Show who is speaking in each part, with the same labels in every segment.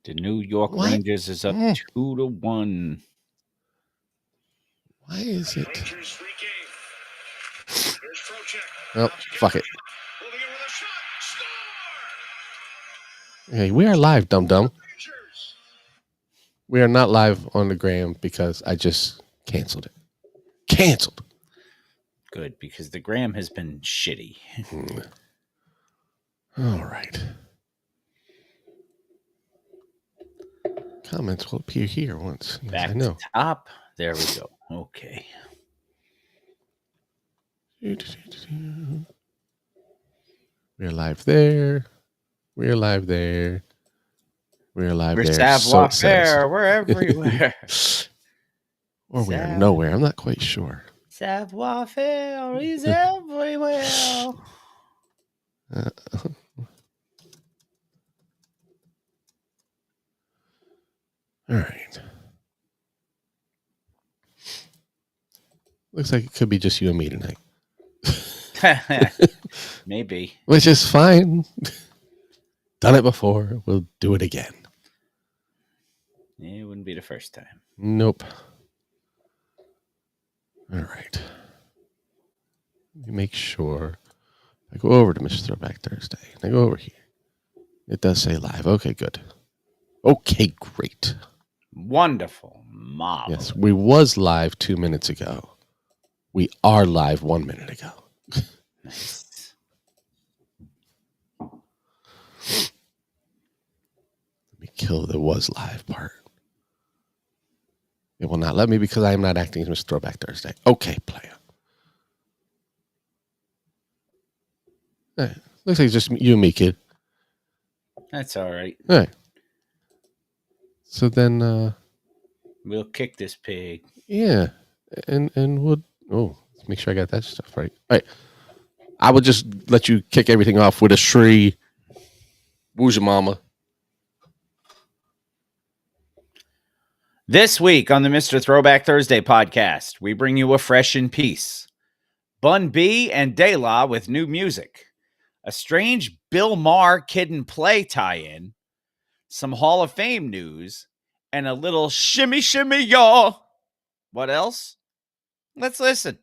Speaker 1: The New York
Speaker 2: What?
Speaker 1: Rangers is up 2-1.
Speaker 2: Why is it? Oh, fuck it. Hey, we are live, dum-dum. We are not live on the gram because I just canceled it. Canceled.
Speaker 1: Good, because the gram has been shitty.
Speaker 2: All right. Comments will appear here once. Yes,
Speaker 1: Back
Speaker 2: I know.
Speaker 1: to top. There we go. Okay.
Speaker 2: We're live there. We're live there. We're live
Speaker 1: We're
Speaker 2: there.
Speaker 1: savoir faire. We're everywhere.
Speaker 2: Or we are nowhere. I'm not quite sure.
Speaker 1: Savoir faire is everywhere.
Speaker 2: All right. Looks like it could be just you and me tonight.
Speaker 1: Maybe.
Speaker 2: Which is fine. Done it before. We'll do it again.
Speaker 1: It wouldn't be the first time.
Speaker 2: Nope. All right. Let me make sure. I go over to Mr. Throwback Thursday. And I go over here. It does say live. Okay, good. Okay, great.
Speaker 1: Wonderful. Marvelous.
Speaker 2: Yes, we was live 2 minutes ago. We are live 1 minute ago.
Speaker 1: Nice.
Speaker 2: Let me kill the was live part. It will not let me because I am not acting as Mr. Throwback Thursday. Okay, player. Right. Looks like it's just you and me, kid.
Speaker 1: That's all right.
Speaker 2: All right. So then
Speaker 1: we'll kick this pig.
Speaker 2: Yeah. And we'll let's make sure I got that stuff right. All right. I would just let you kick everything off with a Shri Wooja Mama.
Speaker 1: This week on the Mr. Throwback Thursday podcast, we bring you a fresh in piece. Bun B and De La with new music. A strange Bill Maher Kid and Play tie-in. Some Hall of Fame news. And a little shimmy shimmy y'all. What else? Let's listen.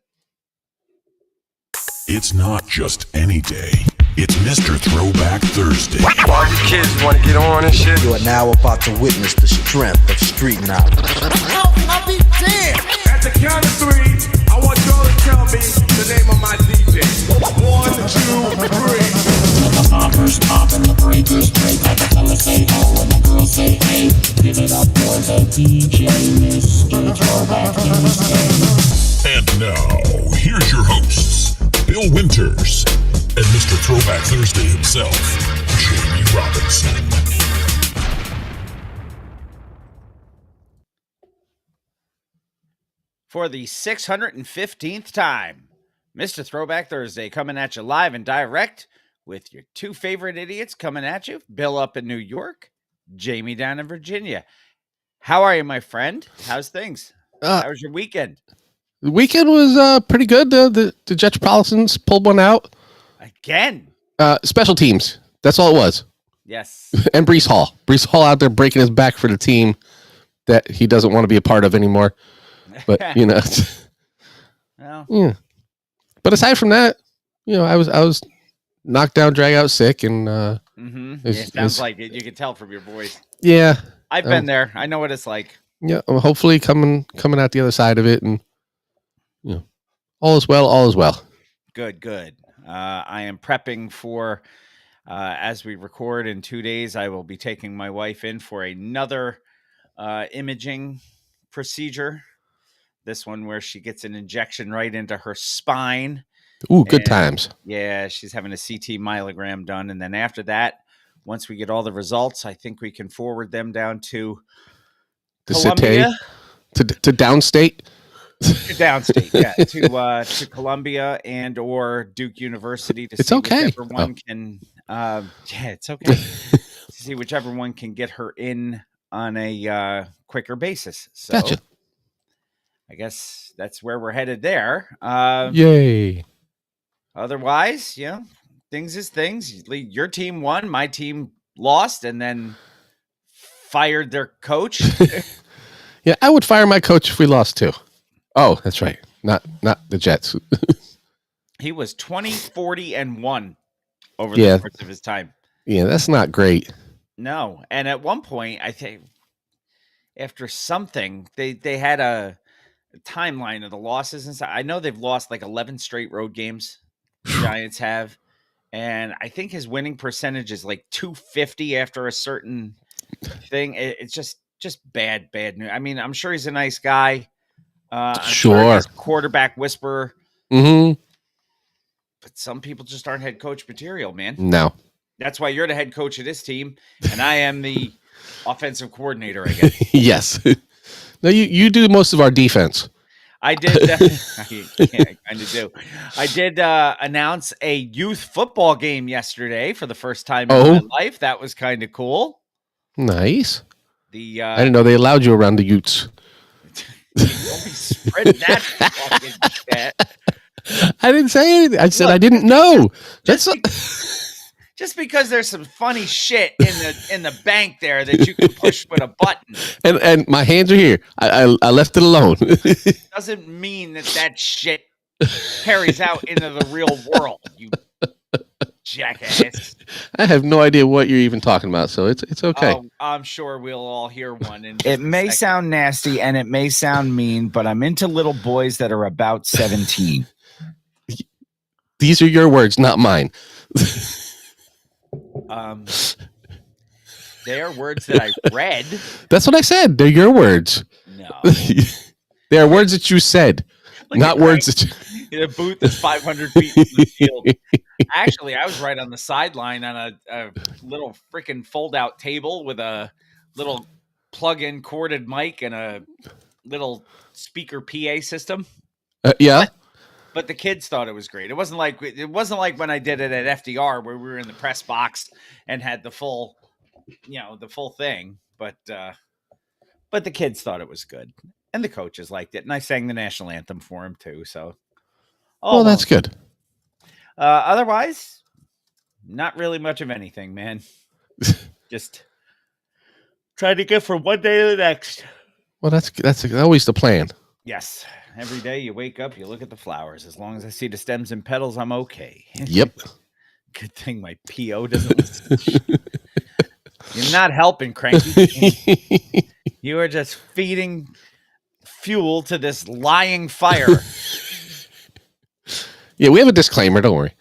Speaker 3: It's not just any day. It's Mr. Throwback Thursday.
Speaker 4: All you kids want to get on and shit?
Speaker 5: You are now about to witness the strength of street knowledge.
Speaker 4: I'll be damned. At the count of three, I want y'all to tell me the name of my DJ. 1, 2, 3.
Speaker 6: The poppers pop and the breakers break. Like the fellas say ho and the girls say hey. Give it up for the DJ, Mr. Throwback Thursday.
Speaker 3: And now, here's your hosts, Bill Winters and Mr. Throwback Thursday himself, Jamie Robinson.
Speaker 1: For the 615th time, Mr. Throwback Thursday coming at you live and direct with your two favorite idiots coming at you. Bill up in New York, Jamie down in Virginia. How are you, my friend? How's things? How was your weekend?
Speaker 2: The weekend was pretty good. The Jetropolitans pulled one out.
Speaker 1: Again?
Speaker 2: Special teams. That's all it was.
Speaker 1: Yes.
Speaker 2: And Breece Hall. Breece Hall out there breaking his back for the team that he doesn't want to be a part of anymore. But, you know.
Speaker 1: Well.
Speaker 2: Yeah. But aside from that, you know, I was knocked down, drag out sick. And
Speaker 1: it sounds like it. You can tell from your voice.
Speaker 2: Yeah.
Speaker 1: I've been there. I know what it's like.
Speaker 2: Yeah. Hopefully coming out the other side of it. And, you know, all is well. All is well.
Speaker 1: Good. I am prepping for, as we record in 2 days, I will be taking my wife in for another imaging procedure. This one where she gets an injection right into her spine.
Speaker 2: Ooh, good times.
Speaker 1: Yeah, she's having a CT myelogram done. And then after that, once we get all the results, I think we can forward them down to Columbia.
Speaker 2: To downstate.
Speaker 1: Downstate, yeah, to Columbia and or Duke University to see whichever one can. It's okay. To see whichever one can get her in on a quicker basis. So,
Speaker 2: gotcha.
Speaker 1: I guess that's where we're headed there.
Speaker 2: Yay!
Speaker 1: Otherwise, things is things. Your team won, my team lost, and then fired their coach.
Speaker 2: Yeah, I would fire my coach if we lost too. Oh, that's right. Not the Jets.
Speaker 1: He was 20, 40, and 1 over
Speaker 2: Yeah.
Speaker 1: the course of his time.
Speaker 2: Yeah, that's not great.
Speaker 1: No. And at one point, I think after something, they had a timeline of the losses and stuff. I know they've lost like 11 straight road games. The Giants have. And I think his winning percentage is like 250 after a certain thing. It's just bad news. I mean, I'm sure he's a nice guy. I'm
Speaker 2: Sure.
Speaker 1: he's a quarterback whisperer.
Speaker 2: Mm-hmm.
Speaker 1: But some people just aren't head coach material, man.
Speaker 2: No.
Speaker 1: That's why you're the head coach of this team, and I am the offensive coordinator, I guess.
Speaker 2: Yes. No, you do most of our defense.
Speaker 1: I did. I kind of do. I did announce a youth football game yesterday for the first time in my life. That was kind of cool.
Speaker 2: Nice.
Speaker 1: I
Speaker 2: didn't know they allowed you around the Utes.
Speaker 1: Don't be spreading that fucking shit.
Speaker 2: I didn't say anything. I said I didn't know.
Speaker 1: Just because there's some funny shit in the bank there that you can push with a button,
Speaker 2: and my hands are here. I left it alone.
Speaker 1: doesn't mean that shit carries out into the real world. You jackass.
Speaker 2: I have no idea what you're even talking about, so it's okay.
Speaker 1: Oh, I'm sure we'll all hear one.
Speaker 7: It may sound nasty and it may sound mean, but I'm into little boys that are about 17.
Speaker 2: These are your words, not mine.
Speaker 1: They are words that I read.
Speaker 2: That's what I said. They're your words.
Speaker 1: No.
Speaker 2: They are words that you said, not words that you...
Speaker 1: The booth is 500 feet from the field. Actually, I was right on the sideline on a little freaking fold-out table with a little plug-in corded mic and a little speaker PA system.
Speaker 2: Yeah.
Speaker 1: But the kids thought it was great. It wasn't like when I did it at FDR where we were in the press box and had the full thing. But the kids thought it was good, and the coaches liked it. And I sang the national anthem for him too. So,
Speaker 2: That's good.
Speaker 1: Otherwise, not really much of anything, man. Just trying to get from one day to the next.
Speaker 2: Well, that's always the plan.
Speaker 1: Yes. Every day you wake up, you look at the flowers. As long as I see the stems and petals, I'm okay.
Speaker 2: Yep.
Speaker 1: Good thing my PO doesn't listen. You're not helping, Cranky. You are just feeding fuel to this lying fire.
Speaker 2: Yeah, we have a disclaimer. Don't worry.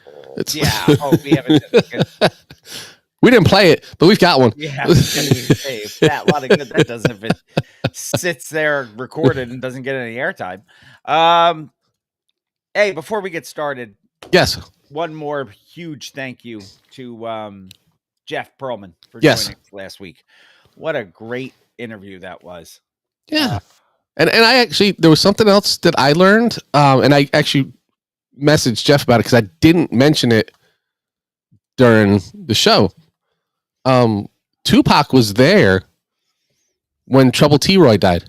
Speaker 1: We have a
Speaker 2: We didn't play it, but we've got one.
Speaker 1: Yeah, that lot of good that doesn't if it sits there recorded and doesn't get any airtime. Hey, before we get started,
Speaker 2: yes,
Speaker 1: one more huge thank you to Jeff Perlman for joining us last week. What a great interview that was.
Speaker 2: Yeah, and I actually there was something else that I learned, and I actually messaged Jeff about it because I didn't mention it during the show. Tupac was there when Trouble T. Roy died.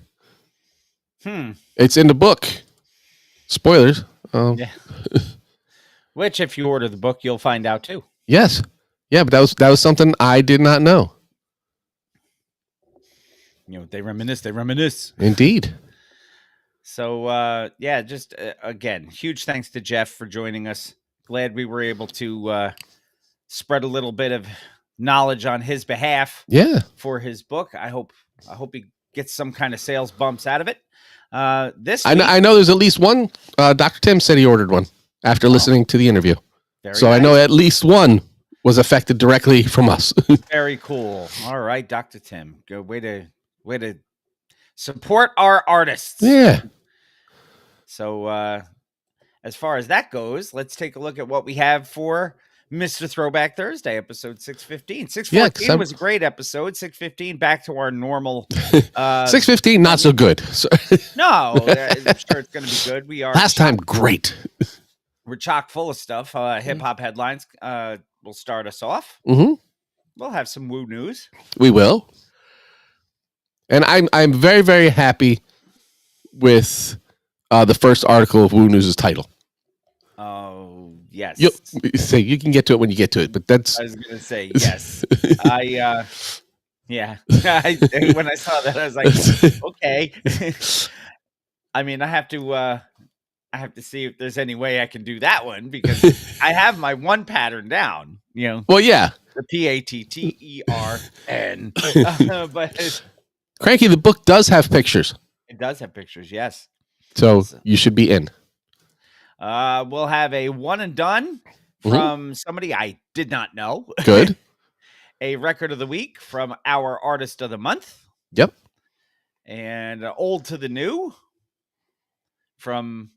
Speaker 2: It's in the book. Spoilers.
Speaker 1: Yeah. Which, if you order the book, you'll find out too.
Speaker 2: Yes. Yeah, but that was something I did not know.
Speaker 1: They reminisce.
Speaker 2: Indeed.
Speaker 1: So, just again, huge thanks to Jeff for joining us. Glad we were able to spread a little bit of knowledge on his behalf.
Speaker 2: Yeah.
Speaker 1: For his book. I hope he gets some kind of sales bumps out of it. This
Speaker 2: I know there's at least one. Dr. Tim said he ordered one after listening to the interview. So nice. I know at least one was affected directly from us.
Speaker 1: Very cool. All right, Dr. Tim. Good way to support our artists.
Speaker 2: Yeah.
Speaker 1: So as far as that goes, let's take a look at what we have for Mr. Throwback Thursday, episode 615. 614 was a great episode. 615, back to our normal.
Speaker 2: 615, not so good.
Speaker 1: No, I'm sure it's going to be good. We are
Speaker 2: last time, great.
Speaker 1: We're chock full of stuff. Hip hop headlines will start us off.
Speaker 2: Mm-hmm.
Speaker 1: We'll have some woo news.
Speaker 2: We will. And I'm very, very happy with the first article of Woo News' title.
Speaker 1: Oh, yes.
Speaker 2: You can get to it when you get to it, but that's...
Speaker 1: I was going to say, yes. Yeah. When I saw that, I was like, okay. I mean, I have to see if there's any way I can do that one because I have my one pattern down,
Speaker 2: Well, yeah.
Speaker 1: the PATTERN. But
Speaker 2: Cranky, the book does have pictures.
Speaker 1: it does have pictures, yes.
Speaker 2: So you should be in.
Speaker 1: We'll have a one and done from somebody I did not know.
Speaker 2: Good.
Speaker 1: A record of the week from our artist of the month.
Speaker 2: Yep.
Speaker 1: And old to the new from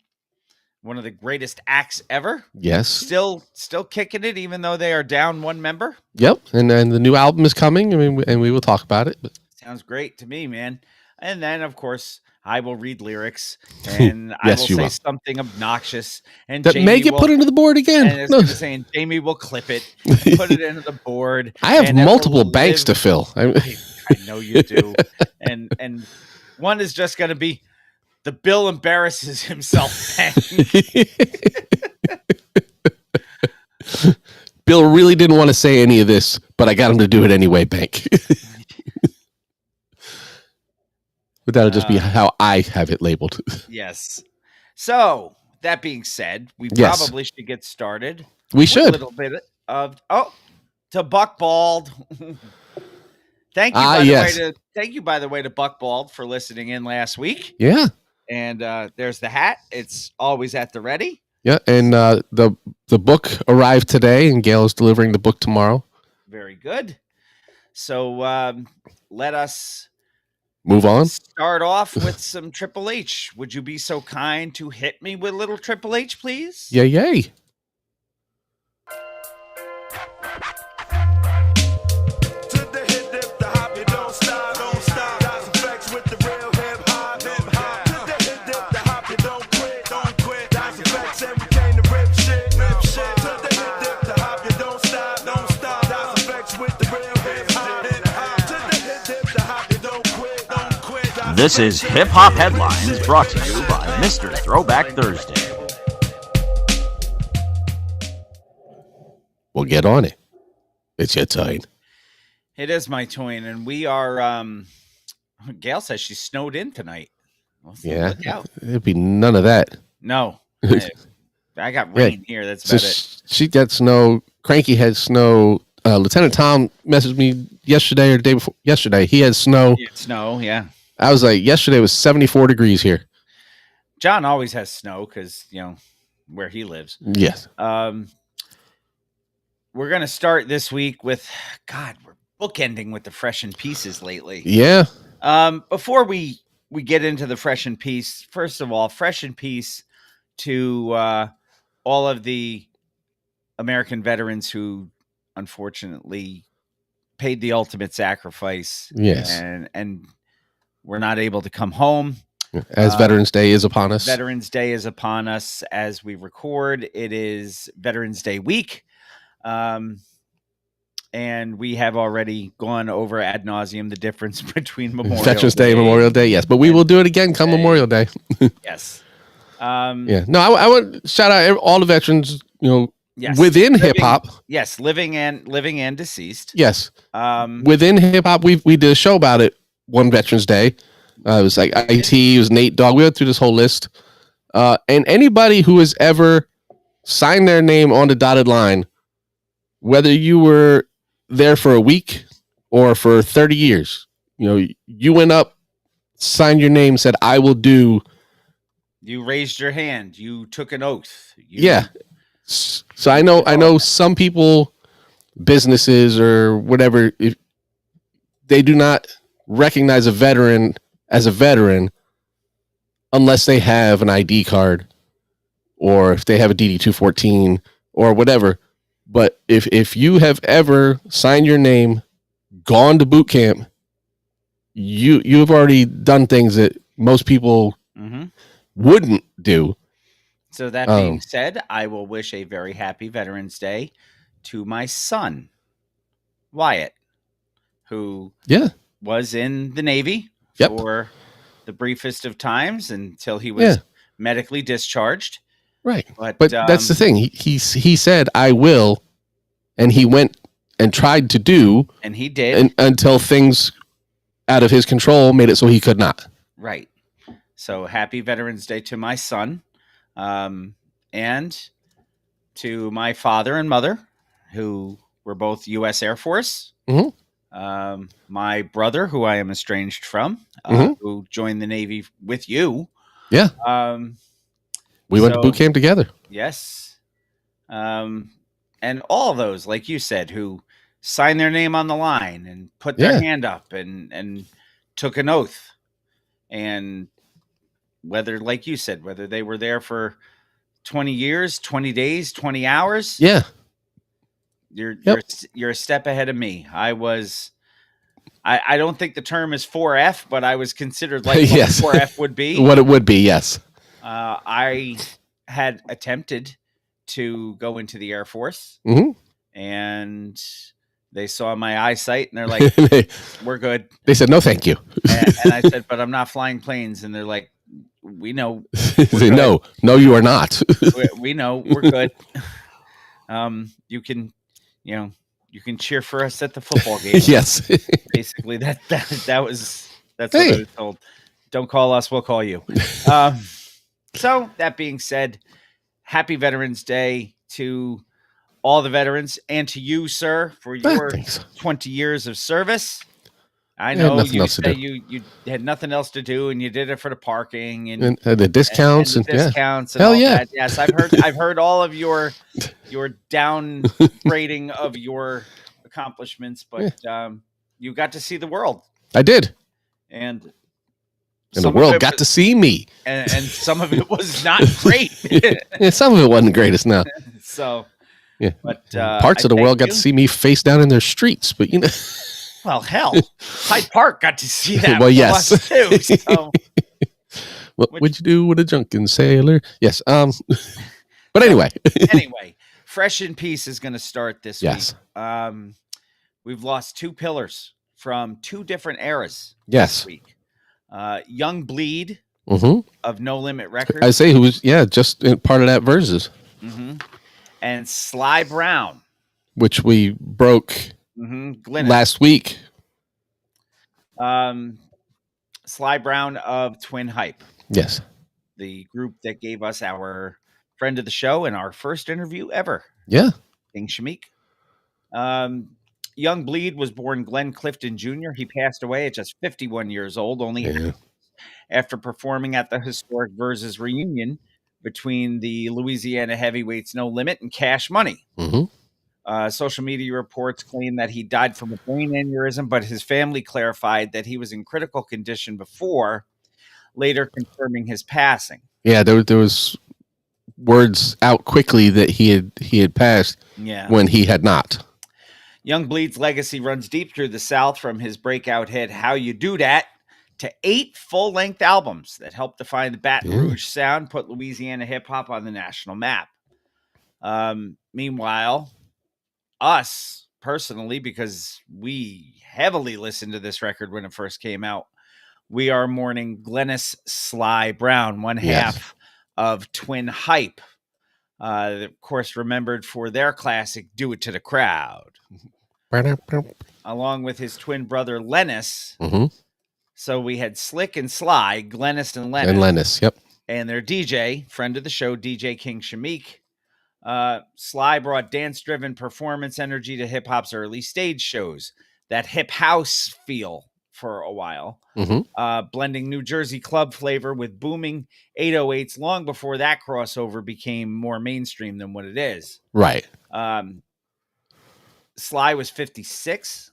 Speaker 1: one of the greatest acts ever.
Speaker 2: Yes.
Speaker 1: Still kicking it, even though they are down one member.
Speaker 2: Yep. And then the new album is coming. I mean, and we will talk about it. But.
Speaker 1: Sounds great to me, man. And then, of course, I will read lyrics and
Speaker 2: Yes,
Speaker 1: I will say something obnoxious. And
Speaker 2: that may get put into the board again.
Speaker 1: And it's saying Jamie will clip it, and put it into the board.
Speaker 2: I have multiple banks to fill.
Speaker 1: I know you do. and one is just going to be the Bill embarrasses himself bank.
Speaker 2: Bill really didn't want to say any of this, but I got him to do it anyway, bank. But that'll just be how I have it labeled.
Speaker 1: Yes. So, that being said, we probably should get started.
Speaker 2: We should.
Speaker 1: A little bit of, to Buck Bald. Thank you, by the way, to Buck Bald for listening in last week.
Speaker 2: Yeah.
Speaker 1: And there's the hat. It's always at the ready.
Speaker 2: Yeah, and the book arrived today, and Gail is delivering the book tomorrow.
Speaker 1: Very good. So let us
Speaker 2: move on.
Speaker 1: Start off with some Triple H. Would you be so kind to hit me with little Triple H, please?
Speaker 2: Yay, yay.
Speaker 8: This is Hip Hop Headlines, brought to you by Mr. Throwback Thursday.
Speaker 2: We'll get on it. It's your turn.
Speaker 1: It is my turn, and we are. Gail says she's snowed in tonight.
Speaker 2: Yeah, it'd be none of that.
Speaker 1: No, I got rain here. That's about it.
Speaker 2: She got snow. Cranky had snow. Lieutenant Tom messaged me yesterday or the day before. Yesterday, he had snow.
Speaker 1: Snow, yeah.
Speaker 2: I was like, yesterday was 74 degrees here.
Speaker 1: John always has snow because, where he lives.
Speaker 2: Yes.
Speaker 1: We're going to start this week with, God, we're bookending with the Fresh in Pieces lately.
Speaker 2: Yeah.
Speaker 1: Before we get into the Fresh in Peace, first of all, Fresh in Peace to all of the American veterans who unfortunately paid the ultimate sacrifice.
Speaker 2: Yes.
Speaker 1: And we're not able to come home.
Speaker 2: As Veterans Day is upon us.
Speaker 1: Veterans Day is upon us as we record. It is Veterans Day week. And we have already gone over ad nauseum the difference between
Speaker 2: Veterans Day and Memorial Day, yes. But we will do it again come Memorial Day.
Speaker 1: Yes.
Speaker 2: Yeah. No, I want to shout out all the veterans,
Speaker 1: yes.
Speaker 2: Within hip hop.
Speaker 1: Yes, living and deceased.
Speaker 2: Yes. Within hip hop, we did a show about it one Veterans Day. It was like IT, it was Nate Dogg. We went through this whole list. And anybody who has ever signed their name on the dotted line, whether you were there for a week or for 30 years, you went up, signed your name, said, I will do.
Speaker 1: You raised your hand. You took an oath.
Speaker 2: Yeah. So I know some people, businesses or whatever, if they do not recognize a veteran as a veteran unless they have an ID card or if they have a DD-214 or whatever. But if you have ever signed your name, gone to boot camp, you've already done things that most people wouldn't do.
Speaker 1: So that being said, I will wish a very happy Veterans Day to my son, Wyatt, who was in the Navy for the briefest of times until he was medically discharged.
Speaker 2: Right. But that's the thing. He said, I will. And he went and tried to do,
Speaker 1: and he did,
Speaker 2: until things out of his control made it so he could not.
Speaker 1: Right. So happy Veterans Day to my son, and to my father and mother, who were both U.S. Air Force. My brother, who I am estranged from, who joined the Navy with you.
Speaker 2: Yeah. We went to boot camp together.
Speaker 1: Yes. And all those, like you said, who signed their name on the line and put their hand up and took an oath. And whether, like you said, whether they were there for 20 years, 20 days, 20 hours.
Speaker 2: Yeah.
Speaker 1: You're a step ahead of me. I don't think the term is 4F, but I was considered like what 4F would be.
Speaker 2: What it would be, yes.
Speaker 1: I had attempted to go into the Air Force, and they saw my eyesight, and they're like, we're good.
Speaker 2: They said, no, thank you.
Speaker 1: And I said, but I'm not flying planes. And they're like, we know.
Speaker 2: They no, you are not.
Speaker 1: we know, we're good. You can cheer for us at the football game.
Speaker 2: Yes.
Speaker 1: Basically, that's what I was told. Don't call us, we'll call you. So that being said, happy Veterans Day to all the veterans and to you, sir, for your 20 years of service. I know you said you had nothing else to do, and you did it for the parking and
Speaker 2: the discounts
Speaker 1: and the discounts. And
Speaker 2: hell
Speaker 1: all
Speaker 2: yeah!
Speaker 1: That. Yes, I've heard all of your downgrading of your accomplishments, but you got to see the world.
Speaker 2: I did,
Speaker 1: and
Speaker 2: the world got to see me,
Speaker 1: and some of it was not great.
Speaker 2: Some of it wasn't the greatest. Now,
Speaker 1: so
Speaker 2: yeah,
Speaker 1: but
Speaker 2: parts of the world got to see me face down in their streets, but you know.
Speaker 1: Well, hell, Hyde Park got to see that.
Speaker 2: Well, yes.
Speaker 1: Too, so.
Speaker 2: What would you do with a drunken sailor? Yes. But anyway.
Speaker 1: Fresh in Peace is going to start this week. We've lost two pillars from two different eras.
Speaker 2: Yes.
Speaker 1: This week. Young Bleed of No Limit Records.
Speaker 2: I say who was just part of that Versus.
Speaker 1: And Sly Brown,
Speaker 2: which we broke. Last week.
Speaker 1: Sly Brown of Twin Hype.
Speaker 2: Yes.
Speaker 1: The group that gave us our friend of the show and our first interview ever.
Speaker 2: Yeah.
Speaker 1: King Shamik. Young Bleed was born Glenn Clifton Jr. He passed away at just 51 years old, only after performing at the historic Versus reunion between the Louisiana heavyweights No Limit and Cash Money. Social media reports claim that he died from a brain aneurysm, but his family clarified that he was in critical condition before, later confirming his passing.
Speaker 2: Yeah, there was words out quickly that he had passed when he had not.
Speaker 1: Young Bleed's legacy runs deep through the South, from his breakout hit How You Do That to 8 full-length albums that helped define the Baton Rouge sound, put Louisiana hip-hop on the national map. Meanwhile, us personally, because we heavily listened to this record when it first came out, we are mourning Glennis Sly Brown, one half of Twin Hype, of course remembered for their classic Do It to the Crowd, along with his twin brother Lennis. So we had Slick and Sly, Glennis and Lennis. And their DJ, friend of the show, DJ King Shamik. Sly brought dance-driven performance energy to hip-hop's early stage shows, that hip house feel for a while, blending New Jersey club flavor with booming 808s long before that crossover became more mainstream than what it is.
Speaker 2: Right.
Speaker 1: Sly was 56.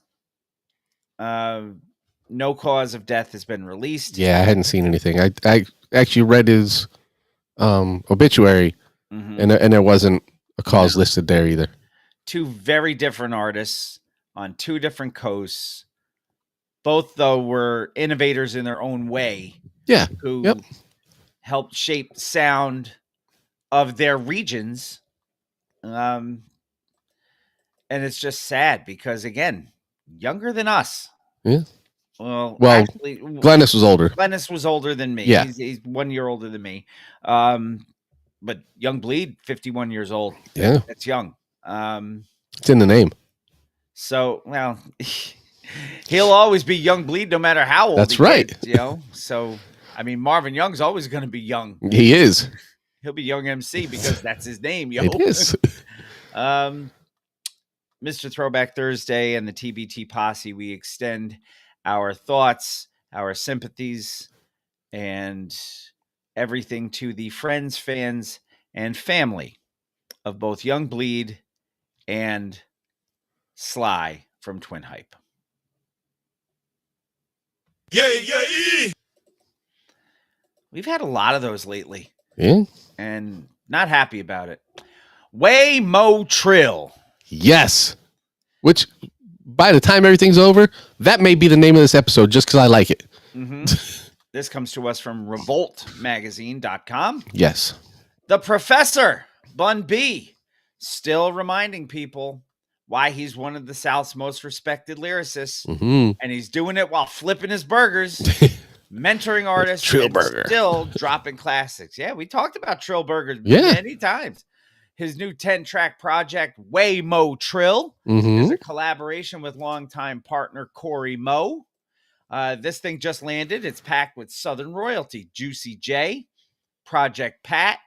Speaker 1: No cause of death has been released.
Speaker 2: Yeah, I hadn't seen anything. I actually read his obituary. And there wasn't a cause listed there either.
Speaker 1: Two very different artists on two different coasts. Both, though, were innovators in their own way.
Speaker 2: Yeah.
Speaker 1: Who helped shape sound of their regions. And it's just sad because, again, younger than us.
Speaker 2: Yeah.
Speaker 1: Well,
Speaker 2: actually, Glennis was older.
Speaker 1: Glennis was older than me.
Speaker 2: Yeah.
Speaker 1: He's 1 year older than me. But Young Bleed, 51 years old.
Speaker 2: Yeah.
Speaker 1: That's young.
Speaker 2: It's in the name.
Speaker 1: So, well, he'll always be Young Bleed no matter how old.
Speaker 2: That's right.
Speaker 1: Gets, So, I mean, Marvin Young's always going to be young.
Speaker 2: He is.
Speaker 1: He'll be Young MC because that's his name, yo.
Speaker 2: It is.
Speaker 1: Mr. Throwback Thursday and the TBT Posse, we extend our thoughts, our sympathies, and everything to the friends, fans, and family of both Young Bleed and Sly from Twin Hype.
Speaker 3: Yeah.
Speaker 1: We've had a lot of those lately.
Speaker 2: Yeah.
Speaker 1: And not happy about it. Way Mo Trill.
Speaker 2: Yes. Which, by the time everything's over, that may be the name of this episode just because I like it.
Speaker 1: Mm-hmm. This comes to us from revoltmagazine.com.
Speaker 2: Yes.
Speaker 1: The Professor, Bun B, still reminding people why he's one of the South's most respected lyricists.
Speaker 2: Mm-hmm.
Speaker 1: And he's doing it while flipping his burgers, mentoring artists,
Speaker 2: Trill
Speaker 1: and
Speaker 2: Burger.
Speaker 1: still dropping classics. Yeah, we talked about Trill Burgers many times. His new 10-track project, Way Mo Trill, is a collaboration with longtime partner Corey Mo. This thing just landed. It's packed with Southern royalty. Juicy J, Project Pat,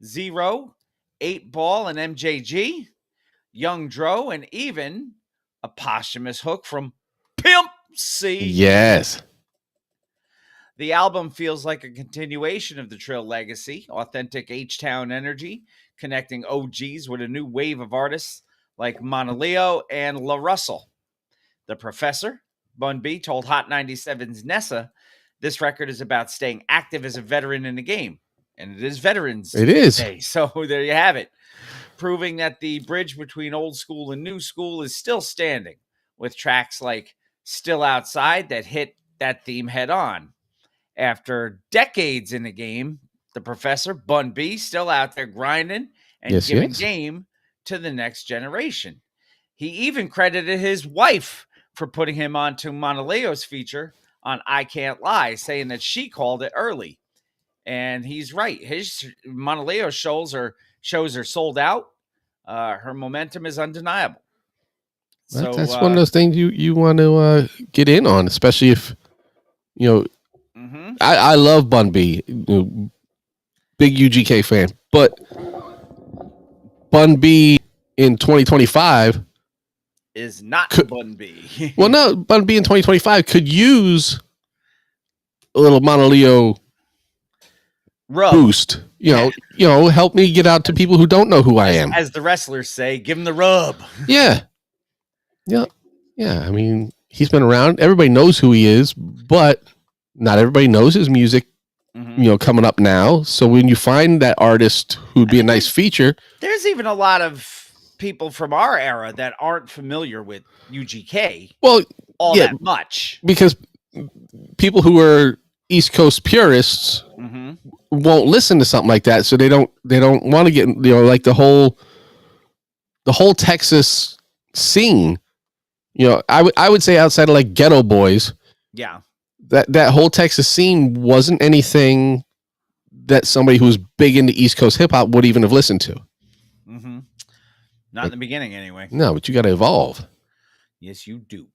Speaker 1: Zero, 8 Ball and MJG, Young Dro, and even a posthumous hook from Pimp C.
Speaker 2: Yes.
Speaker 1: The album feels like a continuation of the Trill legacy, authentic H-Town energy, connecting OGs with a new wave of artists like Monaleo and La Russell. The Professor, Bun B, told Hot 97's Nessa, this record is about staying active as a veteran in the game. And it is Veterans Day. So there you have it. Proving that the bridge between old school and new school is still standing, with tracks like Still Outside that hit that theme head on. After decades in the game, the Professor, Bun B, still out there grinding and giving game to the next generation. He even credited his wife for putting him onto Monaleo's feature on I Can't Lie, saying that she called it early. And he's right. His Monaleo shows are sold out. Her momentum is undeniable. So
Speaker 2: that's one of those things you want to get in on, especially if, I love Bun B, big UGK fan, but Bun B in 2025
Speaker 1: is not Bun B.
Speaker 2: Well, no, Bun B in 2025 could use a little Monaleo boost. Help me get out to people who don't know who I am.
Speaker 1: As the wrestlers say, give him the rub.
Speaker 2: Yeah. I mean, he's been around. Everybody knows who he is, but not everybody knows his music, coming up now. So when you find that artist who'd be a nice feature.
Speaker 1: There's even a lot of people from our era that aren't familiar with UGK.
Speaker 2: Well,
Speaker 1: that much.
Speaker 2: Because people who are East Coast purists won't listen to something like that. So they don't want to get, like the whole Texas scene. I would say outside of like Ghetto Boys.
Speaker 1: Yeah.
Speaker 2: That whole Texas scene wasn't anything that somebody who was big into East Coast hip hop would even have listened to.
Speaker 1: Mm-hmm. Not in the beginning, anyway.
Speaker 2: No, but you got to evolve.
Speaker 1: Yes, you do.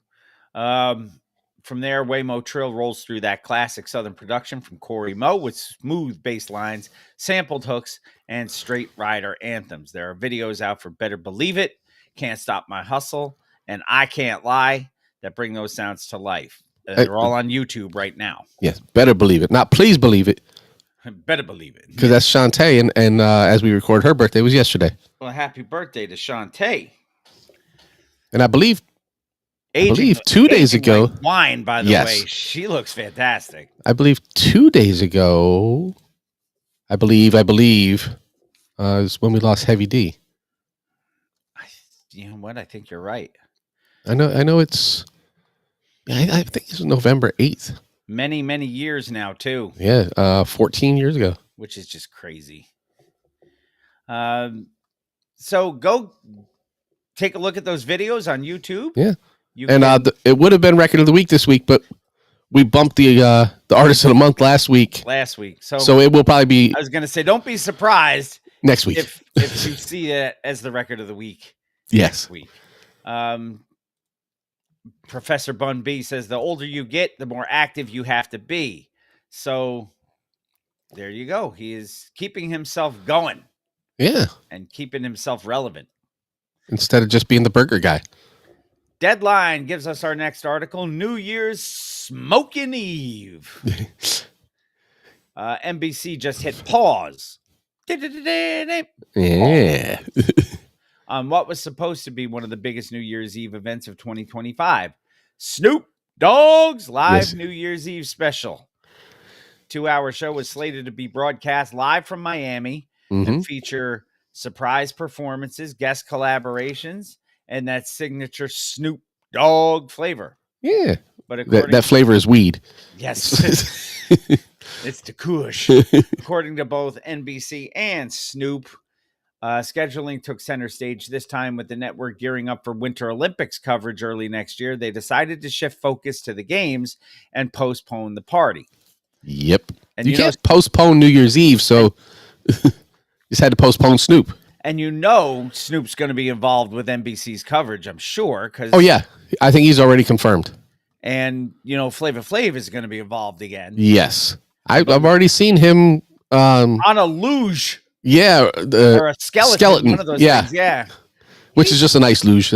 Speaker 1: From there, Way Mo Trill rolls through that classic Southern production from Corey Mo with smooth bass lines, sampled hooks, and straight rider anthems. There are videos out for Better Believe It, Can't Stop My Hustle, and I Can't Lie that bring those sounds to life. They're all on YouTube right now.
Speaker 2: Yes, Better Believe It. Not Please Believe It.
Speaker 1: Better Believe It.
Speaker 2: Because that's Shantae, and as we record, her birthday was yesterday.
Speaker 1: Well, happy birthday to Shantae.
Speaker 2: And I believe 2 days ago.
Speaker 1: Like wine, by the way. She looks fantastic.
Speaker 2: I believe 2 days ago. I believe is when we lost Heavy D.
Speaker 1: You know what? I think you're right.
Speaker 2: I know it's. I think it's November 8th.
Speaker 1: Many, many years now, too.
Speaker 2: Yeah, 14 years ago.
Speaker 1: Which is just crazy. So go take a look at those videos on YouTube.
Speaker 2: Yeah. It would have been Record of the Week this week, but we bumped the Artist of the Month last week.
Speaker 1: So
Speaker 2: it will probably be.
Speaker 1: I was going to say, don't be surprised
Speaker 2: next week
Speaker 1: if you see it as the Record of the Week.
Speaker 2: Yes.
Speaker 1: Next week. Professor Bun B says the older you get, the more active you have to be. So there you go. He is keeping himself going
Speaker 2: Yeah.
Speaker 1: and keeping himself relevant.
Speaker 2: Instead of just being the burger guy.
Speaker 1: Deadline gives us our next article, New Year's Smoking Eve. NBC just hit pause
Speaker 2: Yeah.
Speaker 1: on what was supposed to be one of the biggest New Year's Eve events of 2025. Snoop Dogg's live New Year's Eve special. 2-hour show was slated to be broadcast live from Miami and feature surprise performances, guest collaborations, and that signature Snoop Dogg flavor.
Speaker 2: Yeah.
Speaker 1: But
Speaker 2: that flavor is weed.
Speaker 1: Yes. It's the Kush. According to both NBC and Snoop, scheduling took center stage this time with the network gearing up for Winter Olympics coverage early next year. They decided to shift focus to the games and postpone the party.
Speaker 2: Yep.
Speaker 1: And
Speaker 2: you can't postpone New Year's Eve, so just had to postpone Snoop.
Speaker 1: And Snoop's going to be involved with NBC's coverage, I'm sure.
Speaker 2: Oh, yeah. I think he's already confirmed.
Speaker 1: And, Flavor Flav is going to be involved again.
Speaker 2: Yes. I've already seen him.
Speaker 1: On a luge.
Speaker 2: Yeah.
Speaker 1: Or a skeleton. One of those things. Yeah.
Speaker 2: Which is just a nice luge.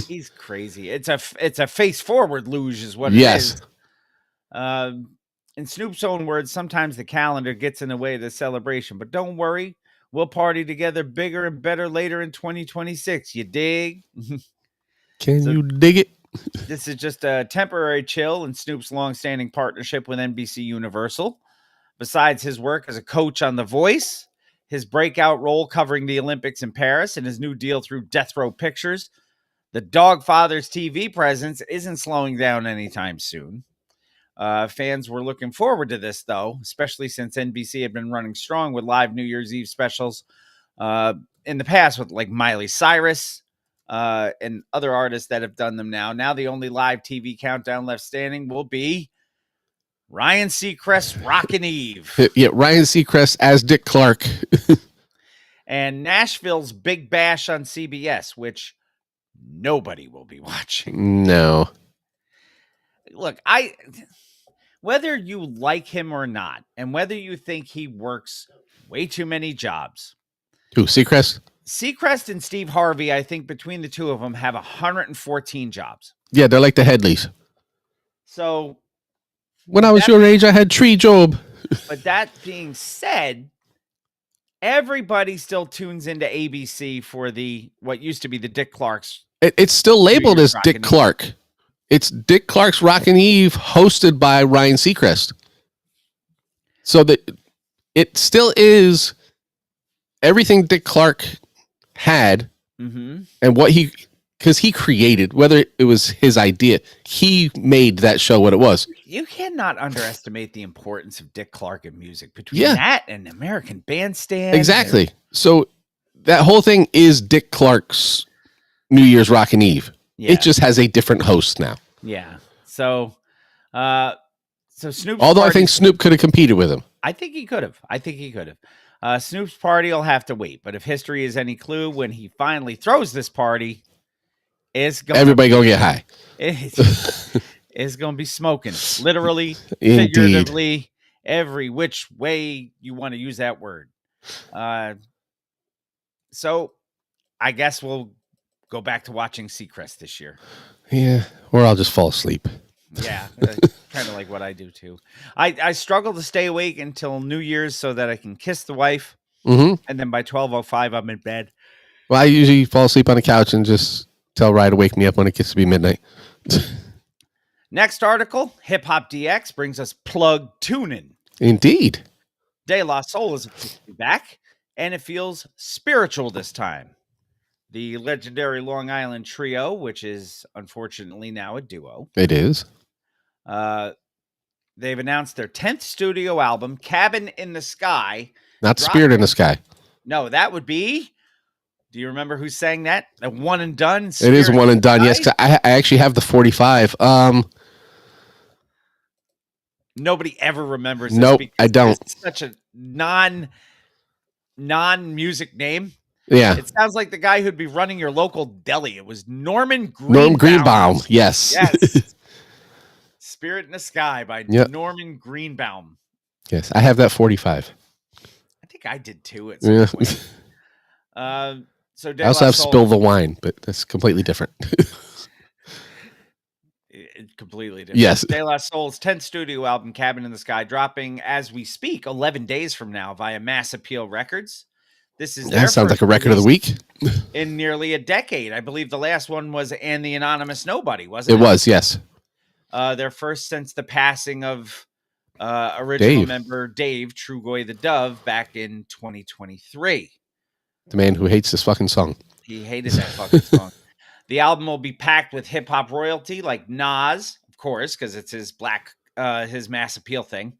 Speaker 1: He's crazy. It's a face-forward luge is what it is. In Snoop's own words, sometimes the calendar gets in the way of the celebration. But don't worry. We'll party together bigger and better later in 2026. You dig?
Speaker 2: Can you dig it?
Speaker 1: This is just a temporary chill in Snoop's longstanding partnership with NBC Universal. Besides his work as a coach on The Voice, his breakout role covering the Olympics in Paris, and his new deal through Death Row Pictures, the Dogfather's TV presence isn't slowing down anytime soon. Fans were looking forward to this, though, especially since NBC had been running strong with live New Year's Eve specials in the past with like Miley Cyrus and other artists that have done them now. Now the only live TV countdown left standing will be Ryan Seacrest's Rockin' Eve.
Speaker 2: Yeah, Ryan Seacrest as Dick Clark.
Speaker 1: And Nashville's Big Bash on CBS, which nobody will be watching.
Speaker 2: No.
Speaker 1: Look, whether you like him or not, and whether you think he works way too many jobs.
Speaker 2: Who, Seacrest?
Speaker 1: Seacrest and Steve Harvey, I think between the two of them have 114 jobs.
Speaker 2: Yeah, they're like the Headleys.
Speaker 1: So
Speaker 2: when I was your age, I had Tree Job.
Speaker 1: But that being said, everybody still tunes into ABC for what used to be the Dick Clark's.
Speaker 2: It's still labeled as Dick Clark. It's Dick Clark's Rockin' Eve, hosted by Ryan Seacrest. So that it still is everything Dick Clark had, and what because he created, whether it was his idea, he made that show what it was.
Speaker 1: You cannot underestimate the importance of Dick Clark in music between that and American Bandstand.
Speaker 2: Exactly. So that whole thing is Dick Clark's New Year's Rockin' Eve. Yeah. It just has a different host now.
Speaker 1: Yeah. So Snoop's
Speaker 2: Although I think Snoop could have competed with him.
Speaker 1: I think he could have. Snoop's party will have to wait. But if history is any clue, when he finally throws this party,
Speaker 2: everybody gonna get high.
Speaker 1: It's gonna be smoking, literally, figuratively, every which way you want to use that word. So I guess we'll go back to watching Seacrest this year.
Speaker 2: Yeah, or I'll just fall asleep.
Speaker 1: Yeah, kind of like what I do too. I struggle to stay awake until New Year's so that I can kiss the wife, and then by 12:05 I'm in bed.
Speaker 2: Well, I usually fall asleep on the couch and just tell Rye to wake me up when it gets to be midnight.
Speaker 1: Next article, Hip Hop DX brings us plug tuning.
Speaker 2: Indeed.
Speaker 1: De La Soul is back, and it feels spiritual this time. The legendary Long Island trio, which is unfortunately now a duo.
Speaker 2: It is.
Speaker 1: They've announced their 10th studio album, Cabin in the Sky.
Speaker 2: Not Spirit in the Sky.
Speaker 1: No, that would be... Do you remember who sang that? A One and Done?
Speaker 2: Spirit it is One and Done, yes. I actually have the 45.
Speaker 1: Nobody ever remembers this.
Speaker 2: Nope, I don't.
Speaker 1: It's such a non-music name.
Speaker 2: Yeah.
Speaker 1: It sounds like the guy who'd be running your local deli. It was Norman Greenbaum.
Speaker 2: Norm Greenbaum. Yes.
Speaker 1: Yes. Spirit in the Sky by
Speaker 2: Yep.
Speaker 1: Norman Greenbaum.
Speaker 2: Yes. I have that 45.
Speaker 1: I think I did too at some
Speaker 2: Yeah.
Speaker 1: point. So De
Speaker 2: I also
Speaker 1: La
Speaker 2: have
Speaker 1: Soul,
Speaker 2: Spill the Wine, but that's completely different.
Speaker 1: completely different.
Speaker 2: Yes.
Speaker 1: De La Soul's 10th studio album, Cabin in the Sky, dropping as we speak 11 days from now via Mass Appeal Records. This is their
Speaker 2: That sounds like
Speaker 1: first
Speaker 2: a record of the
Speaker 1: release
Speaker 2: week.
Speaker 1: in nearly a decade. I believe the last one was And the Anonymous Nobody, wasn't
Speaker 2: It was, yes.
Speaker 1: Their first since the passing of original
Speaker 2: Dave.
Speaker 1: member Dave Trugoy the Dove back in 2023.
Speaker 2: The man who hates this fucking song.
Speaker 1: He hated that fucking song. The album will be packed with hip hop royalty like Nas, of course, because it's his his Mass Appeal thing.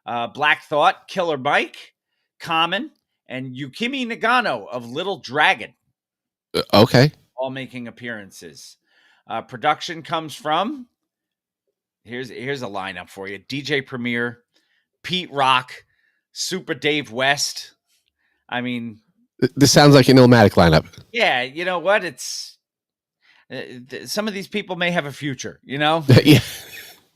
Speaker 1: Black Thought, Killer Mike, Common, and Yukimi Nagano of Little Dragon,
Speaker 2: Okay.
Speaker 1: all making appearances. Production comes from here's a lineup for you: DJ Premier, Pete Rock, Super Dave West. I mean,
Speaker 2: This sounds like an Illmatic lineup.
Speaker 1: yeah, you know what? It's some of these people may have a future, you know?
Speaker 2: Yeah.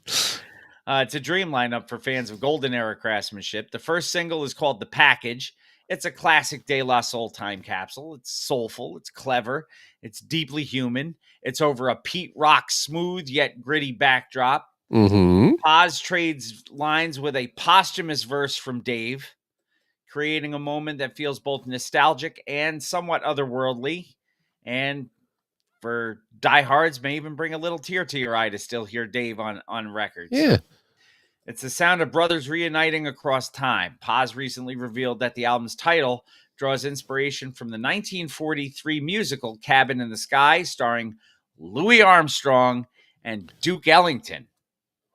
Speaker 1: It's a dream lineup for fans of golden era craftsmanship. The first single is called The Package. It's a classic De La Soul time capsule. It's soulful. It's clever. It's deeply human. It's over a Pete Rock smooth yet gritty backdrop.
Speaker 2: Mm-hmm.
Speaker 1: Paz trades lines with a posthumous verse from Dave, creating a moment that feels both nostalgic and somewhat otherworldly. And for diehards, may even bring a little tear to your eye to still hear Dave on records.
Speaker 2: Yeah.
Speaker 1: It's the sound of brothers reuniting across time. Paz recently revealed that the album's title draws inspiration from the 1943 musical Cabin in the Sky, starring Louis Armstrong and Duke Ellington.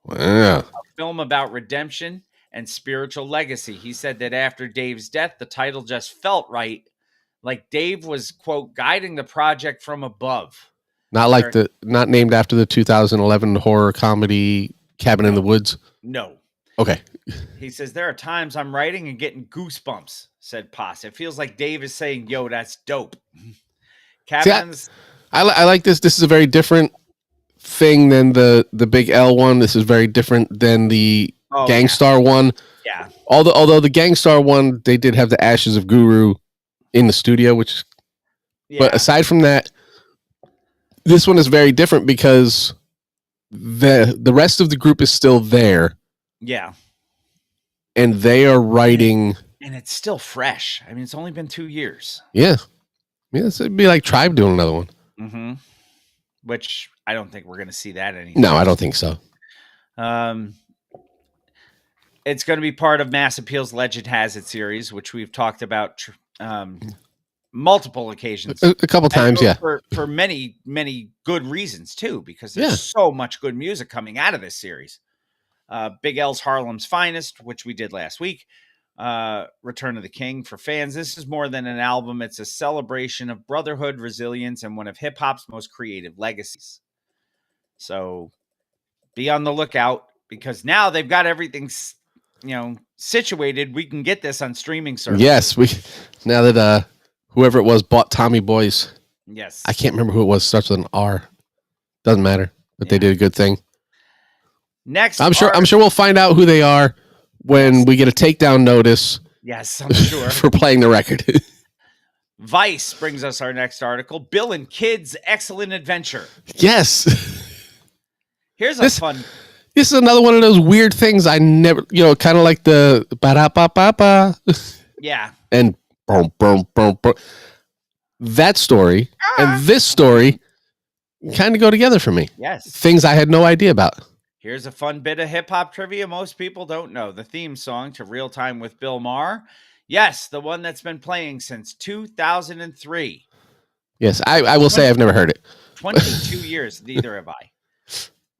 Speaker 2: Wow.
Speaker 1: A film about redemption and spiritual legacy. He said that after Dave's death, the title just felt right, like Dave was, quote, guiding the project from above.
Speaker 2: Not named after the 2011 horror comedy Cabin in the Woods.
Speaker 1: No.
Speaker 2: Okay.
Speaker 1: He says, there are times I'm writing and getting goosebumps, said Paz. It feels like Dave is saying, yo, that's dope.
Speaker 2: I like this. This is a very different thing than the Big L one. This is very different than the Gangstar one.
Speaker 1: Yeah.
Speaker 2: Although the Gangstar one, they did have the Ashes of Guru in the studio, but aside from that, this one is very different because the rest of the group is still there.
Speaker 1: Yeah.
Speaker 2: And they are writing.
Speaker 1: And it's still fresh. I mean, it's only been 2 years.
Speaker 2: Yeah. It'd be like Tribe doing another one.
Speaker 1: Mm-hmm. Which I don't think we're going to see that anymore.
Speaker 2: No, I don't think so.
Speaker 1: It's going to be part of Mass Appeal's Legend Has It series, which we've talked about multiple occasions.
Speaker 2: A couple times, yeah.
Speaker 1: For many, many good reasons, too, because there's so much good music coming out of this series. Big L's Harlem's Finest, which we did last week. Return of the King. For fans, this is more than an album. It's a celebration of brotherhood, resilience, and one of hip-hop's most creative legacies. So be on the lookout, because now they've got everything situated. We can get this on streaming services.
Speaker 2: Yes, now that whoever it was bought Tommy Boy's.
Speaker 1: Yes.
Speaker 2: I can't remember who it was. Starts with an R. Doesn't matter, but they did a good thing.
Speaker 1: Next,
Speaker 2: I'm sure we'll find out who they are when we get a takedown notice.
Speaker 1: Yes, I'm sure.
Speaker 2: For playing the record.
Speaker 1: Vice brings us our next article. Bill and Kid's Excellent Adventure.
Speaker 2: Yes.
Speaker 1: Here's a fun.
Speaker 2: This is another one of those weird things I never, kind of like the ba-da-ba-ba-ba.
Speaker 1: Yeah.
Speaker 2: And boom, boom, boom, boom. That story and this story kind of go together for me.
Speaker 1: Yes.
Speaker 2: Things I had no idea about.
Speaker 1: Here's a fun bit of hip-hop trivia most people don't know. The theme song to Real Time with Bill Maher. Yes, the one that's been playing since 2003.
Speaker 2: Yes, I will say I've never heard it.
Speaker 1: 22 years, neither have I.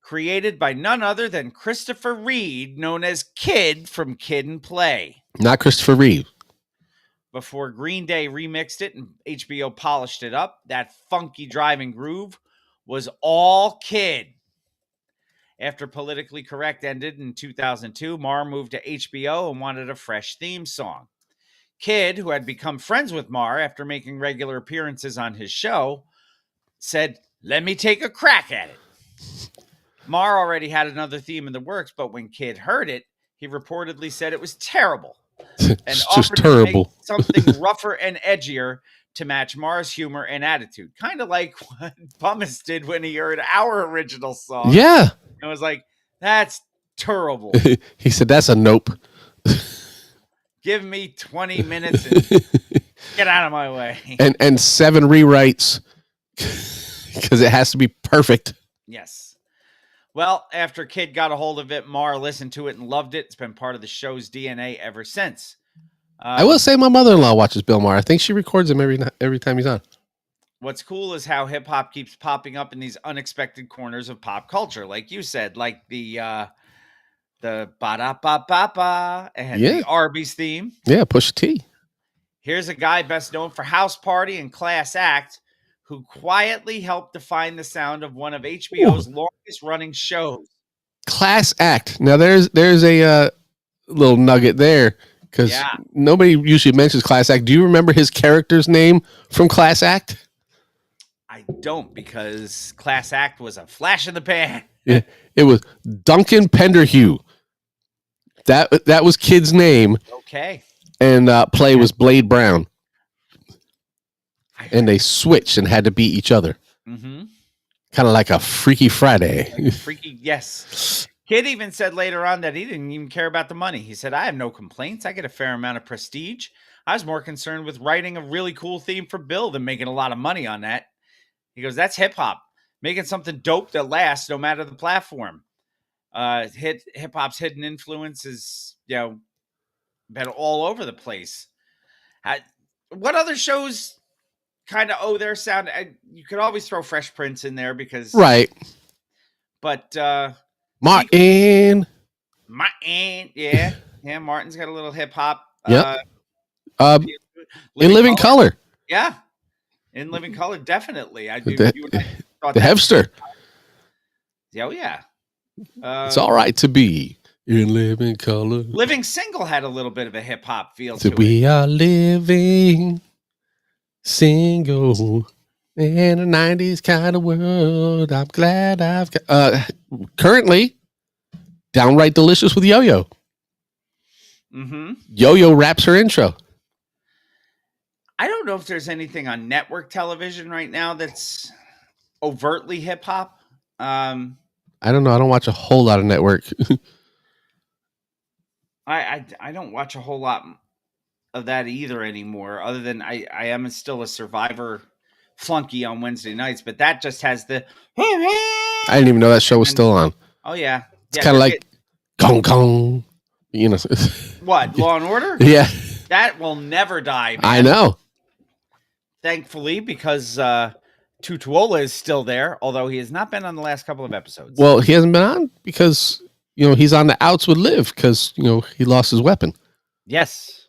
Speaker 1: Created by none other than Christopher Reed, known as Kid from Kid and Play.
Speaker 2: Not Christopher Reeve.
Speaker 1: Before Green Day remixed it and HBO polished it up, that funky driving groove was all Kid. After Politically Correct ended in 2002, Maher moved to HBO and wanted a fresh theme song. Kid, who had become friends with Marr after making regular appearances on his show, said, "Let me take a crack at it." Marr already had another theme in the works, but when Kid heard it, he reportedly said it was terrible and
Speaker 2: It's
Speaker 1: offered
Speaker 2: just
Speaker 1: to make
Speaker 2: terrible.
Speaker 1: something rougher and edgier to match Marr's humor and attitude. Kind of like what Pumice did when he heard our original song.
Speaker 2: Yeah.
Speaker 1: It was like, that's terrible.
Speaker 2: He said, that's a nope.
Speaker 1: Give me 20 minutes and get out of my way.
Speaker 2: and 7 rewrites because it has to be perfect.
Speaker 1: Yes. Well, after Kid got a hold of it, Marr listened to it and loved it. It's been part of the show's DNA ever since.
Speaker 2: I will say my mother-in-law watches Bill Maher. I think she records him every time he's on.
Speaker 1: What's cool is how hip hop keeps popping up in these unexpected corners of pop culture, like you said, like the ba-da-ba-ba-ba and the Arby's theme.
Speaker 2: Yeah, Pusha T.
Speaker 1: Here's a guy best known for House Party and Class Act, who quietly helped define the sound of one of HBO's longest running shows.
Speaker 2: Class Act. Now there's a little nugget there because nobody usually mentions Class Act. Do you remember his character's name from Class Act?
Speaker 1: I don't, because Class Act was a flash in the pan.
Speaker 2: Yeah, it was Duncan Penderhue. That was Kid's name.
Speaker 1: Okay.
Speaker 2: And play was Blade Brown. And they switched and had to beat each other.
Speaker 1: Mm-hmm.
Speaker 2: Kind of like a Freaky Friday.
Speaker 1: Yes. Kid even said later on that he didn't even care about the money. He said, "I have no complaints. I get a fair amount of prestige. I was more concerned with writing a really cool theme for Bill than making a lot of money on that." He goes, "That's hip hop. Making something dope that lasts no matter the platform." Hip hop's hidden influence is, been all over the place. What other shows kind of owe their sound? You could always throw Fresh Prince in there because but
Speaker 2: Martin,
Speaker 1: yeah, Martin's got a little hip hop.
Speaker 2: Yep. In Living Color.
Speaker 1: Yeah. In Living Color, definitely. I do.
Speaker 2: The Hevster.
Speaker 1: Oh, yeah.
Speaker 2: It's all right to be in living color.
Speaker 1: Living Single had a little bit of a hip hop feel to it.
Speaker 2: We are living single in a 90s kind of world. I'm glad I've got currently Downright Delicious with Yo-Yo.
Speaker 1: Mm-hmm.
Speaker 2: Yo-Yo raps her intro.
Speaker 1: I don't know if there's anything on network television right now that's overtly hip hop.
Speaker 2: I don't know. I don't watch a whole lot of network.
Speaker 1: I don't watch a whole lot of that either anymore, other than I am still a Survivor flunky on Wednesday nights, but that just has the
Speaker 2: I didn't even know that show was still on.
Speaker 1: Oh yeah.
Speaker 2: It's kind of like Kong Kong.
Speaker 1: What, Law and Order?
Speaker 2: Yeah.
Speaker 1: That will never die, man.
Speaker 2: I know.
Speaker 1: Thankfully, because Tutuola is still there, although he has not been on the last couple of episodes.
Speaker 2: Well, he hasn't been on because, he's on the outs with Liv because, he lost his weapon.
Speaker 1: Yes.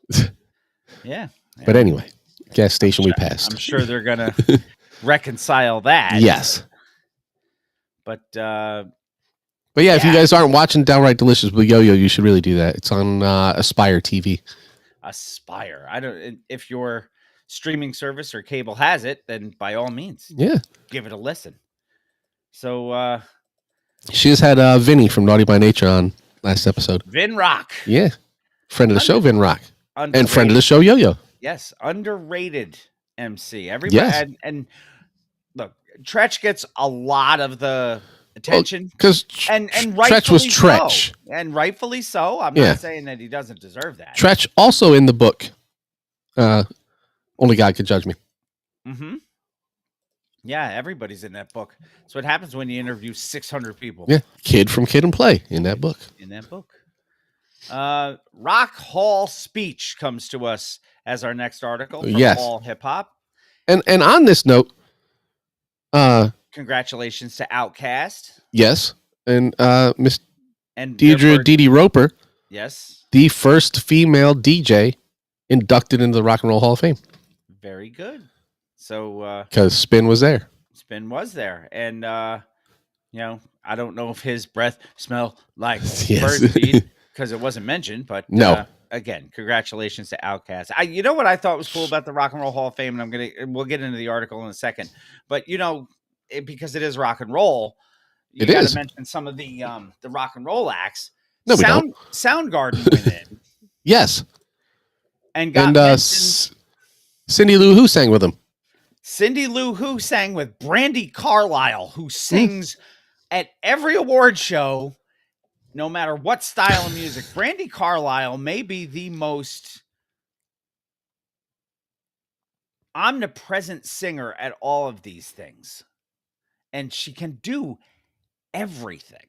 Speaker 1: Yeah.
Speaker 2: But anyway, gas station we passed.
Speaker 1: I'm sure they're going to reconcile that.
Speaker 2: Yes.
Speaker 1: But
Speaker 2: yeah, if you guys aren't watching Downright Delicious with Yo-Yo, you should really do that. It's on Aspire TV.
Speaker 1: Aspire. If your streaming service or cable has it, then by all means, give it a listen. So
Speaker 2: she just had Vinny from Naughty by Nature on last episode.
Speaker 1: Vin Rock.
Speaker 2: Yeah. Friend of the show, Vin Rock.
Speaker 1: Underrated.
Speaker 2: And friend of the show, Yo-Yo.
Speaker 1: Yes. Underrated MC. Everybody and look, Tretch gets a lot of the attention
Speaker 2: because
Speaker 1: and
Speaker 2: Tretch was Tretch.
Speaker 1: So. And rightfully so. I'm not saying that he doesn't deserve that.
Speaker 2: Tretch also in the book. Only God Could Judge Me.
Speaker 1: Mm-hmm. Yeah, everybody's in that book. So what happens when you interview 600 people?
Speaker 2: Yeah, Kid from Kid and Play in that book.
Speaker 1: Rock Hall speech comes to us as our next article from All Hip Hop.
Speaker 2: And on this note,
Speaker 1: congratulations to Outkast.
Speaker 2: Yes, and Miss
Speaker 1: and
Speaker 2: Deidre Dee Roper.
Speaker 1: Yes,
Speaker 2: the first female DJ inducted into the Rock and Roll Hall of Fame.
Speaker 1: Very good. So,
Speaker 2: because Spin was there.
Speaker 1: And I don't know if his breath smelled like bird feed, because it wasn't mentioned, but
Speaker 2: No.
Speaker 1: Again, congratulations to Outkast. You know what I thought was cool about the Rock and Roll Hall of Fame, and we'll get into the article in a second, but because it is rock and roll, you got to mention some of the rock and roll acts.
Speaker 2: No, we don't.
Speaker 1: Soundgarden went in.
Speaker 2: Yes.
Speaker 1: And got
Speaker 2: Cindy Lou Who sang with him.
Speaker 1: Cindy Lou Who sang with Brandi Carlile, who sings at every award show, no matter what style of music. Brandi Carlile may be the most omnipresent singer at all of these things. And she can do everything.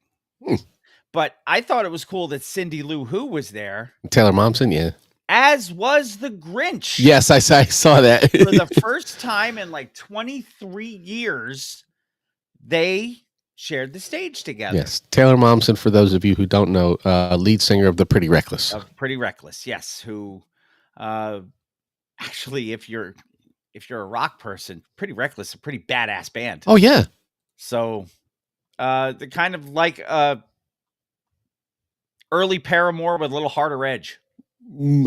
Speaker 1: But I thought it was cool that Cindy Lou Who was there.
Speaker 2: Taylor Momsen, yeah.
Speaker 1: As was the Grinch.
Speaker 2: Yes, I saw that.
Speaker 1: For the first time in like 23 years, they shared the stage together.
Speaker 2: Yes, Taylor Momsen, for those of you who don't know, lead singer of the Pretty Reckless.
Speaker 1: Pretty Reckless, yes. Who, actually, if you're a rock person, Pretty Reckless is a pretty badass band.
Speaker 2: Oh yeah.
Speaker 1: So, the kind of like early Paramore with a little harder edge.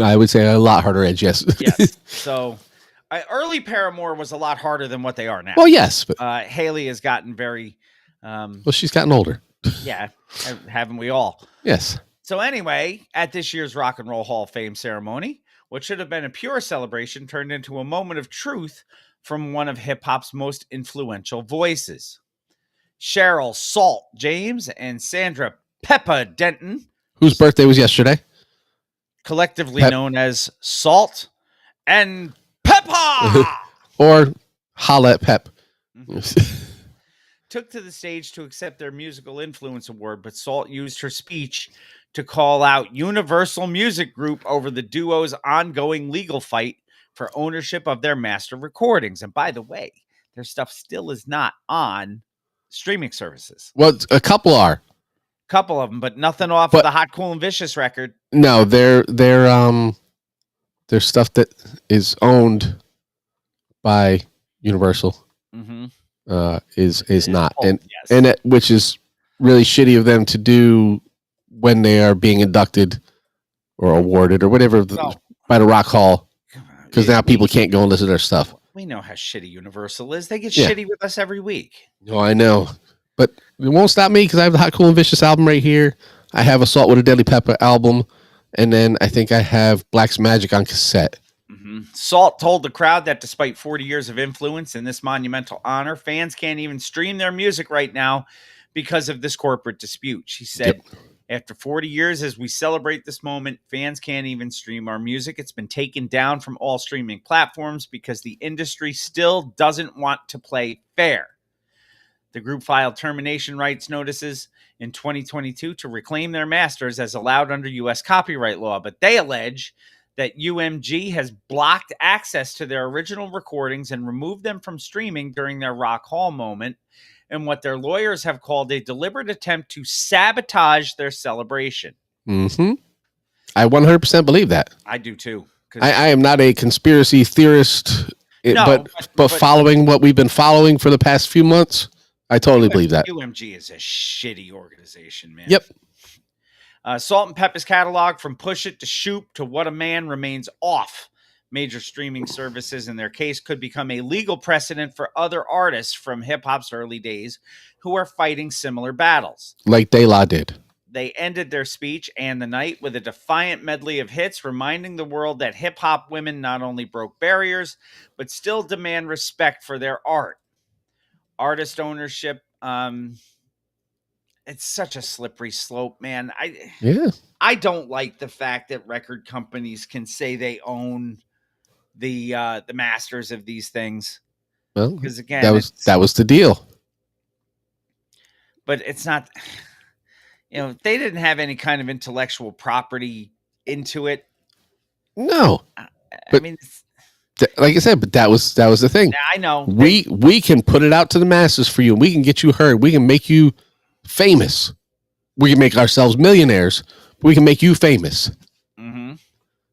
Speaker 2: I would say a lot harder edge, yes.
Speaker 1: Yes. So, early Paramore was a lot harder than what they are now.
Speaker 2: Well, yes. But
Speaker 1: Haley has gotten very...
Speaker 2: well, she's gotten older.
Speaker 1: Yeah, haven't we all?
Speaker 2: Yes.
Speaker 1: So anyway, at this year's Rock and Roll Hall of Fame ceremony, what should have been a pure celebration turned into a moment of truth from one of hip-hop's most influential voices. Cheryl Salt James and Sandra Peppa Denton,
Speaker 2: whose birthday was yesterday,
Speaker 1: collectively known as Salt and Peppa,
Speaker 2: or Holla at Pep,
Speaker 1: took to the stage to accept their Musical Influence Award, but Salt used her speech to call out Universal Music Group over the duo's ongoing legal fight for ownership of their master recordings. And by the way, their stuff still is not on streaming services.
Speaker 2: Well, a couple are.
Speaker 1: Couple of them, but nothing off of the Hot, Cool, and Vicious record.
Speaker 2: No, they're stuff that is owned by Universal.
Speaker 1: Mm-hmm.
Speaker 2: Is not, and which is really shitty of them to do when they are being inducted or awarded or whatever by the Rock Hall, because now people can't go and listen to their stuff.
Speaker 1: We know how shitty Universal is. They get shitty with us every week.
Speaker 2: Oh, I know, but it won't stop me because I have the Hot, Cool, and Vicious album right here. I have Assault with a Deadly Pepper album, and then I think I have Black's Magic on cassette.
Speaker 1: Salt told the crowd that despite 40 years of influence in this monumental honor, fans can't even stream their music right now because of this corporate dispute. She said, after 40 years, as we celebrate this moment, fans can't even stream our music. It's been taken down from all streaming platforms because the industry still doesn't want to play fair. The group filed termination rights notices in 2022 to reclaim their masters as allowed under U.S. copyright law, but they allege that UMG has blocked access to their original recordings and removed them from streaming during their Rock Hall moment, and what their lawyers have called a deliberate attempt to sabotage their celebration.
Speaker 2: Mm-hmm. I 100% believe that.
Speaker 1: I do too.
Speaker 2: I am not a conspiracy theorist, but following what we've been following for the past few months, I totally believe that.
Speaker 1: UMG is a shitty organization, man.
Speaker 2: Yep.
Speaker 1: Salt and Peppa's catalog, from Push It to Shoop to What a Man, remains off major streaming services, and their case could become a legal precedent for other artists from hip-hop's early days who are fighting similar battles.
Speaker 2: Like De La did.
Speaker 1: They ended their speech and the night with a defiant medley of hits, reminding the world that hip-hop women not only broke barriers, but still demand respect for their art. Artist ownership, it's such a slippery slope, man. I don't like the fact that record companies can say they own the masters of these things.
Speaker 2: Well,
Speaker 1: because again,
Speaker 2: that was the deal.
Speaker 1: But it's not. They didn't have any kind of intellectual property into it.
Speaker 2: No,
Speaker 1: I mean,
Speaker 2: like I said, but that was the thing.
Speaker 1: I know
Speaker 2: we can put it out to the masses for you. We can get you heard. We can make you famous. We can make ourselves millionaires. We can make you famous.
Speaker 1: Mm-hmm.
Speaker 2: I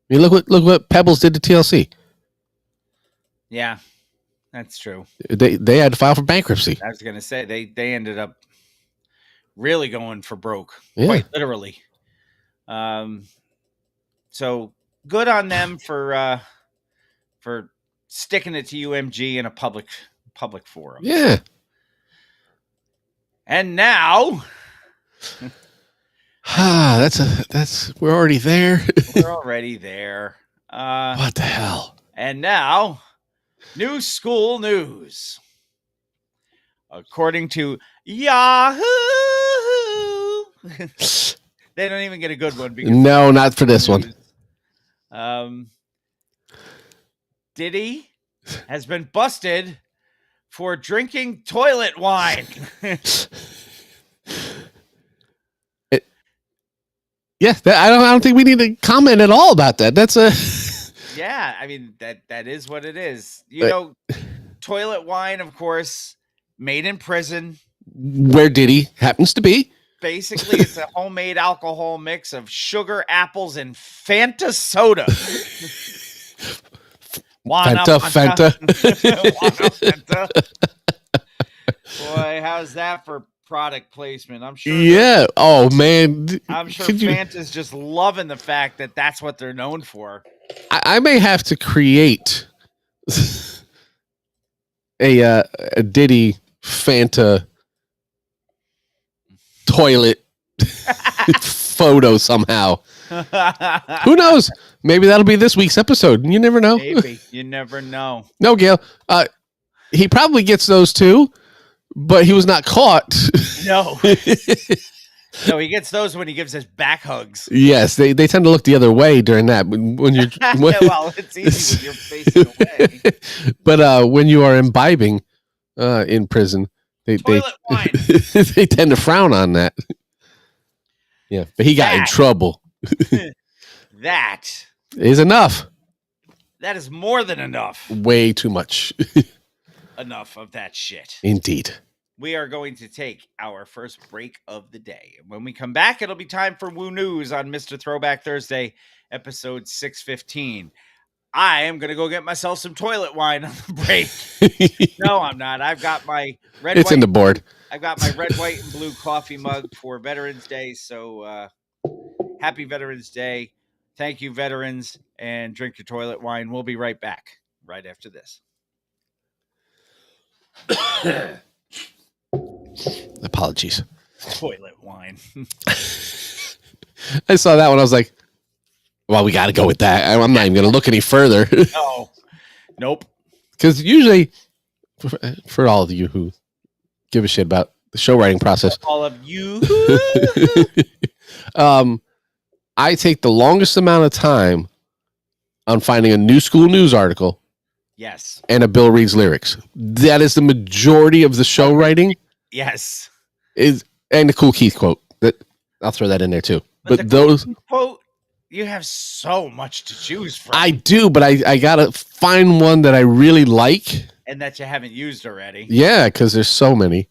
Speaker 2: mean, look what Pebbles did to TLC.
Speaker 1: Yeah, that's true.
Speaker 2: They had to file for bankruptcy.
Speaker 1: I was going to say they ended up really going for broke, quite literally. So good on them for sticking it to UMG in a public forum.
Speaker 2: Yeah.
Speaker 1: And now
Speaker 2: We're already there.
Speaker 1: we're already there.
Speaker 2: What the hell?
Speaker 1: And now, new school news. According to Yahoo, they don't even get a good one. Because
Speaker 2: No, not for this one.
Speaker 1: Diddy has been busted for drinking toilet wine.
Speaker 2: Yeah, I don't think we need to comment at all about that. That's a
Speaker 1: Yeah, I mean that is what it is. You know, toilet wine, of course, made in prison.
Speaker 2: Where Diddy happens to be.
Speaker 1: Basically, it's a homemade alcohol mix of sugar, apples, and Fanta soda.
Speaker 2: Fanta.
Speaker 1: Fanta. Boy, how's that for product placement? I'm sure.
Speaker 2: Yeah. Oh man.
Speaker 1: I'm sure Fanta's just loving the fact that that's what they're known for.
Speaker 2: I may have to create a Diddy Fanta toilet photo somehow. Who knows? Maybe that'll be this week's episode. You never know.
Speaker 1: Maybe. You never know.
Speaker 2: No, Gail. He probably gets those too, but he was not caught.
Speaker 1: No. No, he gets those when he gives his back hugs.
Speaker 2: Yes, they tend to look the other way during that. When you're
Speaker 1: well, it's easy when you're facing away.
Speaker 2: But when you are imbibing in prison, they
Speaker 1: wine.
Speaker 2: they tend to frown on that. Yeah, but he got in trouble.
Speaker 1: That
Speaker 2: is enough.
Speaker 1: That is more than enough.
Speaker 2: Way too much.
Speaker 1: Enough of that shit.
Speaker 2: Indeed.
Speaker 1: We are going to take our first break of the day. And when we come back, it'll be time for Woo News on Mr. Throwback Thursday, episode 615. I am going to go get myself some toilet wine on the break. No, I'm not. I've got my red.
Speaker 2: It's in the board.
Speaker 1: I've got my red, white, and blue coffee mug for Veterans Day. So happy Veterans Day. Thank you, veterans, and drink your toilet wine. We'll be right back right after this.
Speaker 2: Apologies.
Speaker 1: Toilet wine.
Speaker 2: I saw that one. I was like, well, we got to go with that. I'm not even going to look any further.
Speaker 1: No. Nope.
Speaker 2: Because usually, for all of you who give a shit about the show writing process,
Speaker 1: all of you,
Speaker 2: I take the longest amount of time on finding a new school news article.
Speaker 1: Yes.
Speaker 2: And a Bill Reed's lyrics. That is the majority of the show writing.
Speaker 1: Yes.
Speaker 2: And the Cool Keith quote. That I'll throw that in there too. But those
Speaker 1: quote, you have so much to choose from.
Speaker 2: I do, but I gotta find one that I really like.
Speaker 1: And that you haven't used already.
Speaker 2: Yeah, because there's so many.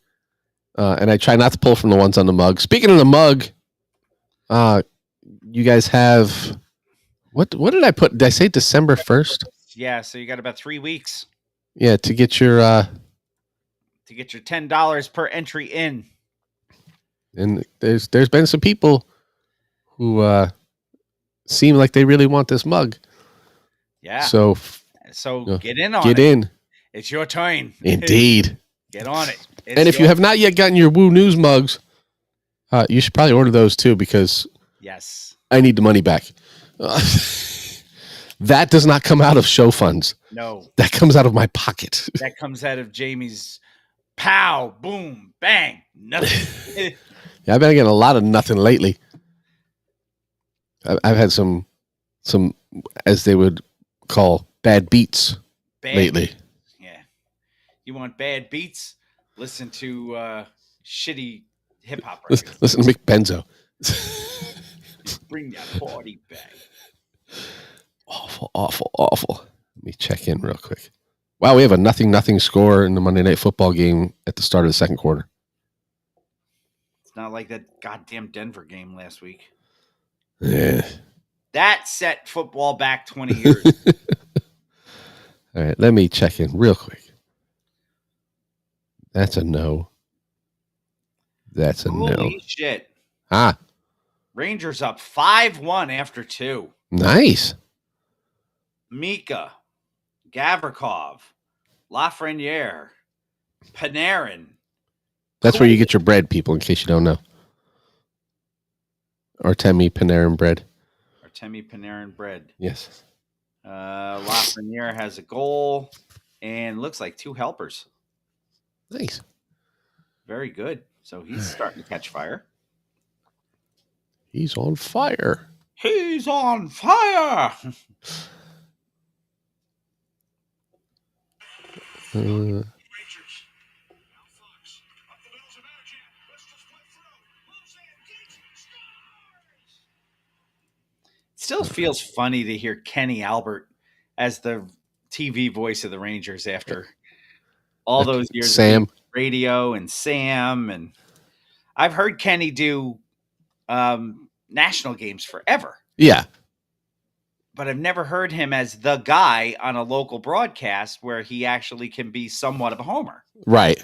Speaker 2: And I try not to pull from the ones on the mug. Speaking of the mug, you guys have what did I put? Did I say December 1st?
Speaker 1: Yeah, so you got about 3 weeks.
Speaker 2: Yeah, to get your
Speaker 1: $10 per entry in.
Speaker 2: And there's been some people who seem like they really want this mug.
Speaker 1: Yeah.
Speaker 2: So
Speaker 1: get in on it.
Speaker 2: Get in.
Speaker 1: It's your turn.
Speaker 2: Indeed.
Speaker 1: Get on it.
Speaker 2: And if you have not yet gotten your Woo News mugs, you should probably order those too, because
Speaker 1: yes,
Speaker 2: I need the money back. That does not come out of show funds.
Speaker 1: No.
Speaker 2: That comes out of my pocket.
Speaker 1: That comes out of Jamie's pow, boom, bang, nothing.
Speaker 2: Yeah, I've been getting a lot of nothing lately. I've had some, as they would call, bad beats lately.
Speaker 1: Yeah. You want bad beats? Listen to shitty hip hop records.
Speaker 2: Listen to Mick Benzo.
Speaker 1: Bring that party back.
Speaker 2: Awful, awful, awful. Let me check in real quick. Wow, we have a 0-0 score in the Monday Night Football game at the start of the second quarter.
Speaker 1: It's not like that goddamn Denver game last week.
Speaker 2: Yeah.
Speaker 1: That set football back 20 years.
Speaker 2: All right, let me check in real quick. That's a no. That's a no.
Speaker 1: Holy shit.
Speaker 2: Ah.
Speaker 1: Rangers up 5-1 after 2.
Speaker 2: Nice.
Speaker 1: Mika, Gavrikov, Lafreniere, Panarin.
Speaker 2: That's where you get your bread, people, in case you don't know. Artemi Panarin bread.
Speaker 1: Artemi Panarin bread.
Speaker 2: Yes.
Speaker 1: Lafreniere has a goal and looks like 2 helpers.
Speaker 2: Nice.
Speaker 1: Very good. So he's starting to catch fire.
Speaker 2: He's on fire.
Speaker 1: He's on fire. Still feels funny to hear Kenny Albert as the TV voice of the Rangers after all those years
Speaker 2: Sam.
Speaker 1: of radio and Sam. And I've heard Kenny do national games forever.
Speaker 2: Yeah.
Speaker 1: But I've never heard him as the guy on a local broadcast where he actually can be somewhat of a homer.
Speaker 2: Right.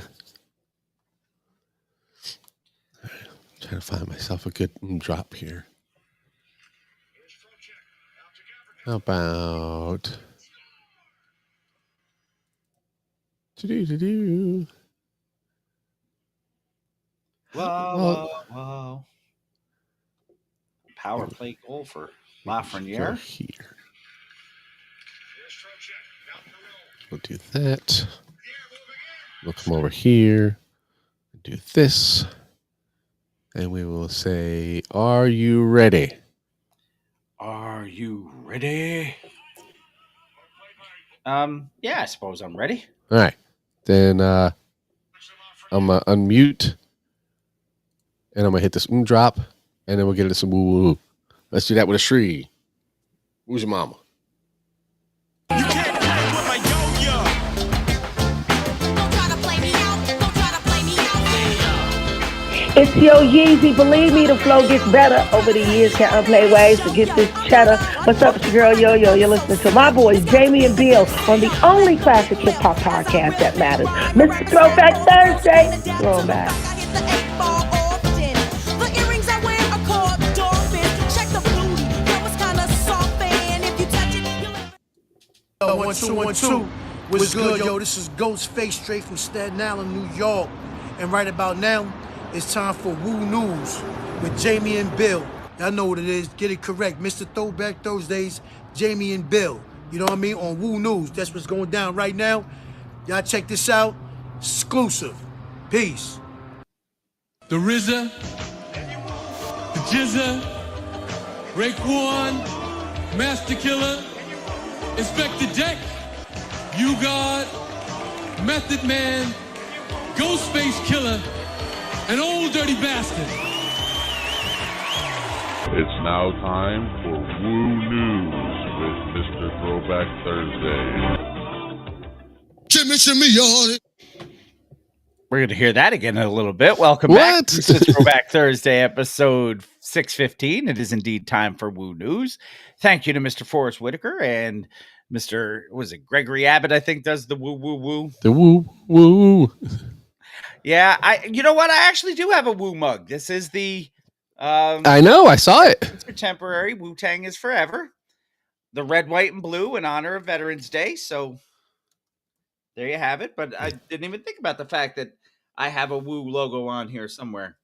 Speaker 2: Trying to find myself a good drop here. How about
Speaker 1: Wow. Power play goal for Lafreniere.
Speaker 2: Here. We'll do that. We'll come over here. Do this. And we will say, are you ready?
Speaker 1: Are you ready? Yeah, I suppose I'm ready.
Speaker 2: All right. Then I'm going to unmute. And I'm going to hit this drop. And then we'll get into some woo-woo. Let's do that with a shree. Who's your mama?
Speaker 9: It's Yo Yeezy. Believe me, the flow gets better over the years. Can't play ways to get this cheddar. What's up, it's your girl Yo Yo? You're listening to my boys Jamie and Bill on the only classic hip hop podcast that matters, Mr. Throwback Thursday. Throwback.
Speaker 10: 1 2 1 2. What's good, yo? This is Ghostface, straight from Staten Island, New York. And right about now, it's time for Woo News with Jamie and Bill. Y'all know what it is. Get it correct. Mr. Throwback Thursdays, Jamie and Bill. You know what I mean? On Woo News. That's what's going down right now. Y'all check this out. Exclusive. Peace.
Speaker 11: The RZA, the Jizza, Raekwon, Master Killer, Inspector Deck, You God, Method Man, Ghostface Killer, and Old Dirty Bastard.
Speaker 3: It's now time for Woo News with Mr. Throwback Thursday.
Speaker 10: Shimmy on it.
Speaker 1: We're going to hear that again in a little bit. Welcome
Speaker 2: What?
Speaker 1: back. This is Throwback Thursday, episode 615. It is indeed time for Woo News. Thank you to Mr. Forrest Whitaker and Mr. Was it Gregory Abbott, I think, does the woo, woo, woo.
Speaker 2: The woo, woo.
Speaker 1: Yeah, you know what? I actually do have a woo mug. This is the...
Speaker 2: I know, I saw it.
Speaker 1: It's contemporary. Wu-Tang is forever. The red, white, and blue in honor of Veterans Day. So there you have it. But I didn't even think about the fact that I have a Woo logo on here somewhere.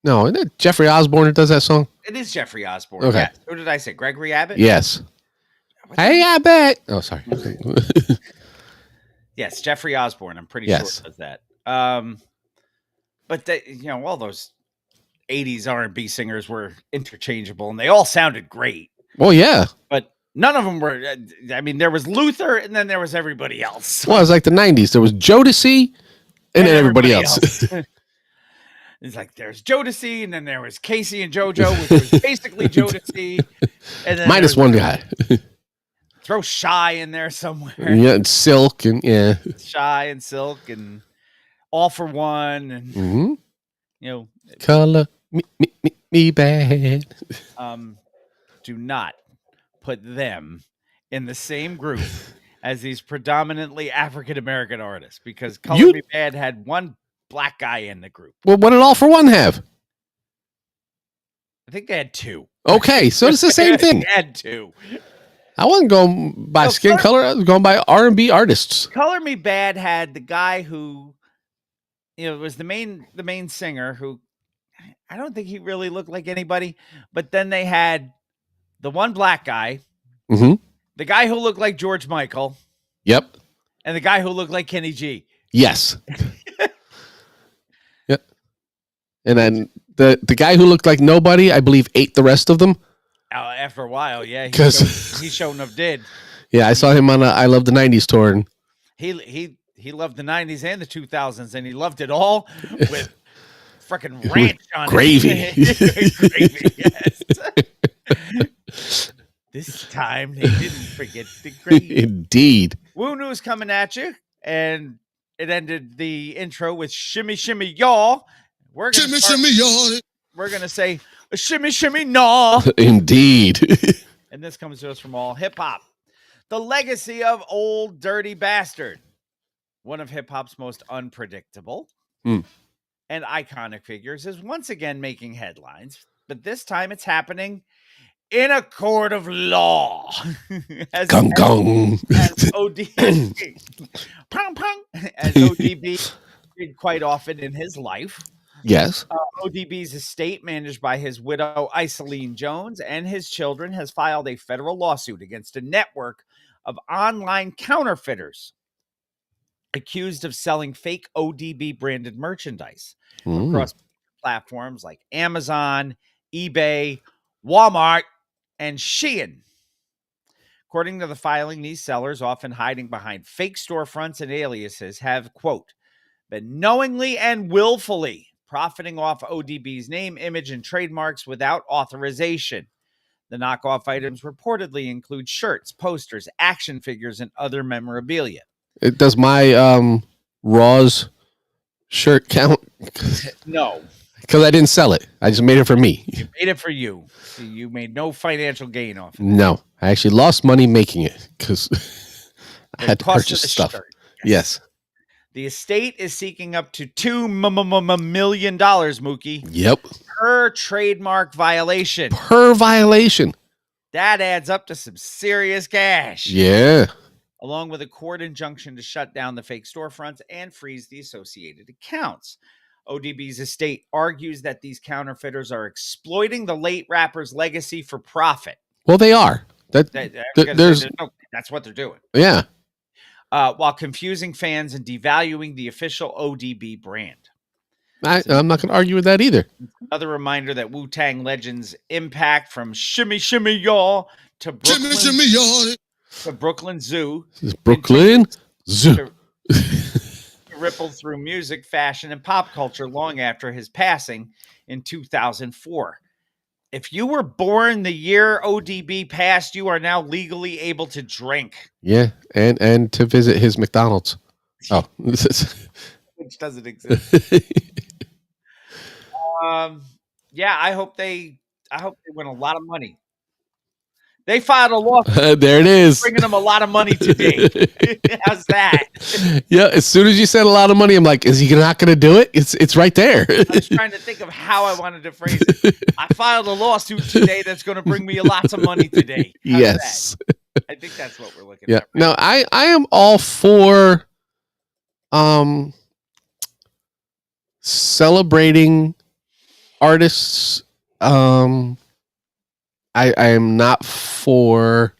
Speaker 2: No, isn't it Jeffrey Osborne that does that song?
Speaker 1: It is Jeffrey Osborne.
Speaker 2: Okay.
Speaker 1: Yes. Who did I say? Gregory Abbott?
Speaker 2: Yes. Hey, Abbott. Oh, sorry.
Speaker 1: Yes, Jeffrey Osborne. I'm pretty
Speaker 2: Yes.
Speaker 1: sure it does that. But they, all those 80s R&B singers were interchangeable, and they all sounded great.
Speaker 2: Well, yeah.
Speaker 1: But none of them were. I mean, there was Luther, and then there was everybody else.
Speaker 2: Well, it was like the 90s. There was Jodeci, and then everybody else.
Speaker 1: It's like there's Jodeci, and then there was Casey and JoJo, which was basically Jodeci. And then
Speaker 2: minus one guy.
Speaker 1: Throw Shy in there somewhere.
Speaker 2: Yeah, and Silk, and yeah.
Speaker 1: Shy and Silk, and All for One, and
Speaker 2: Color me bad.
Speaker 1: Do not put them in the same group as these predominantly African American artists, because Color Me Bad had one black guy in the group.
Speaker 2: Well, what did All for One have?
Speaker 1: I think they had 2.
Speaker 2: Okay, so it's the same thing.
Speaker 1: They had 2.
Speaker 2: I wasn't going by skin color. I was going by R&B artists.
Speaker 1: Color Me Bad had the guy who, was the main singer who, I don't think he really looked like anybody. But then they had the one black guy, the guy who looked like George Michael.
Speaker 2: Yep.
Speaker 1: And the guy who looked like Kenny G.
Speaker 2: Yes. Yep. And then the guy who looked like nobody, I believe, ate the rest of them.
Speaker 1: After a while, yeah, he showed enough did.
Speaker 2: Yeah, I saw him on I Love the 90s tour. And
Speaker 1: he loved the 90s and the 2000s, and he loved it all with freaking ranch on
Speaker 2: gravy.
Speaker 1: Gravy, yes. This time they didn't forget the gravy.
Speaker 2: Indeed.
Speaker 1: Woo News coming at you, and it ended the intro with Shimmy Shimmy Y'all. We're gonna
Speaker 3: Shimmy Y'all.
Speaker 1: We're gonna say Shimmy Shimmy Naw.
Speaker 2: Indeed.
Speaker 1: And this comes to us from All Hip Hop. The legacy of Old Dirty Bastard, one of hip hop's most unpredictable and iconic figures, is once again making headlines, but this time it's happening in a court of law. as ODB, as ODB did quite often in his life.
Speaker 2: Yes.
Speaker 1: ODB's estate, managed by his widow, Iseline Jones, and his children, has filed a federal lawsuit against a network of online counterfeiters accused of selling fake ODB branded merchandise across platforms like Amazon, eBay, Walmart, and Shein. According to the filing, these sellers, often hiding behind fake storefronts and aliases, have, quote, been knowingly and willfully profiting off ODB's name, image, and trademarks without authorization. The knockoff items reportedly include shirts, posters, action figures, and other memorabilia.
Speaker 2: Does my Raw's shirt count?
Speaker 1: No.
Speaker 2: Because I didn't sell it. I just made it for me.
Speaker 1: You made it for you. So you made no financial gain off it.
Speaker 2: No. I actually lost money making it because I had to purchase stuff.
Speaker 1: Shirt.
Speaker 2: Yes.
Speaker 1: The estate is seeking up to $2 million, Mookie.
Speaker 2: Yep.
Speaker 1: Per trademark violation.
Speaker 2: Per violation.
Speaker 1: That adds up to some serious cash.
Speaker 2: Yeah.
Speaker 1: Along with a court injunction to shut down the fake storefronts and freeze the associated accounts. ODB's estate argues that these counterfeiters are exploiting the late rapper's legacy for profit.
Speaker 2: Well, they are. That's
Speaker 1: what they're doing.
Speaker 2: Yeah.
Speaker 1: While confusing fans and devaluing the official ODB brand.
Speaker 2: I'm not going to argue with that either.
Speaker 1: Another reminder that Wu-Tang Legend's impact from Shimmy Shimmy Y'all to Brooklyn,
Speaker 3: Shimmy Y'all.
Speaker 1: to Brooklyn Zoo.
Speaker 2: This is Brooklyn Zoo.
Speaker 1: Rippled through music, fashion, and pop culture long after his passing in 2004. If you were born the year ODB passed, you are now legally able to drink.
Speaker 2: Yeah, and to visit his McDonald's. Oh,
Speaker 1: which doesn't exist. Yeah, I hope they win a lot of money. They filed a lawsuit.
Speaker 2: There it is.
Speaker 1: Bringing them a lot of money today. How's that?
Speaker 2: Yeah, as soon as you said a lot of money, I'm like, is he not going to do it? It's right there.
Speaker 1: I was trying to think of how I wanted to phrase it. I filed a lawsuit today that's going to bring me lots of money today. How's
Speaker 2: yes.
Speaker 1: that? I think that's what we're looking at.
Speaker 2: Yeah. No, I am all for celebrating artists. I am not for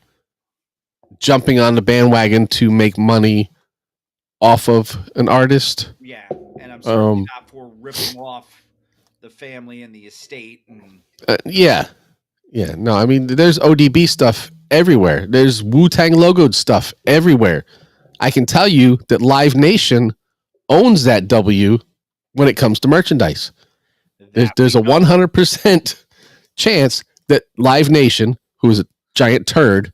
Speaker 2: jumping on the bandwagon to make money off of an artist.
Speaker 1: Yeah, and I'm certainly not for ripping off the family and the estate. And
Speaker 2: yeah. No, I mean, there's ODB stuff everywhere. There's Wu-Tang logoed stuff everywhere. I can tell you that Live Nation owns that W when it comes to merchandise. There's a 100% chance that Live Nation, who is a giant turd,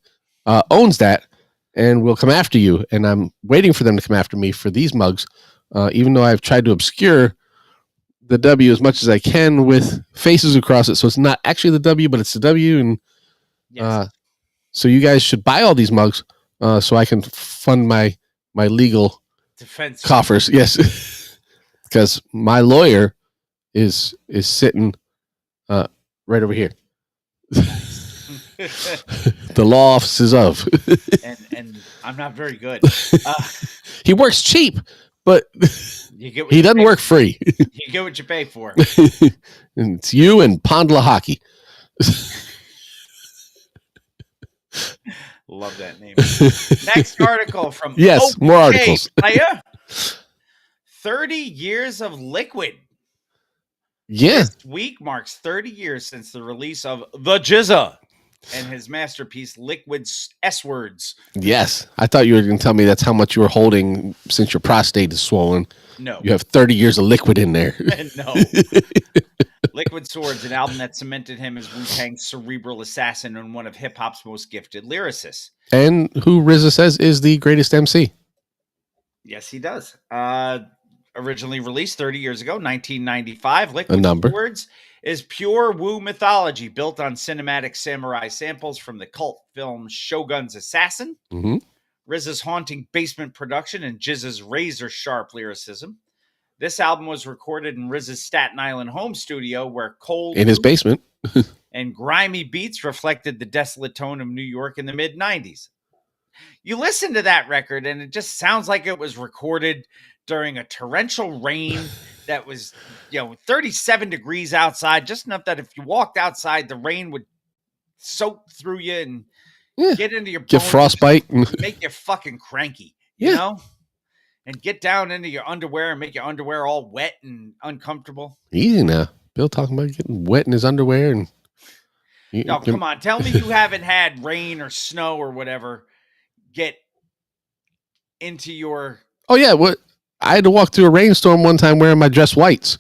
Speaker 2: owns that and will come after you. And I'm waiting for them to come after me for these mugs, even though I've tried to obscure the W as much as I can with faces across it. So it's not actually the W, but it's the W. And
Speaker 1: yes.
Speaker 2: So you guys should buy all these mugs so I can fund my legal
Speaker 1: defense
Speaker 2: coffers. Yes. Because my lawyer is sitting right over here. The law offices of.
Speaker 1: and I'm not very good.
Speaker 2: He works cheap, but
Speaker 1: You get what
Speaker 2: he
Speaker 1: you
Speaker 2: doesn't
Speaker 1: pay
Speaker 2: work free.
Speaker 1: You get what you pay for.
Speaker 2: And it's you and Pondla Hockey.
Speaker 1: Love that name. Next article from
Speaker 2: Yes, more articles.
Speaker 1: Player. 30 years of Liquid.
Speaker 2: Yeah.
Speaker 1: This week marks 30 years since the release of The Jizza and his masterpiece, Liquid's S-Words.
Speaker 2: Yes. I thought you were going to tell me that's how much you were holding since your prostate is swollen.
Speaker 1: No.
Speaker 2: You have 30 years of Liquid in there.
Speaker 1: No. Liquid Swords, an album that cemented him as Wu-Tang's cerebral assassin and one of hip-hop's most gifted lyricists.
Speaker 2: And who RZA says is the greatest MC.
Speaker 1: Yes, he does. Originally released 30 years ago, 1995, Liquid Swords is pure Wu mythology built on cinematic samurai samples from the cult film Shogun's Assassin, RZA's haunting basement production, and Jizza's razor-sharp lyricism. This album was recorded in RZA's Staten Island home studio where cold
Speaker 2: in his basement
Speaker 1: and grimy beats reflected the desolate tone of New York in the mid-90s. You listen to that record and it just sounds like it was recorded during a torrential rain that was, 37 degrees outside, just enough that if you walked outside, the rain would soak through you and get into your bones,
Speaker 2: get frostbite,
Speaker 1: make you fucking cranky, you know? And get down into your underwear and make your underwear all wet and uncomfortable.
Speaker 2: Easy now. Bill talking about getting wet in his underwear. And
Speaker 1: no, come on. Tell me you haven't had rain or snow or whatever get into your...
Speaker 2: Oh, yeah. What? I had to walk through a rainstorm one time wearing my dress whites.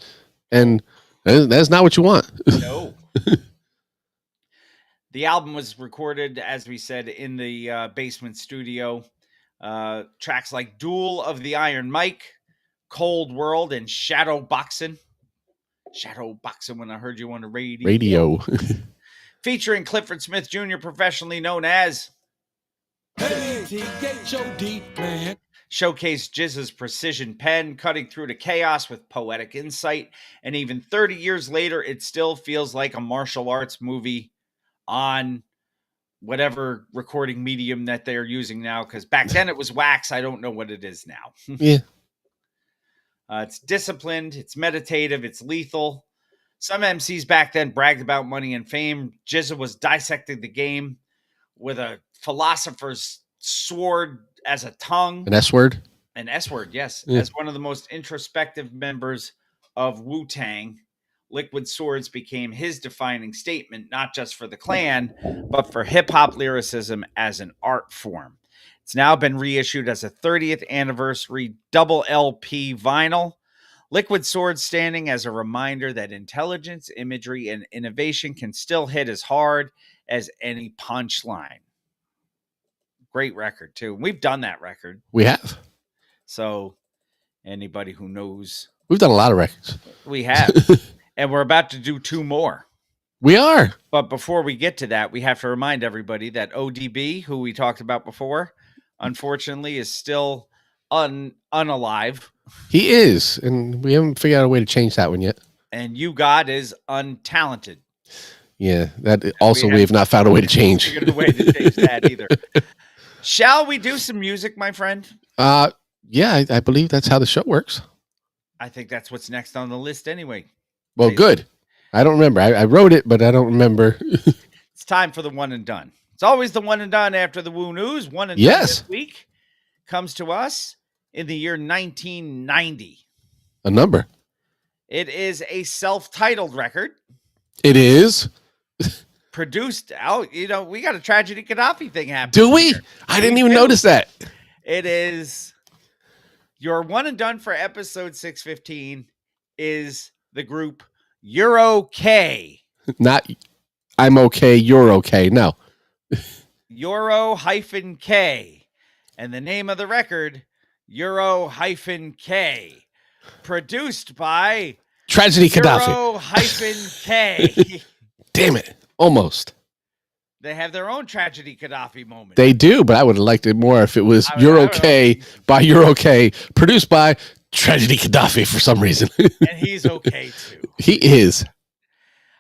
Speaker 2: And that's not what you want.
Speaker 1: No. The album was recorded, as we said, in the basement studio. Tracks like Duel of the Iron Mike, Cold World, and Shadow Boxing. Shadow Boxing when I heard you on the radio. Featuring Clifford Smith Jr., professionally known as showcase Jizza's precision pen, cutting through the chaos with poetic insight. And even 30 years later, it still feels like a martial arts movie on whatever recording medium that they're using now. Because back then it was wax. I don't know what it is now.
Speaker 2: Yeah.
Speaker 1: It's disciplined. It's meditative. It's lethal. Some MCs back then bragged about money and fame. Jizza was dissecting the game with a philosopher's sword as a tongue.
Speaker 2: An S-word?
Speaker 1: An S-word, yes.
Speaker 2: Yeah.
Speaker 1: As one of the most introspective members of Wu-Tang, Liquid Swords became his defining statement, not just for the clan, but for hip-hop lyricism as an art form. It's now been reissued as a 30th anniversary double LP vinyl. Liquid Swords standing as a reminder that intelligence, imagery, and innovation can still hit as hard as any punchline. Great record, too. We've done that record.
Speaker 2: We have.
Speaker 1: So anybody who knows.
Speaker 2: We've done a lot of records.
Speaker 1: We have. And we're about to do 2 more.
Speaker 2: We are.
Speaker 1: But before we get to that, we have to remind everybody that ODB, who we talked about before, unfortunately is still unalive.
Speaker 2: He is. And we haven't figured out a way to change that one yet.
Speaker 1: And You God is untalented.
Speaker 2: Yeah. That also we have not found a way to change.
Speaker 1: Figured a way to change that either. Shall we do some music, my friend?
Speaker 2: Yeah, I believe that's how the show works.
Speaker 1: I think that's what's next on the list anyway.
Speaker 2: Well, good. I don't remember. I wrote it, but I don't remember.
Speaker 1: It's time for the one and done. It's always the one and done after the Woo News. One and done this week comes to us in the year 1990.
Speaker 2: A number.
Speaker 1: It is a self-titled record.
Speaker 2: It is.
Speaker 1: Produced out, we got a Tragedy Gaddafi thing happening.
Speaker 2: Do we? Here. I didn't even notice that.
Speaker 1: It is your one and done for episode 615 is the group Euro K.
Speaker 2: Not I'm okay, you're okay. No.
Speaker 1: Euro-K. And the name of the record, Euro-K. Produced by
Speaker 2: Tragedy Gaddafi.
Speaker 1: Euro-K.
Speaker 2: Damn it. Almost.
Speaker 1: They have their own Tragedy Gaddafi moment.
Speaker 2: They do, but I would have liked it more if it was You're Okay by You're Okay, produced by Tragedy Gaddafi for some reason.
Speaker 1: And he's okay too.
Speaker 2: He is.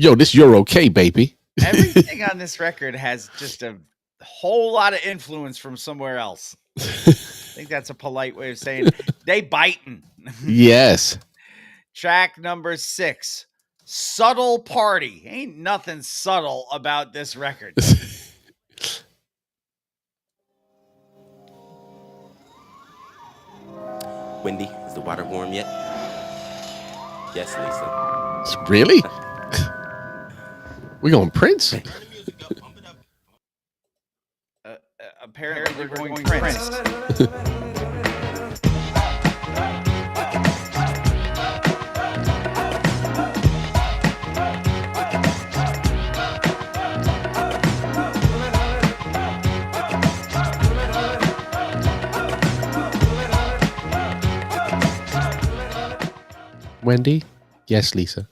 Speaker 2: Yo, this You're Okay, baby.
Speaker 1: Everything on this record has just a whole lot of influence from somewhere else. I think that's a polite way of saying they biting.
Speaker 2: Yes.
Speaker 1: Track number 6, Subtle Party. Ain't nothing subtle about this record.
Speaker 12: Wendy, is the water warm yet? Yes, Lisa.
Speaker 2: Really? We going Prince?
Speaker 1: Apparently we're going Prince.
Speaker 2: Wendy? Yes, Lisa.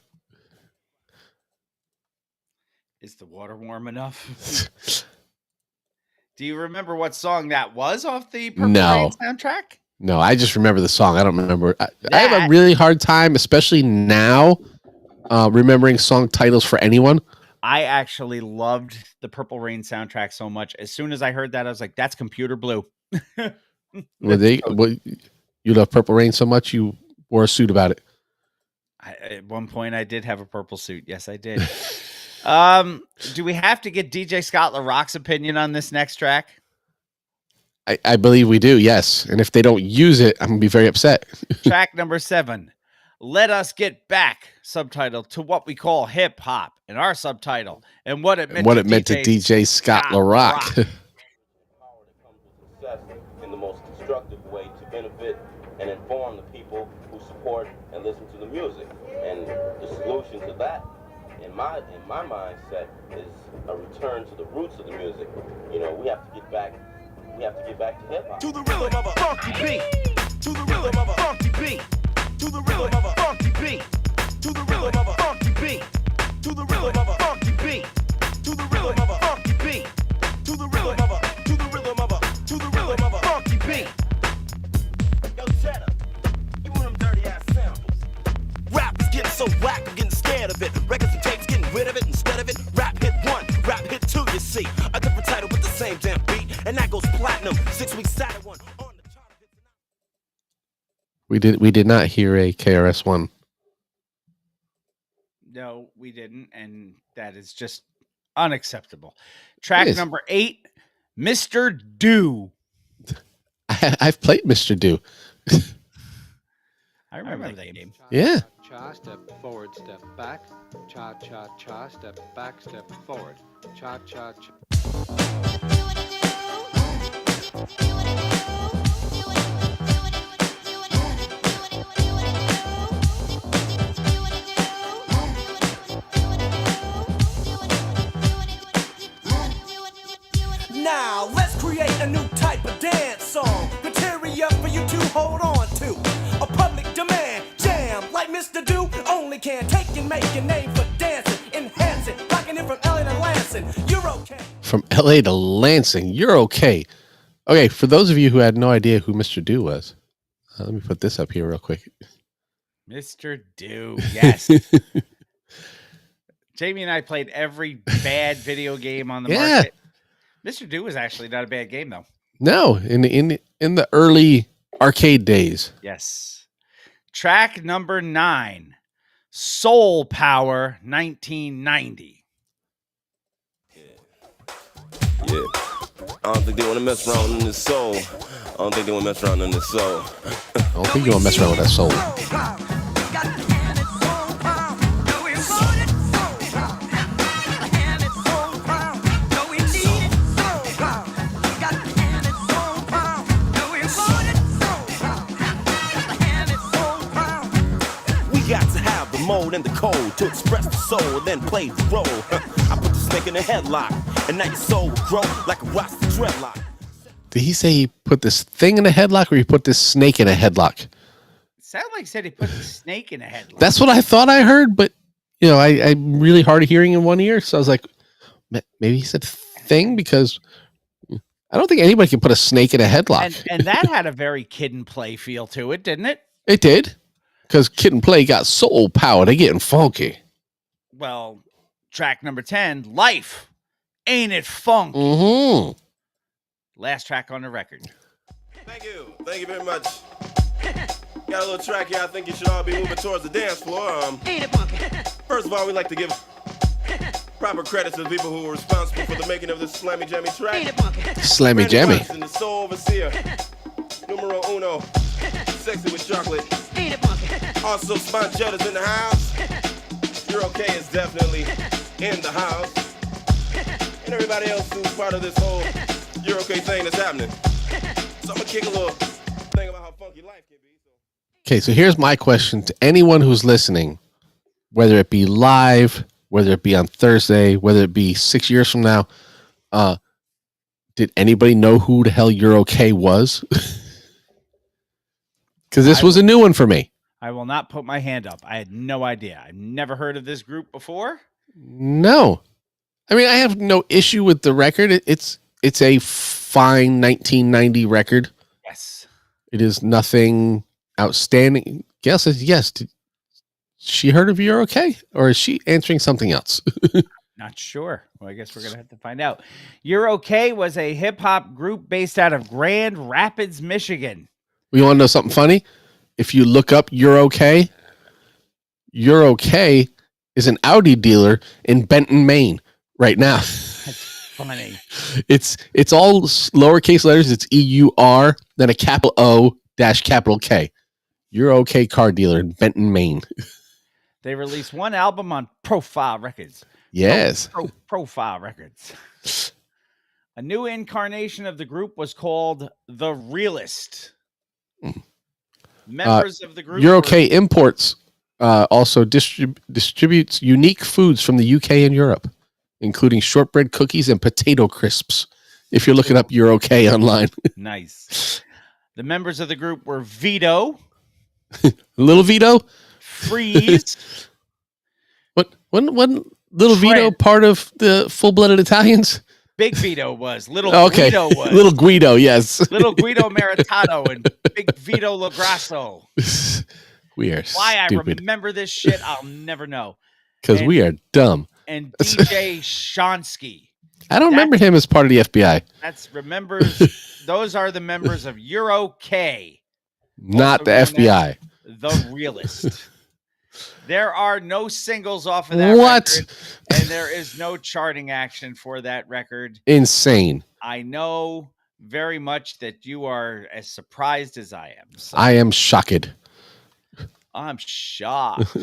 Speaker 1: Is the water warm enough? Do you remember what song that was off the Purple Rain soundtrack?
Speaker 2: No, I just remember the song. I don't remember. I have a really hard time, especially now, remembering song titles for anyone.
Speaker 1: I actually loved the Purple Rain soundtrack so much. As soon as I heard that, I was like, that's Computer Blue.
Speaker 2: You love Purple Rain so much you wore a suit about it.
Speaker 1: At one point, I did have a purple suit. Yes, I did. Do we have to get DJ Scott LaRock's opinion on this next track?
Speaker 2: I believe we do, yes. And if they don't use it, I'm going to be very upset.
Speaker 1: Track number 7, Let Us Get Back, subtitled To What We Call Hip Hop, and our subtitle, and what it meant,
Speaker 2: to DJ Scott LaRock.
Speaker 12: In the most constructive way to benefit and inform the people who support and listen to the music. And the solution to that, in my mindset, is a return to the roots of the music. You know, we have to get back to hip hop.
Speaker 4: To the rhythm of a funky beat. To the rhythm of a funky beat. To the rhythm of a funky beat. To the rhythm of a funky beat. To the rhythm of a funky beat. To the rhythm of a funky beat. To the rhythm of a funky beat.
Speaker 12: Yo, Cheddar, give me them dirty ass samples.
Speaker 4: Rap is getting so whack, I'm getting scared of it. Records and tapes getting rid of it instead of it. Rap hit 1, rap hit 2, you see. A different title with the same damn beat, and that goes platinum. 6 weeks Saturday one on the chart.
Speaker 2: We did not hear a KRS-One.
Speaker 1: No, we didn't, and that is just unacceptable. Track number 8, Mr. Do.
Speaker 2: I've played Mr. Do.
Speaker 1: I remember that game.
Speaker 2: Yeah.
Speaker 13: Cha, step forward, step back. Cha, cha, cha, step back, step forward. Cha, cha, cha.
Speaker 4: Now, let's create a new type of dance song. Material for you to hold on to. A public demand jam like Mr. Do. Only can take and make a name for dancing. Enhance it, rocking it from LA to Lansing. You're okay.
Speaker 2: From LA to Lansing, you're okay. Okay, for those of you who had no idea who Mr. Do was, let me put this up here real quick.
Speaker 1: Mr. Do, yes. Jamie and I played every bad video game on the market. Mr. Do was actually not a bad game, though. No,
Speaker 2: in the early arcade days.
Speaker 1: Yes. Track number 9, Soul Power 1990.
Speaker 12: Yeah. I don't think they want to mess around in the soul. I don't think they want to mess around in the soul.
Speaker 2: I don't think you want to mess around with that soul.
Speaker 12: Mode and the code to express the soul, then play the role. I put the snake in a headlock, and now your soul will grow like a Rasta dreadlock.
Speaker 2: Did he say he put this thing in a headlock, or he put this snake in a headlock?
Speaker 1: It sounded like he said he put the snake in a headlock.
Speaker 2: That's what I thought I heard, but you know, I'm really hard of hearing in one ear, so I was like, maybe he said thing, because I don't think anybody can put a snake in a headlock.
Speaker 1: And that had a very Kid and Play feel to it, didn't it?
Speaker 2: It did. Because Kid and Play got soul power. They getting funky.
Speaker 1: Well, Track number 10, Life. Ain't It Funk?
Speaker 2: Mm-hmm.
Speaker 1: Last track on the record.
Speaker 12: Thank you. Thank you very much. Got a little track here. I think you should all be moving towards the dance floor. First of all, we'd like to give proper credit to the people who were responsible for the making of this Slammy Jammy track.
Speaker 2: Slammy
Speaker 12: Randy
Speaker 2: Jammy.
Speaker 12: Watson, the soul overseer. Numero uno. Sexy with chocolate. Also, Sponchetta's in the house. You're okay is definitely in the house. And everybody else who's part of this whole You're okay thing that's happening. So I'm gonna kick a little thing about how funky life can be.
Speaker 2: Okay, so here's my question to anyone who's listening, whether it be live, whether it be on Thursday, whether it be 6 years from now. Did anybody know who the hell You're Okay was? Because this was a new one for me.
Speaker 1: I will not put my hand up. I had no idea. I've never heard of this group before.
Speaker 2: No. I mean, I have no issue with the record. It's a fine 1990 record.
Speaker 1: Yes.
Speaker 2: It is nothing outstanding. Gail says yes. Did she heard of You're Okay? Or is she answering something else?
Speaker 1: Not sure. Well, I guess we're going to have to find out. You're Okay was a hip-hop group based out of Grand Rapids, Michigan.
Speaker 2: You want to know something funny? If you look up You're Okay is an Audi dealer in Benton, Maine right now.
Speaker 1: That's funny.
Speaker 2: It's all lowercase letters. It's EUR, then a capital O dash capital K. You're Okay car dealer in Benton, Maine.
Speaker 1: They released one album on Profile Records.
Speaker 2: Yes.
Speaker 1: Profile Records. A new incarnation of the group was called The Realist. Members of the group
Speaker 2: You're Okay Imports also distributes unique foods from the UK and Europe, including shortbread cookies and potato crisps. If you're looking up You're Okay online.
Speaker 1: Nice. The members of the group were Vito.
Speaker 2: Little Vito?
Speaker 1: Freeze.
Speaker 2: What? One Little Vito part of the full-blooded Italians?
Speaker 1: Big Vito was. Little
Speaker 2: okay.
Speaker 1: Guido was.
Speaker 2: Little Guido, yes.
Speaker 1: Little Guido Maritato and Big Vito Lagrasso.
Speaker 2: We are
Speaker 1: Why
Speaker 2: stupid.
Speaker 1: I remember this shit, I'll never know.
Speaker 2: Because we are dumb.
Speaker 1: And DJ Shonsky.
Speaker 2: I don't remember him as part of the FBI.
Speaker 1: Those are the members of You're Okay.
Speaker 2: Not the FBI.
Speaker 1: The Realist. There are no singles off of that record, and there is no charting action for that record.
Speaker 2: Insane.
Speaker 1: I know very much that you are as surprised as I am. So
Speaker 2: I am shocked.
Speaker 1: I'm shocked.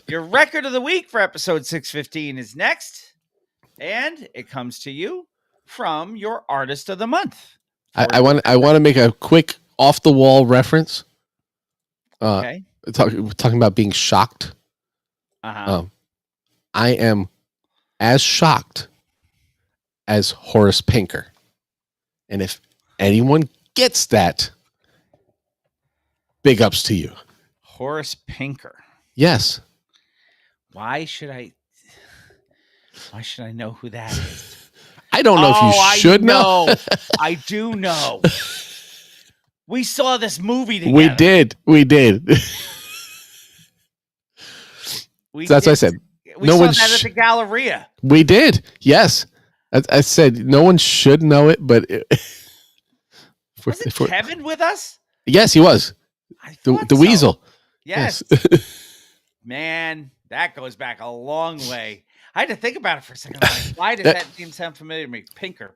Speaker 1: Your record of the week for episode 615 is next, and it comes to you from your artist of the month.
Speaker 2: I want to make a quick off the wall reference.
Speaker 1: Okay.
Speaker 2: Talking about being shocked. I am as shocked as Horace Pinker. And if anyone gets that, big ups to you.
Speaker 1: Horace Pinker.
Speaker 2: Yes.
Speaker 1: Why should I know who that is?
Speaker 2: I don't know if you should know.
Speaker 1: I do know. We saw this movie together.
Speaker 2: We did. That's what I said.
Speaker 1: We saw that at the Galleria.
Speaker 2: We did. Yes. I said no one should know it, but
Speaker 1: was Kevin with us?
Speaker 2: Yes, he was. The Weasel.
Speaker 1: Yes. Man, that goes back a long way. I had to think about it for a second. Like, why does that name sound familiar to me? Pinker.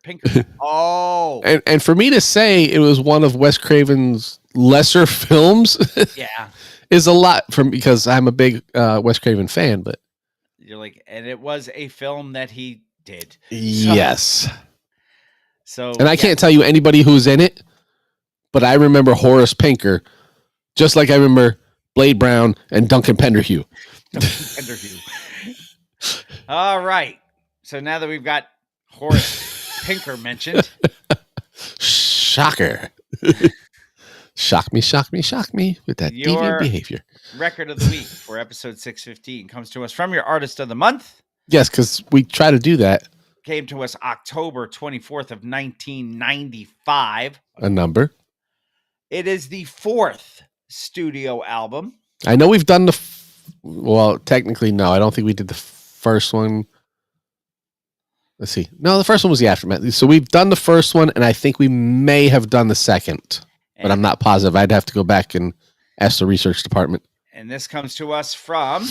Speaker 1: Oh.
Speaker 2: And for me to say it was one of Wes Craven's lesser films,
Speaker 1: yeah,
Speaker 2: is a lot because I'm a big Wes Craven fan. But
Speaker 1: you're like, and it was a film that he did.
Speaker 2: Yes.
Speaker 1: So,
Speaker 2: and I can't tell you anybody who's in it, but I remember Horace Pinker, just like I remember Blade Brown and Duncan Penderhue.
Speaker 1: All right. So now that we've got Horace Pinker mentioned.
Speaker 2: Shocker. Shock me with that deviant behavior.
Speaker 1: Record of the week for episode 615 comes to us from your artist of the month.
Speaker 2: Yes, because we try to do that.
Speaker 1: Came to us October 24th of 1995.
Speaker 2: A number.
Speaker 1: It is the 4th studio album.
Speaker 2: I know we've done well, technically, no. I don't think we did the first one. Let's see. No, the first one was the Aftermath. So we've done the first one, and I think we may have done the second, but I'm not positive. I'd have to go back and ask the research department.
Speaker 1: And this comes to us from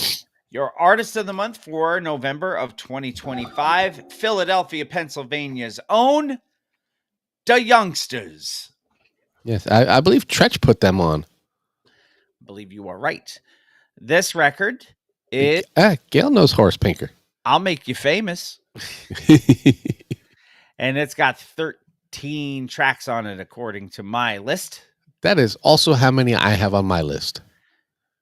Speaker 1: your Artist of the Month for November of 2025, Philadelphia, Pennsylvania's own The Youngsters.
Speaker 2: Yes, I believe Tretch put them on.
Speaker 1: I believe you are right. This record is...
Speaker 2: Gail knows Horace Pinker.
Speaker 1: I'll Make You Famous. And it's got 13 tracks on it, according to my list.
Speaker 2: That is also how many I have on my list.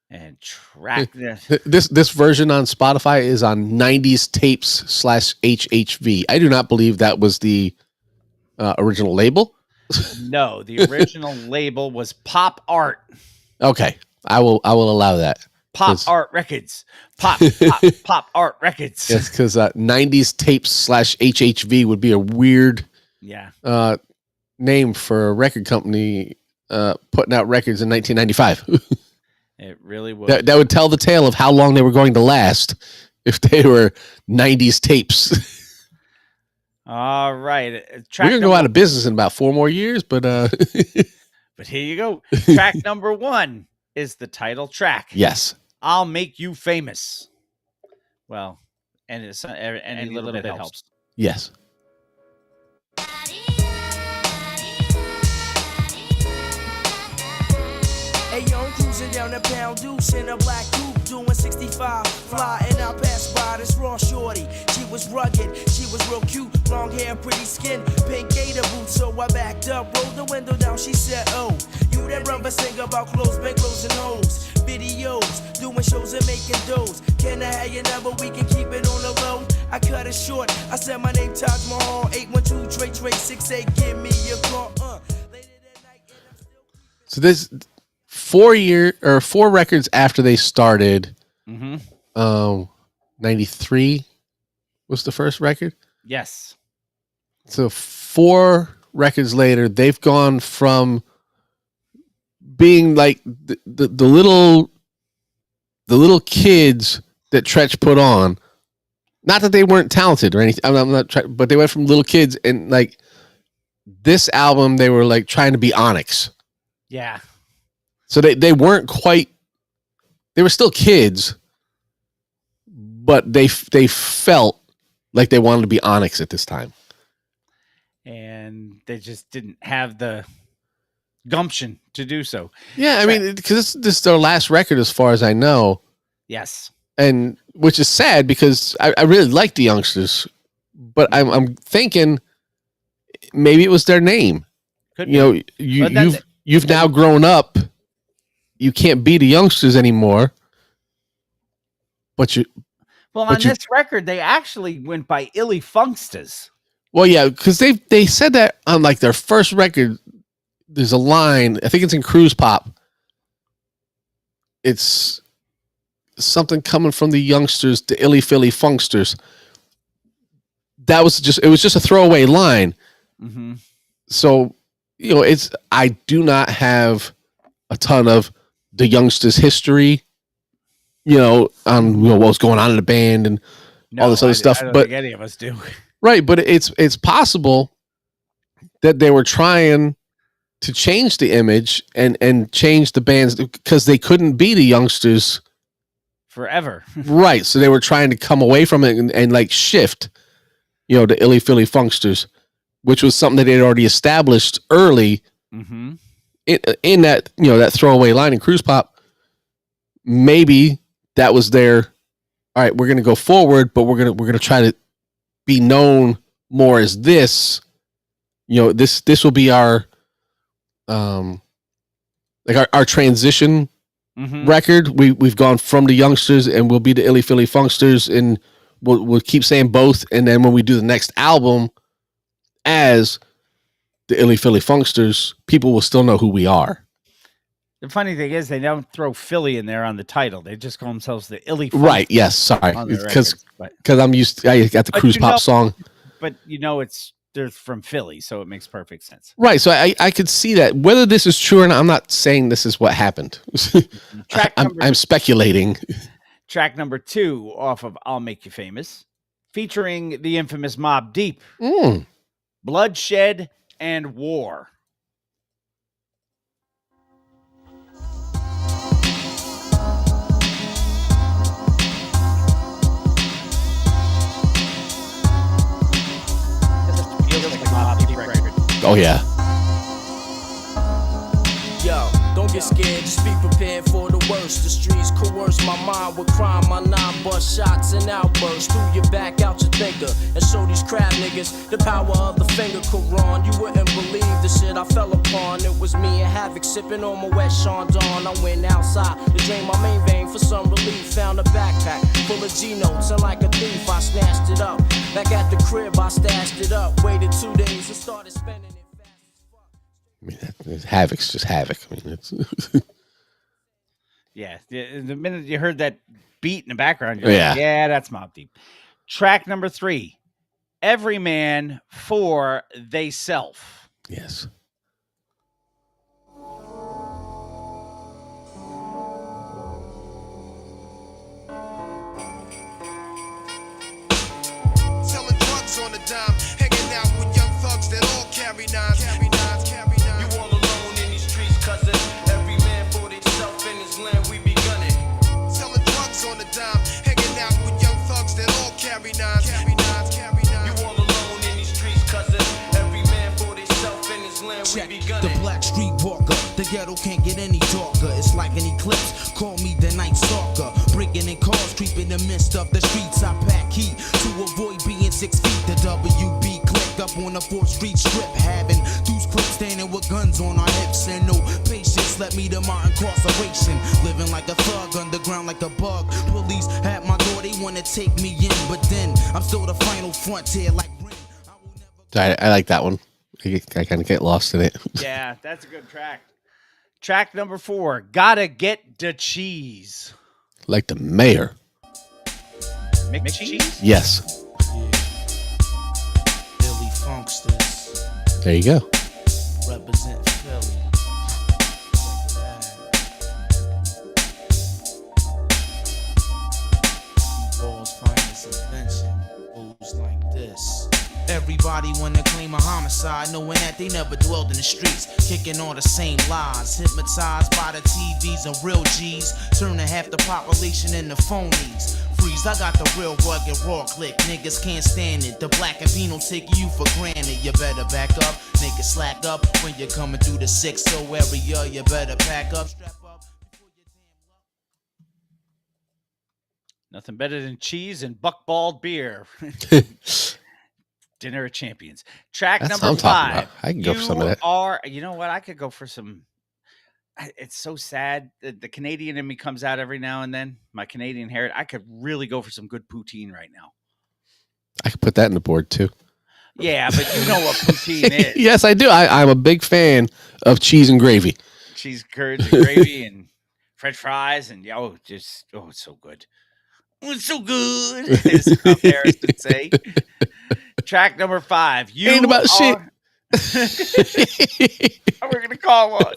Speaker 1: And track
Speaker 2: this version on Spotify is on 90s tapes /HHV. I do not believe that was the original label.
Speaker 1: No, the original label was Pop Art.
Speaker 2: Okay, I will allow that.
Speaker 1: Pop Art Records. Pop Art Records.
Speaker 2: Yes, because 90s tapes /HHV would be a weird name for a record company putting out records in 1995.
Speaker 1: It really would.
Speaker 2: That would tell the tale of how long they were going to last if they were 90s tapes.
Speaker 1: All right.
Speaker 2: We're going to go out of business in about 4 more years, but...
Speaker 1: But here you go. Track number 1 is the title track.
Speaker 2: Yes.
Speaker 1: I'll Make You Famous. Well, and it's, any little bit helps.
Speaker 2: Yes.
Speaker 14: Hey, yo, I'm cruising down the pound deuce in a black coupe, doing 65, fly, and I pass by this raw shorty. She was rugged, she was real cute, long hair, pretty skin, pink gator boots. So I backed up, rolled the window down. She said, "Oh, you that rubber singer about clothes, bankrolls and hoes, videos, doing shows and making doughs. Can I have your number? We can keep it on the low." I cut it short. I said my name Taj Mahal, 812-Trey-68. Give me your call.
Speaker 2: So this 4 records after they started. 93 was the first record.
Speaker 1: Yes.
Speaker 2: So 4 records later, they've gone from being like the little kids that Tretch put on. Not that they weren't talented or anything. I'm not trying, but they went from little kids, and like this album, they were like trying to be Onyx.
Speaker 1: Yeah.
Speaker 2: So they weren't quite. They were still kids, but they felt like they wanted to be Onyx at this time.
Speaker 1: And they just didn't have the gumption to do so.
Speaker 2: Yeah, I mean, because this is their last record as far as I know.
Speaker 1: Yes.
Speaker 2: And which is sad because I really like the Youngsters, but I'm thinking maybe it was their name.
Speaker 1: Could
Speaker 2: you
Speaker 1: be.
Speaker 2: know, you've now grown up. You can't be the Youngsters anymore. But
Speaker 1: on this record, they actually went by Illy Funksters.
Speaker 2: Well, yeah, because they said that on like their first record. There's a line, I think it's in Cruise Pop. It's something coming from the Youngsters, the Illy Philly Funksters. It was just a throwaway line.
Speaker 1: Mm-hmm.
Speaker 2: So, I do not have a ton of the Youngsters history, on what's going on in the band and all this other stuff.
Speaker 1: I don't
Speaker 2: but
Speaker 1: think any of us do.
Speaker 2: Right, but it's possible that they were trying to change the image and change the bands because they couldn't be the Youngsters
Speaker 1: forever.
Speaker 2: Right, so they were trying to come away from it and like shift, the Illy Philly Funksters, which was something that they had already established early in that, that throwaway line in Cruise Pop. Maybe that was their, all right, we're going to go forward, but we're going to try to be known more as this. This will be our our transition record. We've gone from the Youngsters and we'll be the Illy Philly Funksters, and we'll keep saying both. And then when we do the next album as the Illy Philly Funksters, people will still know who we are.
Speaker 1: The funny thing is they don't throw Philly in there on the title. They just call themselves the Illy Funksters.
Speaker 2: Right. Yes. Sorry. Because I'm used to, I got the Cruise Pop song.
Speaker 1: But they're from Philly, so it makes perfect sense.
Speaker 2: Right. So I could see that. Whether this is true or not, I'm not saying this is what happened. I'm speculating.
Speaker 1: Track number 2 off of I'll Make You Famous featuring the infamous Mobb Deep.
Speaker 2: Mm.
Speaker 1: Bloodshed and War.
Speaker 2: Oh, yeah.
Speaker 14: Yo, don't get scared, just be prepared for the worst. The streets coerce my mind with crime. My 9-bust shots and outbursts through your back, out your thinker, and show these crap niggas the power of the finger. Quran, you wouldn't believe the shit I fell upon. It was me and Havoc sipping on my wet Sean Dawn. I went outside to drain my main vein for some relief. Found a backpack full of G notes, and like a thief, I snatched it up. Back at the crib, I stashed it up. Waited 2 days and started spending it.
Speaker 2: I mean, Havoc's just Havoc. I mean, it's
Speaker 1: Yeah, the minute you heard that beat in the background, you're
Speaker 2: Yeah.
Speaker 1: like, yeah, that's Mobb Deep. Track number 3, Every Man for They Self.
Speaker 2: yes.
Speaker 15: Selling drugs on the dime, hanging out with young thugs that all carry nines. You all alone in these streets, cousin. Every man for himself in his land, we be gunning. Selling drugs on the dime, hanging out with young thugs that all carry nines. You all alone in these streets, cousin. Every man for himself in his land, we be gunning.
Speaker 16: The black street walker, the ghetto can't get any darker. It's like an eclipse. Call me the night stalker. Breaking in cars, creeping in the midst of the streets. I pack heat to avoid being 6 feet. The WB clicked up on the 4th Street strip, having dudes quick standing with guns on our hips and no patience. Led me to my incarceration, living like a thug underground like a bug. Police at my door, they wanna take me in, but then I'm still the final frontier like.
Speaker 2: I like that one. I kind of get lost in it.
Speaker 1: Yeah, that's a good track. Track number 4, Gotta Get the Cheese.
Speaker 2: Like the mayor.
Speaker 1: McCheese?
Speaker 2: Yes.
Speaker 16: Billy Funksters.
Speaker 2: There you go.
Speaker 16: Represent Philly. Ball's finest invention goes like this. Everybody wanna claim a homicide, knowing that they never dwelled in the streets, kicking all the same lies, hypnotized by the TVs and real G's, turning half the population into phonies. Freeze, I got the real rugged raw click, niggas can't stand it. The black and Pino take you for granted. You better back up, niggas slack up when you're coming through the 6-0 area. You better pack up, strap up.
Speaker 1: Nothing better than cheese and buckballed beer. Dinner of Champions. Track
Speaker 2: That's
Speaker 1: number
Speaker 2: what I'm talking
Speaker 1: 5.
Speaker 2: about. I can go for some of that.
Speaker 1: You know what? I could go for some. It's so sad that the Canadian in me comes out every now and then. My Canadian heritage. I could really go for some good poutine right now.
Speaker 2: I could put that in the board too.
Speaker 1: Yeah, but you know what poutine is.
Speaker 2: Yes, I do. I'm a big fan of cheese and gravy.
Speaker 1: Cheese curds and gravy and French fries and it's so good. Oh, it's so good. As Tom Harris would say. Track number 5. You
Speaker 2: Ain't about shit.
Speaker 1: We're gonna call one.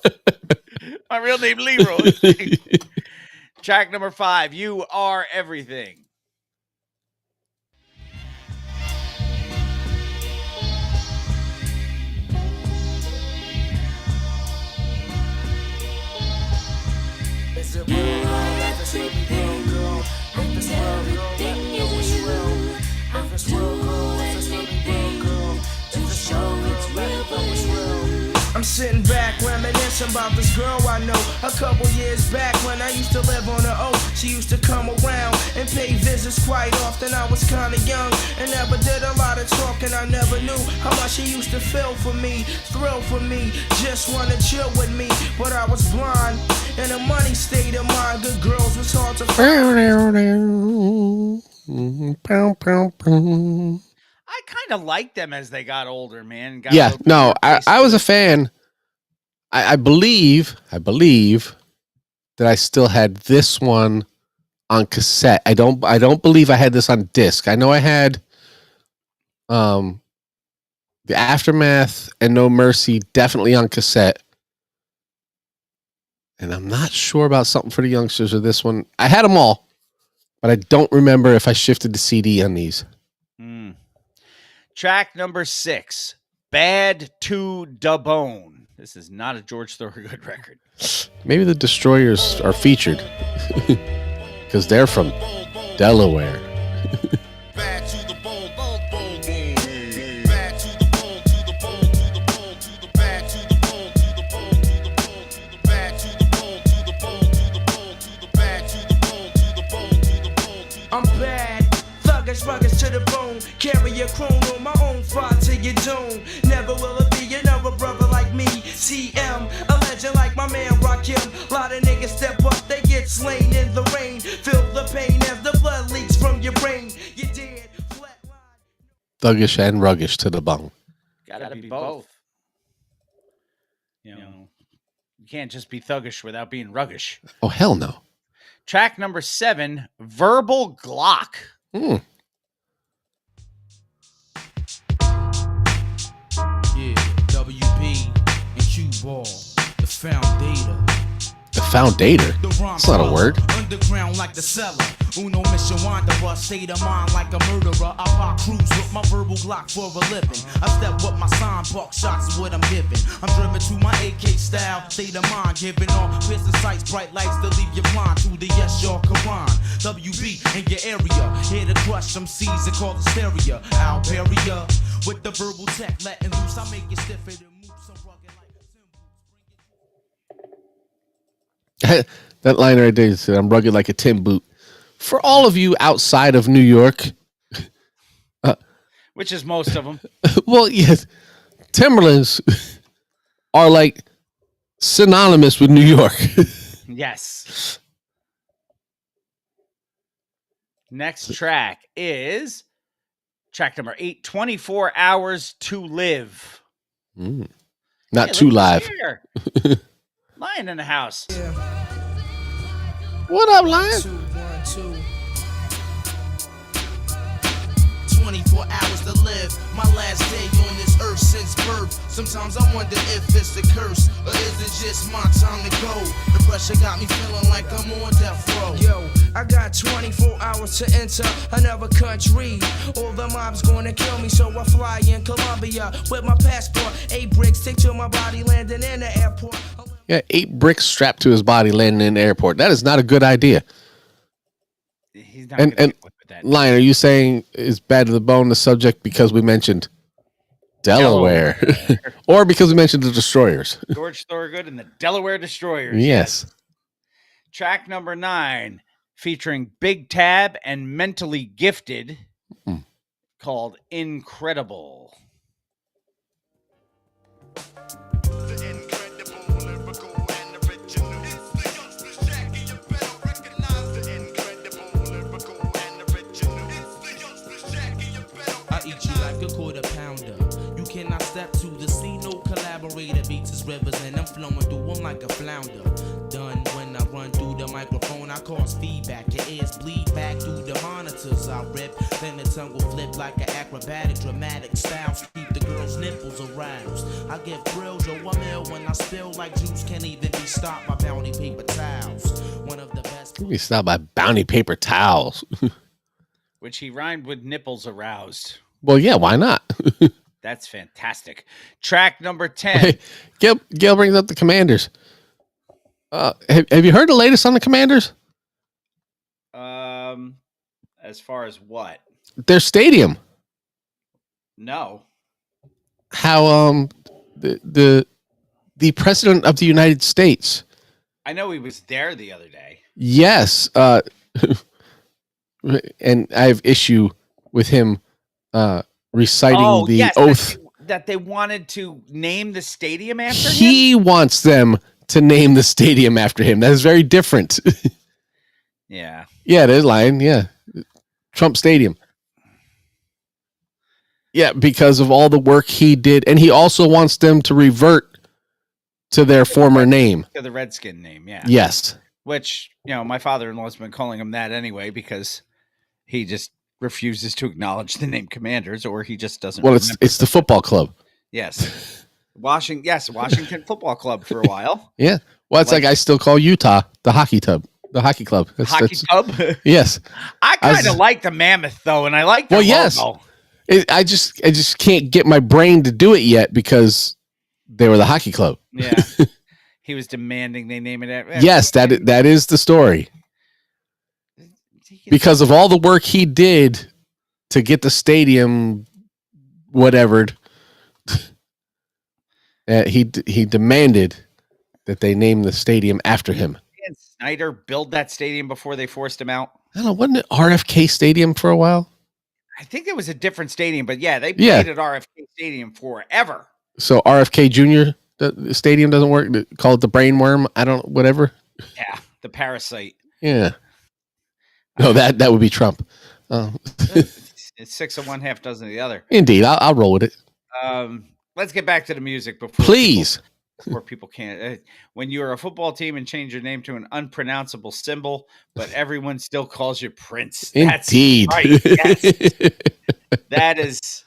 Speaker 1: My real name Leroy. Track number 5. You Are Everything.
Speaker 14: Is it real? If it's real, girl. If it's real, girl, let me know it's real. If it's real, girl. If it's really real, girl. If it's real, girl, let me know it's real. I'm sitting back reminiscing about this girl I know a couple years back when I used to live on the O. She used to come around and pay visits quite often. I was kinda young and never did a lot of talking. I never knew how much she used to feel for me, thrill for me, just wanna chill with me. But I was blind in a money state of mind. Good girls was hard to find.
Speaker 1: I kind of liked them as they got older, man.
Speaker 2: Yeah, no, I was a fan. I believe that I still had this one on cassette. I don't believe I had this on disc. I know I had The Aftermath and No Mercy definitely on cassette. And I'm not sure about Something for the Youngsters or this one. I had them all, but I don't remember if I shifted to CD on these.
Speaker 1: Track number 6, Bad to Da Bone. This is not a George Thorogood record.
Speaker 2: Maybe the Destroyers are featured because they're from Delaware.
Speaker 14: I'm bad, thuggish, rugged to the bone. Carry a chrome on my own fire to your dome. Never will it be another brother like me. CM, a legend like my man Rakim. Lot of niggas step up, they get slain in the rain. Feel the pain as the blood leaks from your brain. You dead.
Speaker 2: Thuggish and ruggish to the bone.
Speaker 1: Gotta be both. You know, you can't just be thuggish without being ruggish.
Speaker 2: Oh, hell no.
Speaker 1: Track number 7, Verbal Glock.
Speaker 16: Yeah, WB and Q-Ball, the Foundator.
Speaker 2: The Foundator? That's not a word.
Speaker 16: Underground like the cellar. Uno mission wanderer, state of mind like a murderer. I pop cruise with my verbal Glock for a living. I step with my sign, buck shots is what I'm giving. I'm driven to my AK style, state of mind, giving off piercing sights, bright lights to leave you blind to the yes, y'all Quran. WB in your area, here to crush some C's and call hysteria. Alberia with the verbal tech, letting loose, I make it stiffer to move some rugged like
Speaker 2: That line right there said, I'm rugged like a tin boot. For all of you outside of New York,
Speaker 1: which is most of them.
Speaker 2: Well, yes, Timberlands are like synonymous with New York.
Speaker 1: Yes. Next track is track number 8, 24 Hours to Live.
Speaker 2: Not
Speaker 1: Hey,
Speaker 2: too
Speaker 1: look
Speaker 2: live.
Speaker 1: here. Lion in the house.
Speaker 2: What up, Lion?
Speaker 16: 24 hours to live, my last day on this earth since birth. Sometimes I wonder if it's a curse, or is it just my time to go? The pressure got me feeling like I'm on death row.
Speaker 14: Yo, I got 24 hours to enter another country. All the mobs gonna kill me, so I fly in Colombia with my passport. 8 bricks take to my body, landing in the airport.
Speaker 2: Yeah, 8 bricks strapped to his body landing in the airport. That is not a good idea.
Speaker 1: He's not
Speaker 2: And Lion, are you saying is Bad to the Bone the subject because we mentioned Delaware? Or because we mentioned the Destroyers?
Speaker 1: George Thorogood and the Delaware Destroyers.
Speaker 2: Yes.
Speaker 1: Track number 9, featuring Big Tab and Mentally Gifted, called Incredible.
Speaker 16: I eat you like a quarter pounder. You cannot step to the scene, no collaborator. Beats is rivers and I'm flowing through them like a flounder. Done when I run through the microphone, I cause feedback. Your ears bleed back through the monitors. I rip, then the tongue will flip like an acrobatic, dramatic style. Keep the girls' nipples aroused. I get thrilled, yo, I'm ill when I spill like juice. Can't even be stopped by bounty paper towels. One of the best.
Speaker 2: We stopped by bounty paper towels.
Speaker 1: Which he rhymed with nipples aroused.
Speaker 2: Well, yeah, why not?
Speaker 1: That's fantastic. Track number 10.
Speaker 2: Gail brings up the Commanders. Have you heard the latest on the Commanders?
Speaker 1: As far as what?
Speaker 2: Their stadium.
Speaker 1: No.
Speaker 2: How the president of the United States.
Speaker 1: I know he was there the other day.
Speaker 2: Yes. And I have issue with him reciting the oath.
Speaker 1: That they wanted to name the stadium after him?
Speaker 2: He wants them to name the stadium after him. That is very different.
Speaker 1: Yeah.
Speaker 2: Yeah, it is, Lion. Yeah. Trump Stadium. Yeah, because of all the work he did. And he also wants them to revert to their former name.
Speaker 1: To the Redskin name, yeah.
Speaker 2: Yes.
Speaker 1: Which, my father-in-law's been calling him that anyway because he just refuses to acknowledge the name Commanders, or he just doesn't.
Speaker 2: Well, it's the football club.
Speaker 1: Yes. Washington Football Club for a while.
Speaker 2: Yeah. Well, it's like I still call Utah the hockey club.
Speaker 1: Hockey club?
Speaker 2: Yes.
Speaker 1: I kind of like the Mammoth, though, and I like the logo.
Speaker 2: Yes. I just can't get my brain to do it yet because they were the hockey club.
Speaker 1: Yeah. He was demanding they name it.
Speaker 2: Yes, that is the story. Because of all the work he did to get the stadium, whatever, he demanded that they name the stadium after him.
Speaker 1: Didn't Snyder build that stadium before they forced him out?
Speaker 2: I don't know. Wasn't it RFK Stadium for a while?
Speaker 1: I think it was a different stadium, but yeah, they played at RFK Stadium forever.
Speaker 2: So RFK Jr. the stadium doesn't work. Call it the brainworm. I don't. Whatever.
Speaker 1: Yeah, the parasite.
Speaker 2: Yeah. No, that would be Trump.
Speaker 1: It's 6 of one, half dozen of the other.
Speaker 2: Indeed, I'll roll with it.
Speaker 1: Let's get back to the music before people can't. When you're a football team and change your name to an unpronounceable symbol, but everyone still calls you Prince.
Speaker 2: Indeed.
Speaker 1: That's right. Yes.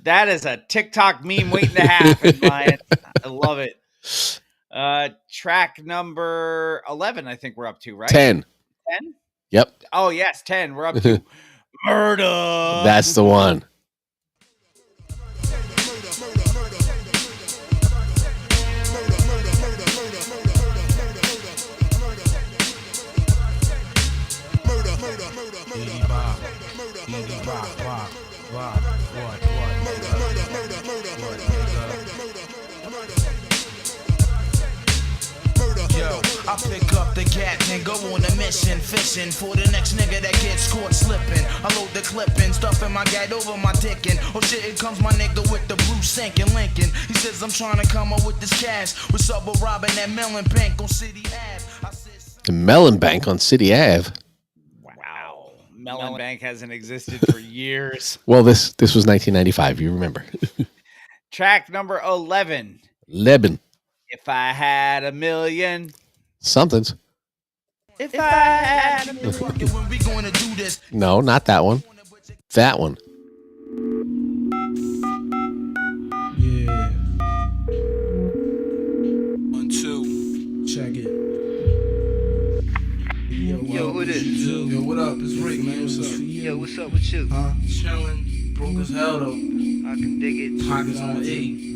Speaker 1: That is a TikTok meme waiting to happen, Lion. I love it. Track number 11, I think we're up to, right?
Speaker 2: 10.
Speaker 1: 10?
Speaker 2: Yep.
Speaker 1: Oh, yes, 10. We're up to Murder.
Speaker 2: That's the one.
Speaker 16: I pick up the gat and go on a mission, fishing for the next nigga that gets caught slipping. I load the clipping, stuffing my gat over my dickin'. Oh shit, here comes my nigga with the blue sinking Lincoln. He says I'm trying to come up with this cash. What's up with robbing that melon bank on City Ave?
Speaker 2: The Melon Bank on City Ave.
Speaker 1: Wow. Melon Bank hasn't existed for years.
Speaker 2: Well, this was 1995. You remember?
Speaker 1: Track number 11.
Speaker 2: Lebanon.
Speaker 1: If I had a million.
Speaker 2: Something's.
Speaker 1: If I had a million.
Speaker 16: When we gonna do this?
Speaker 2: No, not that one. That one.
Speaker 16: Yeah. 1, 2. Check it.
Speaker 4: Yo, what is?
Speaker 16: Yo, what up? It's Rick, man. What's up?
Speaker 4: Yo, what's up with you?
Speaker 16: Chillin'. Broke as hell, though.
Speaker 4: I can dig it.
Speaker 16: Pockets on E.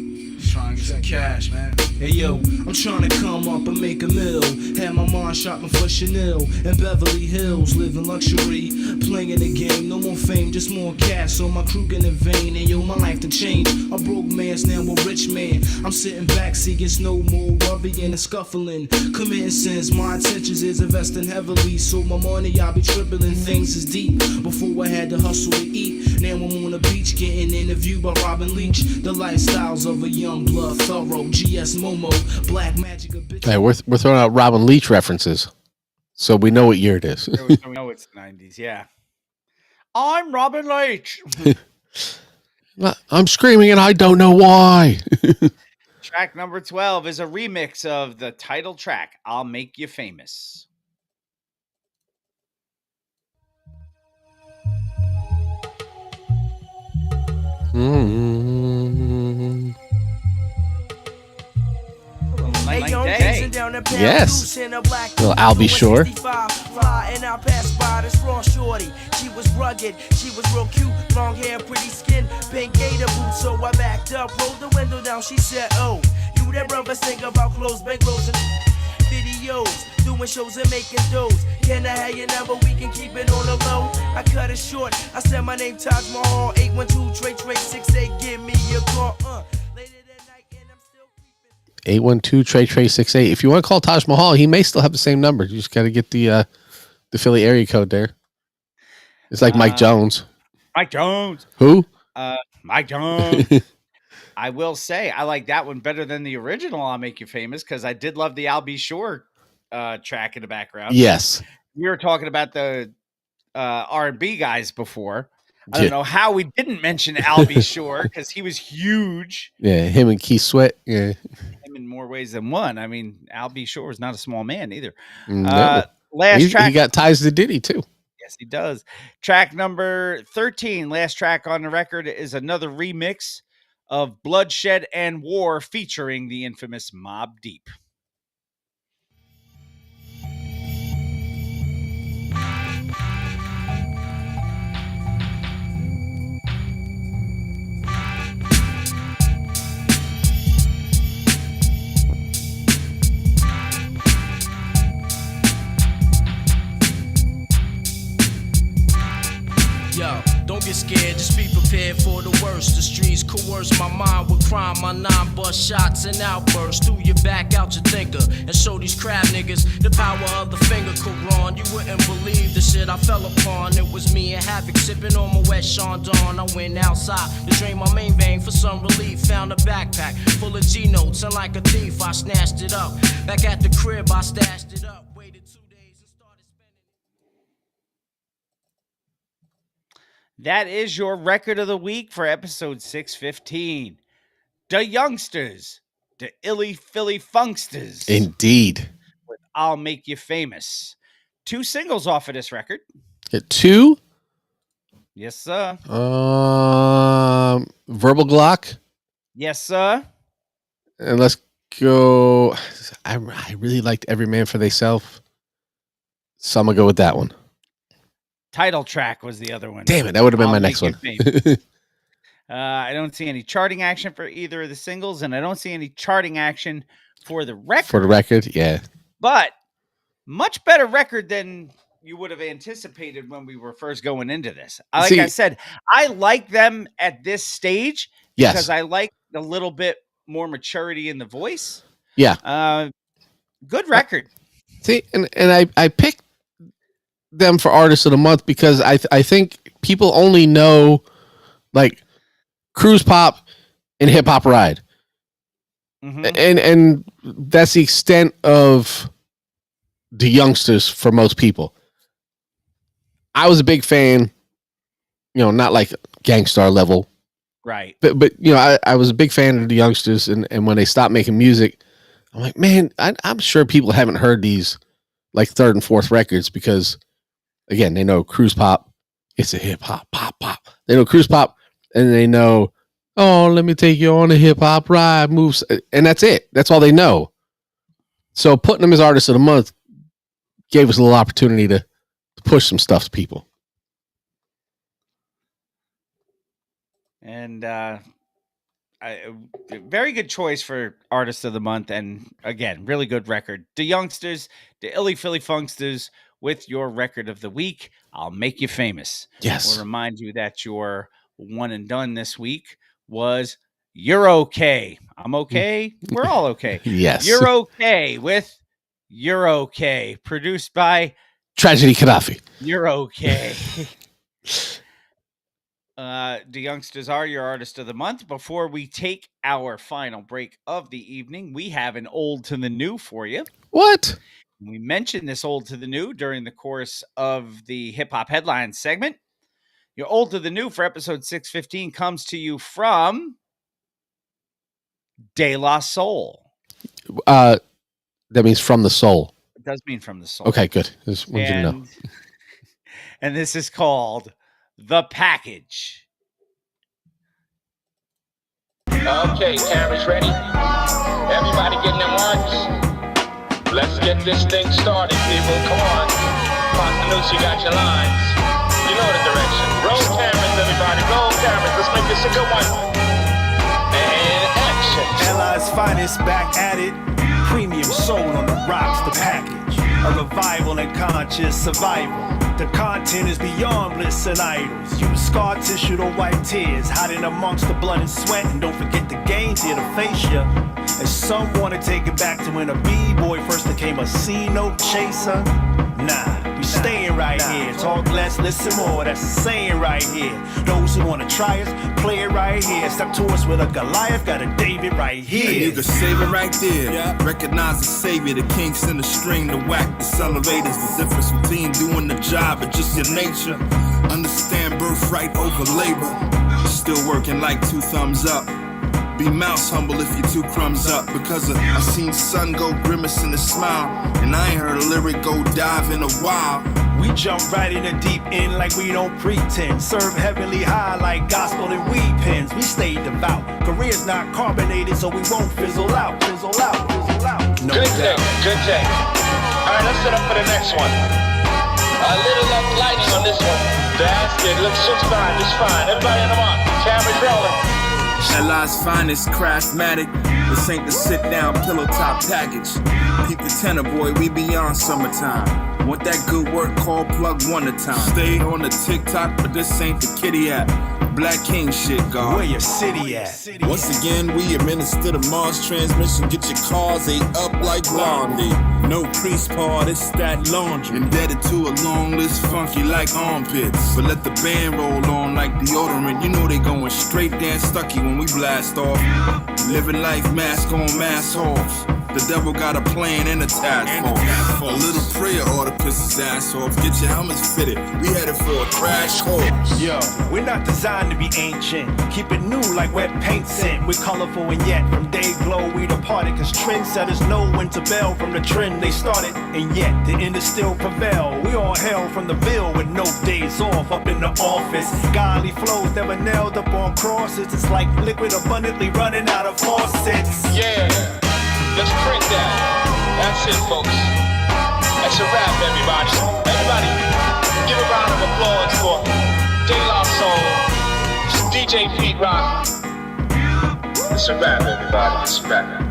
Speaker 16: Trying to get some cash, man. Hey yo, I'm trying to come up and make a mill. Had my mind shopping for Chanel in Beverly Hills, living luxury, playing the game. No more fame, just more cash. So my crew get in vain, and yo, my life to change. A broke man's now a rich man. I'm sitting back, see it's no more worrying and scuffling, committing sins. My intentions is investing heavily, so my money I be tripling. Things is deep. Before I had to hustle to eat, now I'm on the beach getting interviewed by Robin Leach. The lifestyles of a young blood thorough, GS Momo, Black Magic, a bitch.
Speaker 2: Hey, we're throwing out Robin Leach references, so we know what year it is.
Speaker 1: We know it's the 90s, yeah. I'm Robin Leach.
Speaker 2: I'm screaming and I don't know why.
Speaker 1: Track number 12 is a remix of the title track, I'll Make You Famous.
Speaker 2: Yes. Well, I'll be sure.
Speaker 14: And I passed by this raw shorty. She was rugged, she was real cute, long hair, pretty skin, pink gator boots. So I backed up, rolled the window down. She said, "Oh, you that brother sing about clothes, bankrolls, and videos, doing shows and making doughs. Can I have your number? We can keep it on the low." I cut it short. I said my name Taj Mahal, 812-Trey-Trey-68. Give me your call.
Speaker 2: 812-Trey-Trey-68. If you want to call Taj Mahal, he may still have the same number. You just got to get the Philly area code there. It's like Mike Jones.
Speaker 1: Mike Jones.
Speaker 2: Who?
Speaker 1: Mike Jones. I will say I like that one better than the original I'll Make You Famous, because I did love the I'll Be Sure track in the background.
Speaker 2: Yes.
Speaker 1: We were talking about the R&B guys before. I don't know how we didn't mention I'll Be Sure, because he was huge.
Speaker 2: Yeah, him and Keith Sweat. Yeah.
Speaker 1: Him in more ways than one. I mean, I'll Be Sure is not a small man either.
Speaker 2: No.
Speaker 1: Last track.
Speaker 2: He got ties to Diddy, too.
Speaker 1: Yes, he does. Track number 13, last track on the record, is another remix of Bloodshed and War featuring the infamous Mobb Deep.
Speaker 14: rhyme with crime. My 9 bust shots and outbursts through your back out your thinker and show these crab niggas the power of the finger. Quran, you wouldn't believe the shit I fell upon. It was me and Havoc sipping on my wet Sean Dawn. I went outside to drain my main vein for some relief. Found a backpack full of G notes and like a thief I snatched it up. Back at the crib I stashed it up. Waited 2 days and started spending it.
Speaker 1: That is your record of the week for episode 615. The Youngsters, the Illy Philly Funksters.
Speaker 2: Indeed.
Speaker 1: With I'll Make You Famous. 2 singles off of this record.
Speaker 2: 2?
Speaker 1: Yes, sir.
Speaker 2: Verbal Glock.
Speaker 1: Yes, sir.
Speaker 2: And let's go. I really liked Every Man for Theyself, so I'm gonna go with that one.
Speaker 1: Title Track was the other one.
Speaker 2: Damn it, that would have been
Speaker 1: I'll
Speaker 2: my next
Speaker 1: Make
Speaker 2: one.
Speaker 1: You Famous. I don't see any charting action for either of the singles, and I don't see any charting action for the record.
Speaker 2: For the record, yeah.
Speaker 1: But much better record than you would have anticipated when we were first going into this. Like I said, I like them at this stage because I like a little bit more maturity in the voice.
Speaker 2: Yeah.
Speaker 1: Good record.
Speaker 2: See, and I picked them for Artist of the Month because I think people only know like Cruise Pop and Hip Hop Ride.
Speaker 1: Mm-hmm.
Speaker 2: And that's the extent of the Youngsters for most people. I was a big fan, not like Gangstar level.
Speaker 1: Right.
Speaker 2: But I was a big fan of the Youngsters, and when they stopped making music, I'm like, man, I'm sure people haven't heard these like 3rd and 4th records because, again, they know Cruise Pop, it's a hip hop pop. They know Cruise Pop, and they know, oh, let me take you on a hip hop ride, moves, and that's it. That's all they know. So putting them as Artist of the Month gave us a little opportunity to push some stuff to people.
Speaker 1: And very good choice for Artist of the Month. And again, really good record. The Youngsters, the Illy Philly Funksters with your record of the week. I'll Make You Famous.
Speaker 2: Yes.
Speaker 1: We'll remind you that your one and done this week was You're Okay. I'm okay. We're all okay.
Speaker 2: Yes.
Speaker 1: You're Okay with You're Okay. Produced by
Speaker 2: Tragedy Gaddafi.
Speaker 1: You're Okay. The Youngsters are your Artist of the Month. Before we take our final break of the evening, we have an old to the new for you.
Speaker 2: What?
Speaker 1: We mentioned this old to the new during the course of the Hip Hop Headlines segment. Your old to the new for episode 615 comes to you from De La Soul.
Speaker 2: That means from the soul.
Speaker 1: It does mean from the soul.
Speaker 2: Okay, good. Just wanted you to know.
Speaker 1: And this is called The Package.
Speaker 17: Okay, cameras ready? Everybody getting them ones? Let's get this thing started, people. Come on. Pop you got your lines. You know the direction. Roll cameras, everybody. Roll cameras. Let's make this a good one. And action.
Speaker 4: LI's finest back at it. Premium soul on the rocks, the package. A revival and conscious survival. The content is beyond bliss and idols. Use scar tissue to wipe tears, hiding amongst the blood and sweat. And don't forget the gains here to face ya. And some wanna take it back to when a B-boy first became a C-note chaser. Nah, we staying right here. Talk less, listen more. That's the saying right here. Those who wanna try us, play it right here. Step to us with a Goliath, got a David right here.
Speaker 18: And you can save it right there. Yeah. Recognize the savior, the king send a string to whack the accelerators. The difference between doing the job and just your nature. Understand birthright over labor. Still working like 2 thumbs up. Be mouse humble if you 2 crumbs up. Because I seen sun go grimace in a smile, and I ain't heard a lyric go dive in a while.
Speaker 4: We jump right in the deep end like we don't pretend. Serve heavenly high like gospel and weed pens. We stay devout. Career's not carbonated, so we won't fizzle out. Fizzle out, fizzle out. No
Speaker 17: Good
Speaker 4: doubt.
Speaker 17: thing, good thing. Alright, let's set up for the next one. A little less lighting on this one. That's it, looks just fine, just fine. Everybody in the mark. Cameras rolling.
Speaker 18: LI's finest craftmatic. This ain't the sit down pillow top package. Keep the tenor, boy, we beyond summertime. Want that good work, call plug 1 a time. Stay on the TikTok, but this ain't the kitty app. Black King shit, God.
Speaker 12: Where your city at?
Speaker 18: Once again, we administer the Mars transmission. Get your cars ate up like Blondie. No crease part, it's that laundry. Indebted to a long list, funky like armpits. But let the band roll on like deodorant. You know they going straight Dan Stucky when we blast off. Living life mask on, mask off. The devil got a plan and a task force. A little prayer ought to piss his ass off. Get your helmets fitted. We headed for a crash course.
Speaker 12: Yo, we're not designed to be ancient. Keep it new like wet paint scent. We're colorful and yet from day glow we departed. Cause trendsetters know when to bail from the trend they started. And yet the end is still prevail. We all hail from the Ville with no days off up in the office. Godly flows never nailed up on crosses. It's like liquid abundantly running out of faucets.
Speaker 17: Yeah, let's print that. That's it, folks. That's a wrap, everybody. Everybody, give a round of applause for De La Soul, DJ Pete Rock. It's a wrap, everybody. It's a wrap.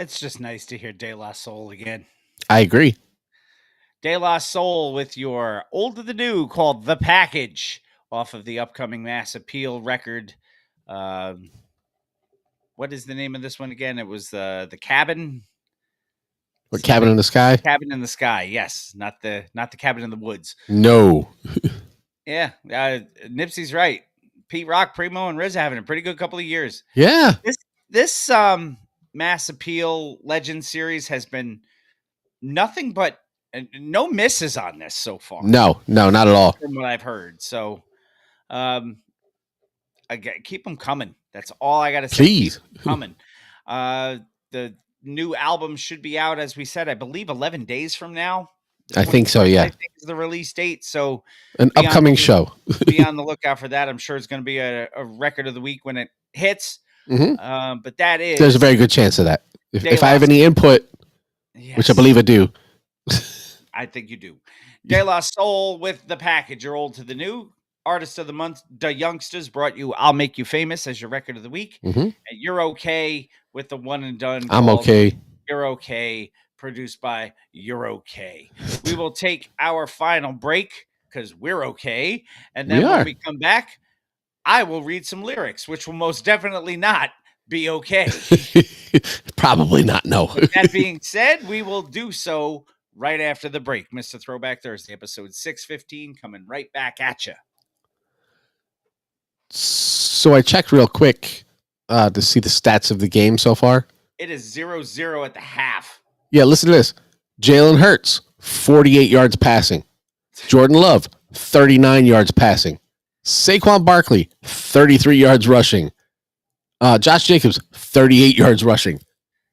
Speaker 1: It's just nice to hear De La Soul again.
Speaker 2: I agree.
Speaker 1: De La Soul with your old to the new called The Package off of the upcoming Mass Appeal record. What is the name of this one again? It was the Cabin.
Speaker 2: What, Cabin in the Sky?
Speaker 1: Cabin in the Sky. Yes, not the Cabin in the Woods.
Speaker 2: No.
Speaker 1: Yeah, Nipsey's right. Pete Rock, Primo, and Riz having a pretty good couple of years.
Speaker 2: Yeah.
Speaker 1: This Mass Appeal Legend series has been nothing but no misses on this so far.
Speaker 2: No, not at all.
Speaker 1: From what I've heard. So, keep them coming. That's all I got to say.
Speaker 2: Please.
Speaker 1: Keep 'em coming. The new album should be out, as we said, I believe 11 days from now.
Speaker 2: I think so, yeah.
Speaker 1: I think is the release date. So
Speaker 2: an upcoming show.
Speaker 1: Be on the lookout for that. I'm sure it's going to be a record of the week when it hits.
Speaker 2: Mm-hmm.
Speaker 1: But that is.
Speaker 2: There's a very good chance of that. If I have any input, which I believe I do.
Speaker 1: I think you do. De La Soul with The Package. You're old to the new. Artist of the Month, The Youngsters, brought you I'll Make You Famous as your record of the week.
Speaker 2: Mm-hmm.
Speaker 1: And You're Okay with the one and done.
Speaker 2: I'm Okay.
Speaker 1: You're Okay, produced by You're Okay. We will take our final break because we're okay. And then when we come back, I will read some lyrics, which will most definitely not be okay.
Speaker 2: Probably not, no.
Speaker 1: With that being said, we will do so right after the break. Mr. Throwback Thursday, episode 615, coming right back at you.
Speaker 2: So I checked real quick to see the stats of the game so far.
Speaker 1: It is 0-0 at the half.
Speaker 2: Yeah, listen to this. Jalen Hurts, 48 yards passing. Jordan Love, 39 yards passing. Saquon Barkley, 33 yards rushing. Josh Jacobs, 38 yards rushing.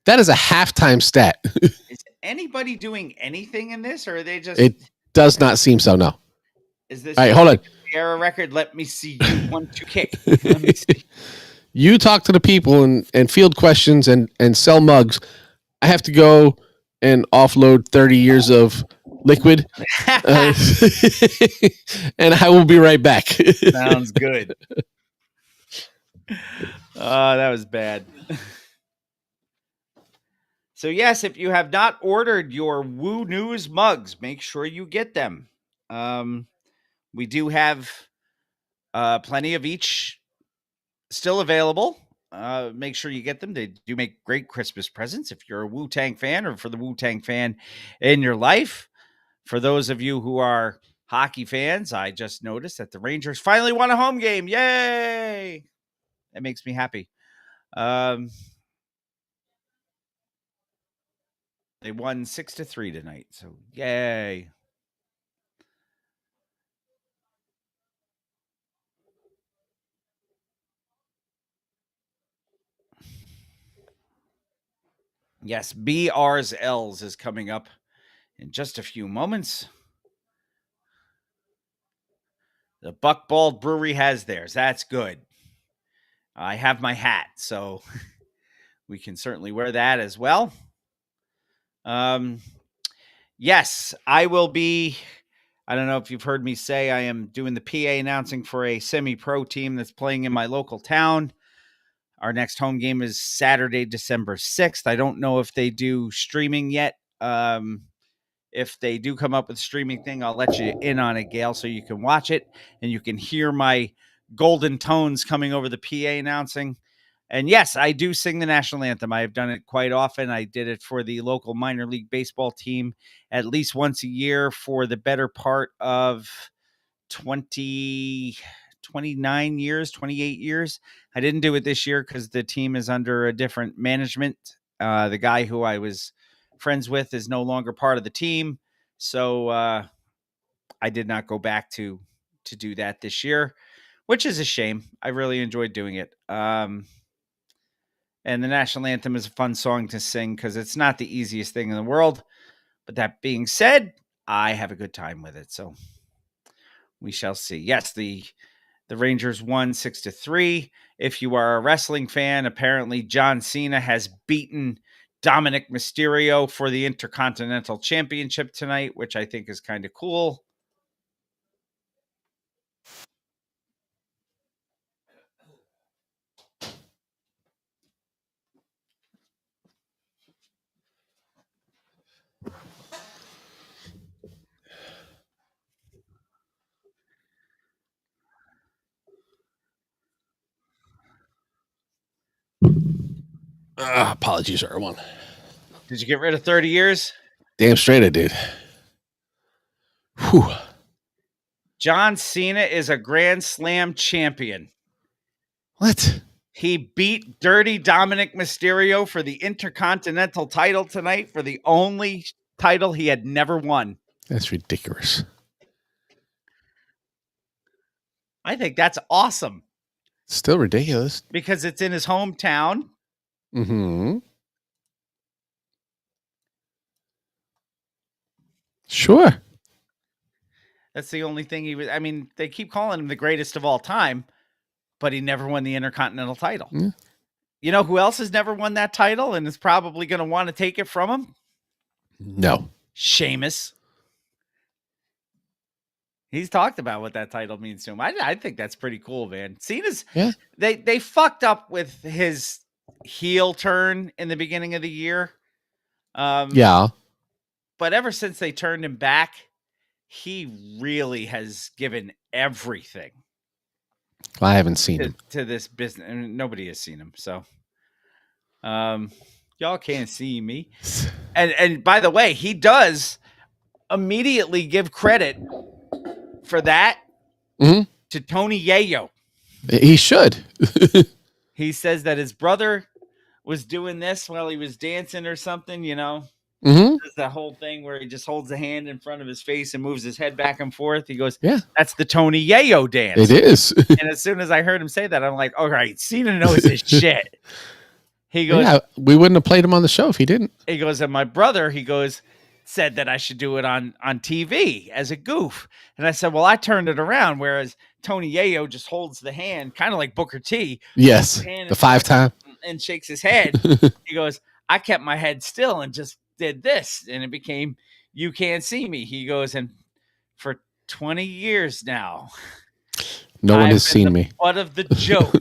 Speaker 2: That is a halftime stat.
Speaker 1: Is anybody doing anything in this, or are they just...
Speaker 2: It does not seem so, no.
Speaker 1: Is this...
Speaker 2: All right, hold on.
Speaker 1: Era record? Let me see you 1-2 kick. Let me see.
Speaker 2: You talk to the people and field questions and sell mugs. I have to go and offload 30 years of liquid. And I will be right back.
Speaker 1: Sounds good. That was bad. So yes, if you have not ordered your Woo News mugs, make sure you get them. We do have plenty of each still available. Make sure you get them. They do make great Christmas presents if you're a Wu-Tang fan or for the Wu-Tang fan in your life. For those of you who are hockey fans, I just noticed that the Rangers finally won a home game. Yay! That makes me happy. They won 6-3 tonight, so yay. Yes, BR's L's is coming up in just a few moments. The Buckbald Brewery has theirs. That's good. I have my hat, so we can certainly wear that as well. Yes, I will be. I don't know if you've heard me say I am doing the PA announcing for a semi-pro team that's playing in my local town. Our next home game is Saturday, December 6th. I don't know if they do streaming yet. If they do come up with a streaming thing, I'll let you in on it, Gail, so you can watch it and you can hear my golden tones coming over the PA announcing. And yes, I do sing the national anthem. I have done it quite often. I did it for the local minor league baseball team at least once a year for the better part of 29 years, 28 years. I didn't do it this year because the team is under a different management. The guy who I was friends with is no longer part of the team. So I did not go back to do that this year, which is a shame. I really enjoyed doing it. And the national anthem is a fun song to sing because it's not the easiest thing in the world. But that being said, I have a good time with it. So we shall see. Yes, the Rangers won 6-3. If you are a wrestling fan, apparently John Cena has beaten Dominic Mysterio for the Intercontinental Championship tonight, which I think is kind of cool.
Speaker 2: Apologies, everyone.
Speaker 1: Did you get rid of 30 years?
Speaker 2: Damn straight I did. Whew.
Speaker 1: John Cena is a Grand Slam champion.
Speaker 2: What?
Speaker 1: He beat Dirty Dominic Mysterio for the Intercontinental title tonight for the only title he had never won.
Speaker 2: That's ridiculous.
Speaker 1: I think that's awesome.
Speaker 2: Still ridiculous.
Speaker 1: Because it's in his hometown.
Speaker 2: Mm-hmm. Sure.
Speaker 1: That's the only thing he was. I mean, they keep calling him the greatest of all time, but he never won the Intercontinental title.
Speaker 2: Yeah.
Speaker 1: You know who else has never won that title and is probably going to want to take it from him?
Speaker 2: No.
Speaker 1: Sheamus. He's talked about what that title means to him. I think that's pretty cool, man. Cena's.
Speaker 2: Yeah.
Speaker 1: They fucked up with his heel turn in the beginning of the year.
Speaker 2: Yeah.
Speaker 1: But ever since they turned him back, he really has given everything.
Speaker 2: Well, I haven't seen him
Speaker 1: to this business. And nobody has seen him. So, y'all can't see me. And by the way, he does immediately give credit for that to Tony Yayo.
Speaker 2: He should.
Speaker 1: He says that his brother was doing this while he was dancing or something, you know.
Speaker 2: Mm-hmm.
Speaker 1: Does that whole thing where he just holds the hand in front of his face and moves his head back and forth. He goes,
Speaker 2: yeah,
Speaker 1: that's the Tony Yayo dance.
Speaker 2: It is.
Speaker 1: And as soon as I heard him say that, I'm like, all right, Cena knows his shit. He goes,
Speaker 2: yeah, we wouldn't have played him on the show if he didn't.
Speaker 1: He goes, and my brother, he goes, said that I should do it on TV as a goof. And I said, well, I turned it around, whereas Tony Yayo just holds the hand, kind of like Booker T.
Speaker 2: Yes, the 5-time.
Speaker 1: And shakes his head. He goes, I kept my head still and just did this. And it became, you can't see me. He goes, and for 20 years now,
Speaker 2: no one
Speaker 1: I've
Speaker 2: has
Speaker 1: been
Speaker 2: seen
Speaker 1: the
Speaker 2: me.
Speaker 1: butt of the joke.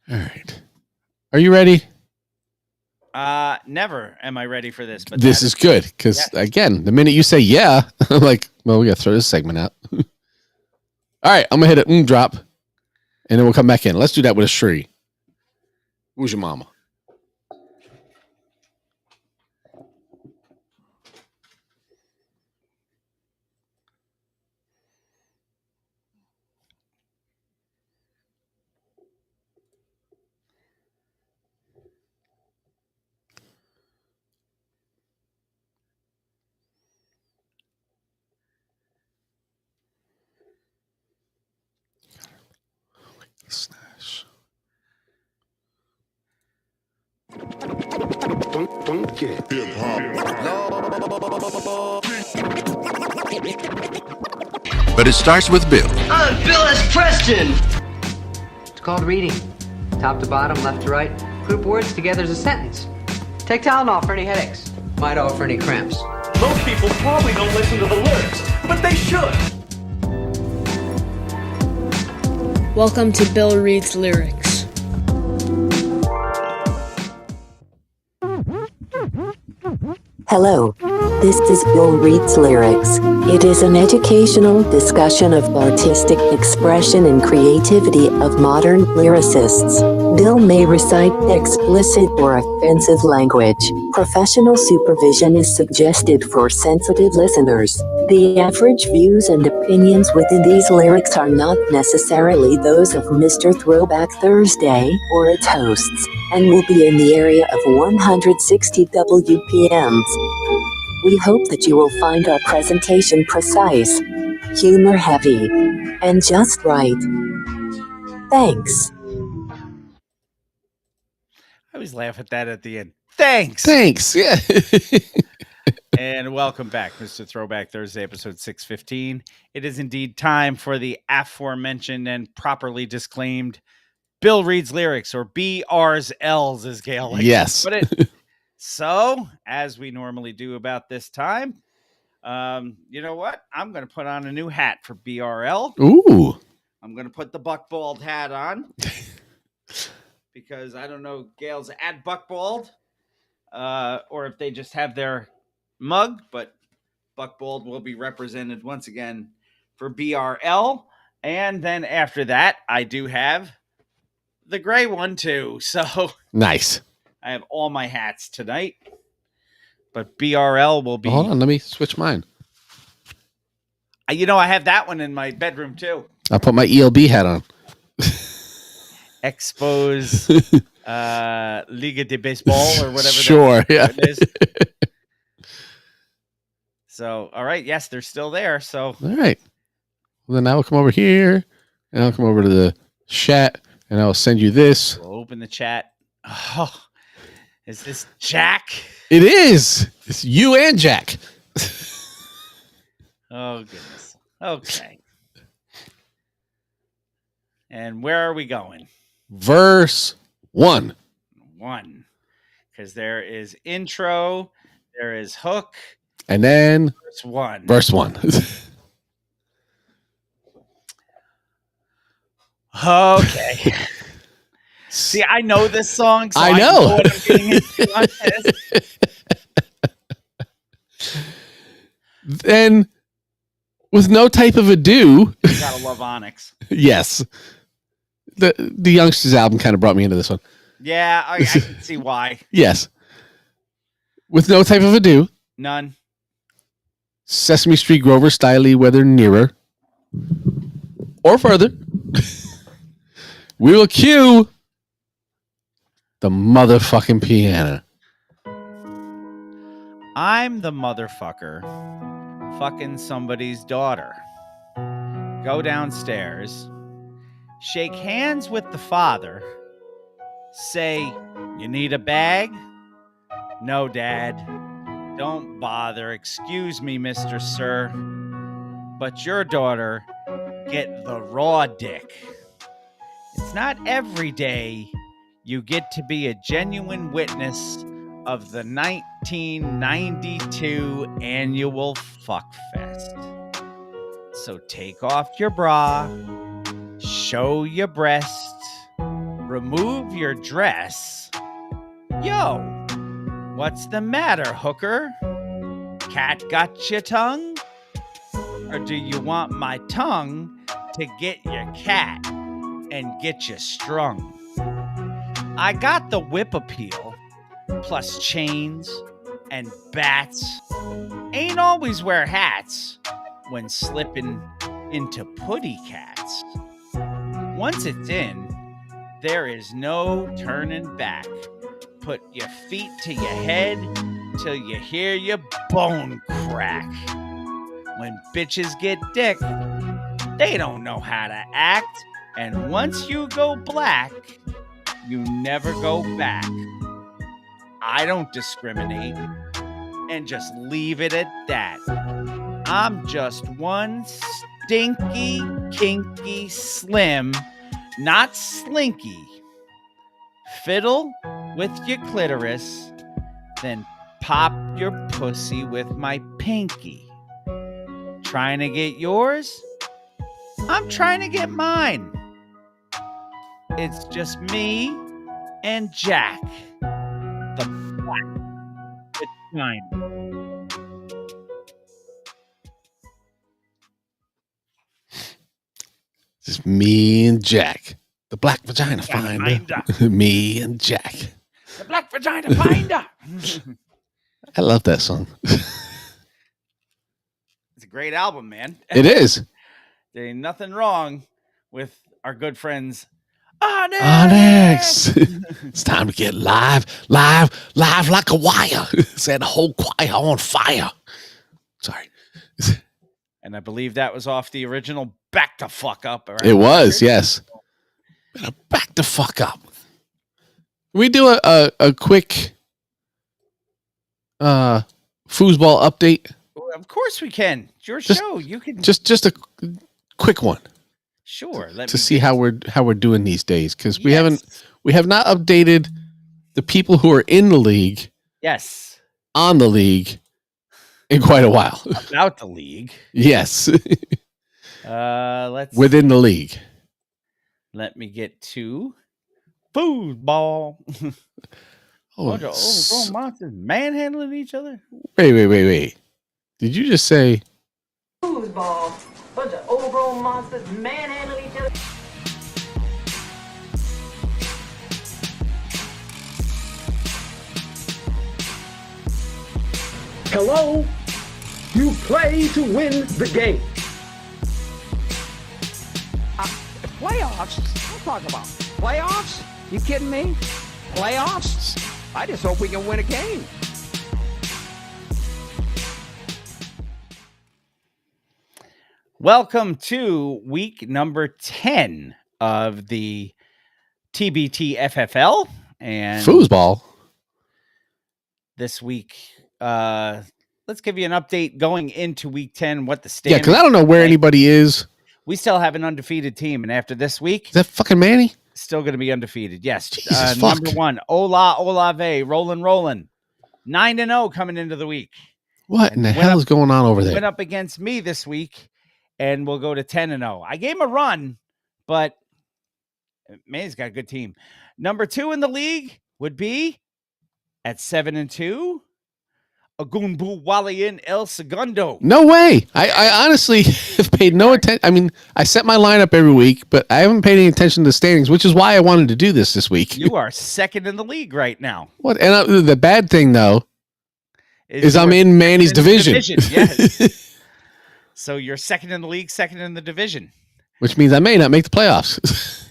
Speaker 2: All right. Are you ready?
Speaker 1: Never am I ready for this. But
Speaker 2: This is good because, again, the minute you say yeah, I'm like, well, we got to throw this segment out. All right, I'm going to hit a drop, and then we'll come back in. Let's do that with a Shri. Who's your mama? Snash.
Speaker 3: Funky. Hip hop.
Speaker 19: But it starts with Bill.
Speaker 20: I'm Bill S. Preston. It's called reading. Top to bottom, left to right. Group words together as a sentence. Take Tylenol for any headaches. Midol for any cramps.
Speaker 4: Most people probably don't listen to the lyrics, but they should.
Speaker 21: Welcome to Bill Reads Lyrics.
Speaker 22: Hello. This is Bill Reads Lyrics. It is an educational discussion of artistic expression and creativity of modern lyricists. Bill may recite explicit or offensive language. Professional supervision is suggested for sensitive listeners. The average views and opinions within these lyrics are not necessarily those of Mr. Throwback Thursday or its hosts, and will be in the area of 160 WPMs. We hope that you will find our presentation precise, humor-heavy, and just right. Thanks.
Speaker 1: I always laugh at that at the end. Thanks.
Speaker 2: Thanks. Yeah.
Speaker 1: And welcome back, Mr. Throwback Thursday, episode 615. It is indeed time for the aforementioned and properly disclaimed Bill Reads Lyrics, or BR's L's, as Gail likes to put it. So, as we normally do about this time, you know what? I'm going to put on a new hat for BRL.
Speaker 2: Ooh.
Speaker 1: I'm going to put the Buckbald hat on because I don't know Gail's at Buckbald or if they just have their mug, but Buckbald will be represented once again for BRL. And then after that, I do have the gray one too. So
Speaker 2: nice.
Speaker 1: I have all my hats tonight, but BRL will be.
Speaker 2: Hold on, let me switch mine.
Speaker 1: You know, I have that one in my bedroom too.
Speaker 2: I'll put my ELB hat on.
Speaker 1: Expose Liga de Baseball or whatever.
Speaker 2: Sure, yeah.
Speaker 1: It is. So, all right, yes, they're still there. So,
Speaker 2: all right. Well, then I will come over here, and I'll come over to the chat, and I'll send you this.
Speaker 1: We'll open the chat. Oh, is this Jack?
Speaker 2: It is. It's you and Jack.
Speaker 1: Oh, goodness. Okay. And where are we going?
Speaker 2: Verse 1.
Speaker 1: 1. Because there is intro, there is hook,
Speaker 2: and then
Speaker 1: verse 1.
Speaker 2: Verse 1.
Speaker 1: Okay. See, I know this song, so
Speaker 2: I know
Speaker 1: what I'm getting into on this.
Speaker 2: Then, with no type of ado,
Speaker 1: you gotta love Onyx.
Speaker 2: Yes, the Youngsters album kind of brought me into this one.
Speaker 1: Yeah, I can see why.
Speaker 2: Yes, with no type of ado,
Speaker 1: none.
Speaker 2: Sesame Street Grover Stiley, whether nearer or further, we will cue the motherfucking piano.
Speaker 1: I'm the motherfucker fucking somebody's daughter. Go downstairs, shake hands with the father, say, "You need a bag?" "No, Dad. Don't bother. Excuse me, Mr. Sir. But your daughter get the raw dick." It's not every day you get to be a genuine witness of the 1992 annual Fuckfest. So take off your bra, show your breasts, remove your dress. Yo, what's the matter, hooker? Cat got your tongue? Or do you want my tongue to get your cat and get you strung? I got the whip appeal, plus chains and bats. Ain't always wear hats when slipping into putty cats. Once it's in, there is no turning back. Put your feet to your head till you hear your bone crack. When bitches get dick, they don't know how to act. And once you go black, you never go back. I don't discriminate, and just leave it at that. I'm just one stinky, kinky, slim, not slinky. Fiddle with your clitoris, then pop your pussy with my pinky. Trying to get yours? I'm trying to get mine. It's just me and Jack, the black vagina.
Speaker 2: Just me and Jack, the black vagina finder. Me and Jack,
Speaker 1: The black vagina finder.
Speaker 2: I love that song.
Speaker 1: It's a great album, man.
Speaker 2: It is.
Speaker 1: There ain't nothing wrong with our good friends
Speaker 2: Onyx. It's time to get live like a wire. Set the whole choir on fire. Sorry.
Speaker 1: And I believe that was off the original Back the Fuck Up. Right?
Speaker 2: It was, yes. Back the fuck up. We do a quick foosball update.
Speaker 1: Of course we can. It's your show. You can
Speaker 2: just a quick one.
Speaker 1: Sure.
Speaker 2: To see how we're doing these days, because we have not updated the people who are in the league.
Speaker 1: Yes.
Speaker 2: On the league in quite a while.
Speaker 1: About the league.
Speaker 2: Yes.
Speaker 1: Let's
Speaker 2: within the league.
Speaker 1: Let me get to foosball. Bunch of overgrown monsters manhandling each other.
Speaker 2: Wait. Did you just say
Speaker 9: Foosball. Bunch of overgrown monsters manhandling each other.
Speaker 5: Hello? You play to win the game.
Speaker 6: Playoffs? What talking about? Playoffs? You kidding me? Playoffs? I just hope we can win a game.
Speaker 1: Welcome to week number 10 of the TBT FFL. And
Speaker 2: foosball.
Speaker 1: This week, let's give you an update going into week 10, what the
Speaker 2: Yeah,
Speaker 1: standings.
Speaker 2: because I don't know where anybody is.
Speaker 1: We still have an undefeated team, and after this week,
Speaker 2: Is that fucking Manny?
Speaker 1: still going to be undefeated. Yes.
Speaker 2: Jesus, fuck.
Speaker 1: Number one, Olave, rolling. 9-0 coming into the week.
Speaker 2: What in the hell is going on over there?
Speaker 1: Went up against me this week, and we'll go to 10-0. I gave him a run, but Manny's got a good team. Number 2 in the league would be at 7-2. Agunbu Walian El Segundo.
Speaker 2: No way. I honestly have paid no attention. I mean, I set my lineup every week, but I haven't paid any attention to the standings, which is why I wanted to do this week.
Speaker 1: You are second in the league right now.
Speaker 2: What? And the bad thing, though, is I'm in Manny's division.
Speaker 1: Yes. So you're second in the league, second in the division.
Speaker 2: Which means I may not make the playoffs.